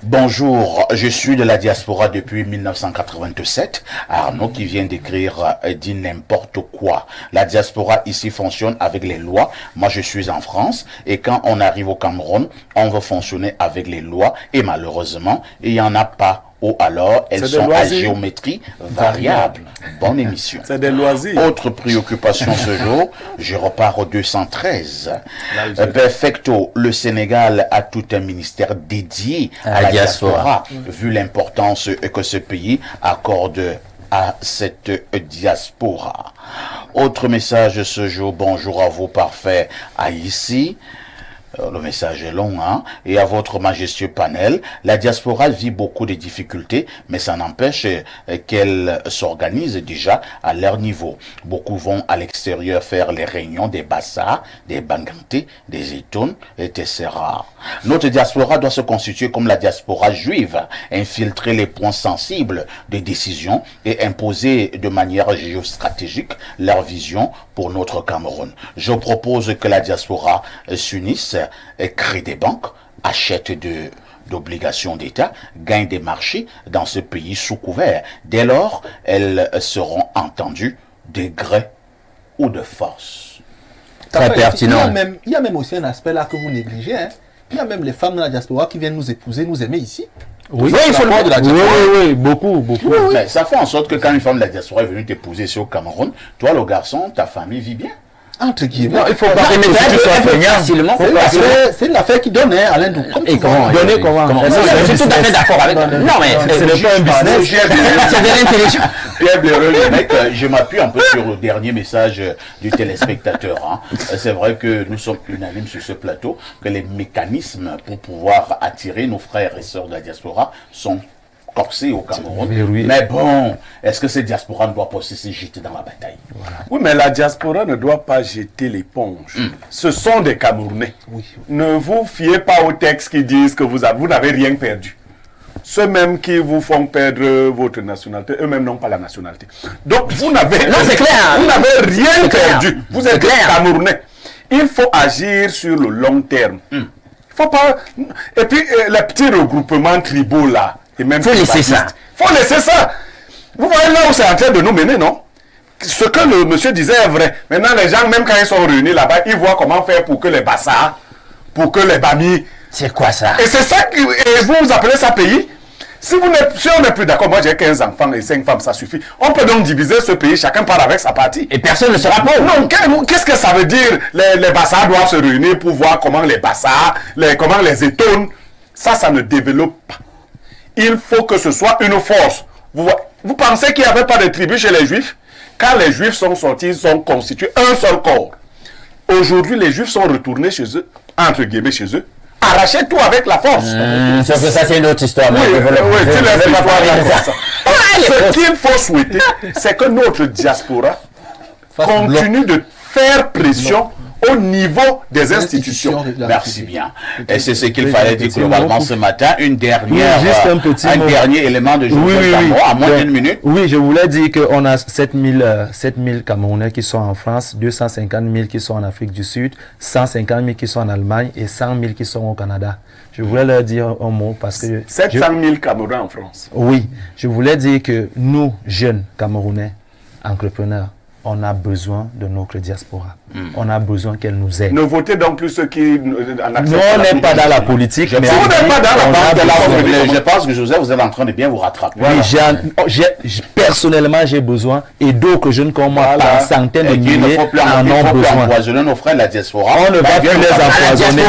Bonjour, je suis de la diaspora depuis 1987. Arnaud qui vient d'écrire dit n'importe quoi. La diaspora ici fonctionne avec les lois. Moi je suis en France et quand on arrive au Cameroun, on veut fonctionner avec les lois et malheureusement, il n'y en a pas. Ou alors, elles sont à géométrie variable. Bonne émission. C'est des loisirs. Autre préoccupation ce jour, je repars au 213. Perfecto, le Sénégal a tout un ministère dédié à la diaspora, vu l'importance que ce pays accorde à cette diaspora. Autre message ce jour, bonjour à vous parfaits Haïti. Le message est long, hein. Et à votre majestueux panel, la diaspora vit beaucoup de difficultés, mais ça n'empêche qu'elle s'organise déjà à leur niveau. Beaucoup vont à l'extérieur faire les réunions des Bassa, des Banganté, des Etoun, etc. Notre diaspora doit se constituer comme la diaspora juive, infiltrer les points sensibles des décisions et imposer de manière géostratégique leur vision pour notre Cameroun. Je propose que la diaspora s'unisse, crée des banques, achète d'obligations d'État, gagne des marchés dans ce pays sous couvert. Dès lors, elles seront entendues de gré ou de force. Très pertinent. Il y a même aussi un aspect là que vous négligez. Hein. Il y a même les femmes de la diaspora qui viennent nous épouser, nous aimer ici. Oui, il faut le voir de la diaspora. Oui, beaucoup. Mais ça fait en sorte que quand une femme de la diaspora est venue t'épouser ici au Cameroun, toi le garçon, ta famille vit bien. Entre guillemets. Non, il faut pas facilement. C'est l'affaire qui donne, hein, Alain Douké. Et comment donner comment je suis tout à fait d'accord avec. Non, mais ce n'est pas un business. C'est de l'intelligence. Pierre Blériot, le mec, je m'appuie un peu sur le dernier message du téléspectateur. Hein. C'est vrai que nous sommes unanimes sur ce plateau, que les mécanismes pour pouvoir attirer nos frères et sœurs de la diaspora sont corsés au Cameroun. Mais bon, est-ce que cette diaspora ne doit pas aussi se jeter dans la bataille? Oui, mais la diaspora ne doit pas jeter l'éponge. Ce sont des Camerounais. Ne vous fiez pas aux textes qui disent que vous n'avez rien perdu. Ceux mêmes qui vous font perdre votre nationalité, eux-mêmes n'ont pas la nationalité. Donc vous n'avez rien perdu. Vous êtes Camerounais. Il faut agir sur le long terme. Il faut pas. Et puis les petits regroupements tribaux là. Il faut laisser ça. Faut laisser ça. Vous voyez là où c'est en train de nous mener, non? Ce que le monsieur disait est vrai. Maintenant, les gens, même quand ils sont réunis là-bas, ils voient comment faire pour que les Bassa, pour que les Bami. C'est quoi ça? Et c'est ça et vous appelez ça pays? Si on n'est plus d'accord, moi j'ai 15 enfants et 5 femmes, ça suffit. On peut donc diviser ce pays, chacun part avec sa partie. Et personne ne sera pauvre. Non, qu'est-ce que ça veut dire? Les Bassa doivent se réunir pour voir comment les Bassa, comment les Etoun. Ça ne développe pas. Il faut que ce soit une force. Vous pensez qu'il n'y avait pas de tribu chez les Juifs? Quand les Juifs sont sortis, ils ont constitué un seul corps. Aujourd'hui, les Juifs sont retournés chez eux, entre guillemets chez eux, arracher tout avec la force. Sauf que ça, c'est une autre histoire. Ce qu'il faut souhaiter, c'est que notre diaspora continue de faire pression au niveau des institutions. Merci bien. Et c'est ce qu'il fallait dire globalement ce matin. Une dernière, un dernier élément de à moins d'une minute. Oui, je voulais dire qu'on a 7000 Camerounais qui sont en France, 250 000 qui sont en Afrique du Sud, 150 000 qui sont en Allemagne et 100 000 qui sont au Canada. Je voulais leur dire un mot parce que... 700 000 Camerounais en France. Oui, je voulais dire que nous, jeunes Camerounais, entrepreneurs, on a besoin de notre diaspora. On a besoin qu'elle nous aide. Ne votez donc plus ceux qui en acceptent. Non, on n'est pas dans la politique. Je pense que Joseph, vous êtes en train de bien vous rattraper. Oui, personnellement, j'ai besoin, et d'autres jeunes comme moi, par centaines de milliers, en ont besoin. Empoisonner nos frères de la diaspora. On ne va plus les empoisonner.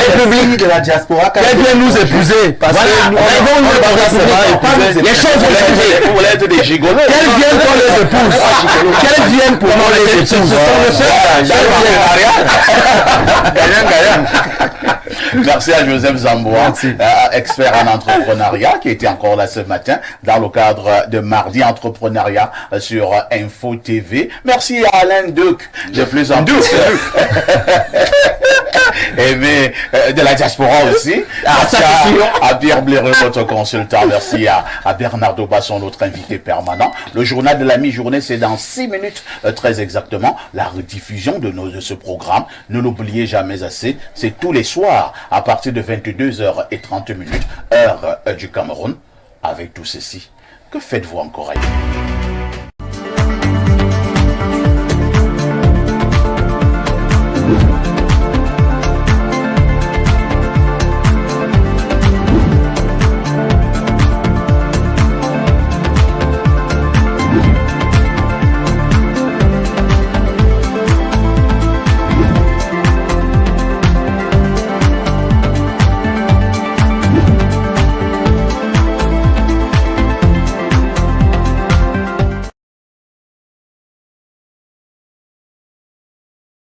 République de la diaspora, qu'elle vienne nous épouser. Parce que nous les choses vont vous voulez être des gigolos. Qu'elles viennent pour les épouses. Qu'elles viennent pour nous les épouses. Merci à Joseph Zamboa, expert en entrepreneuriat, qui était encore là ce matin dans le cadre de Mardi Entrepreneuriat sur Info TV. Merci à Alain Duc, de plus en plus. Et mais de la diaspora aussi. À Pierre Bléreux, notre consultant. Merci à Bernardo Basson, notre invité permanent. Le journal de la mi-journée, c'est dans 6 minutes, très exactement, la rediffusion de ce programme. Ne l'oubliez jamais assez, c'est tous les soirs à partir de 22h30, heure du Cameroun. Avec tout ceci, que faites-vous encore ailleurs?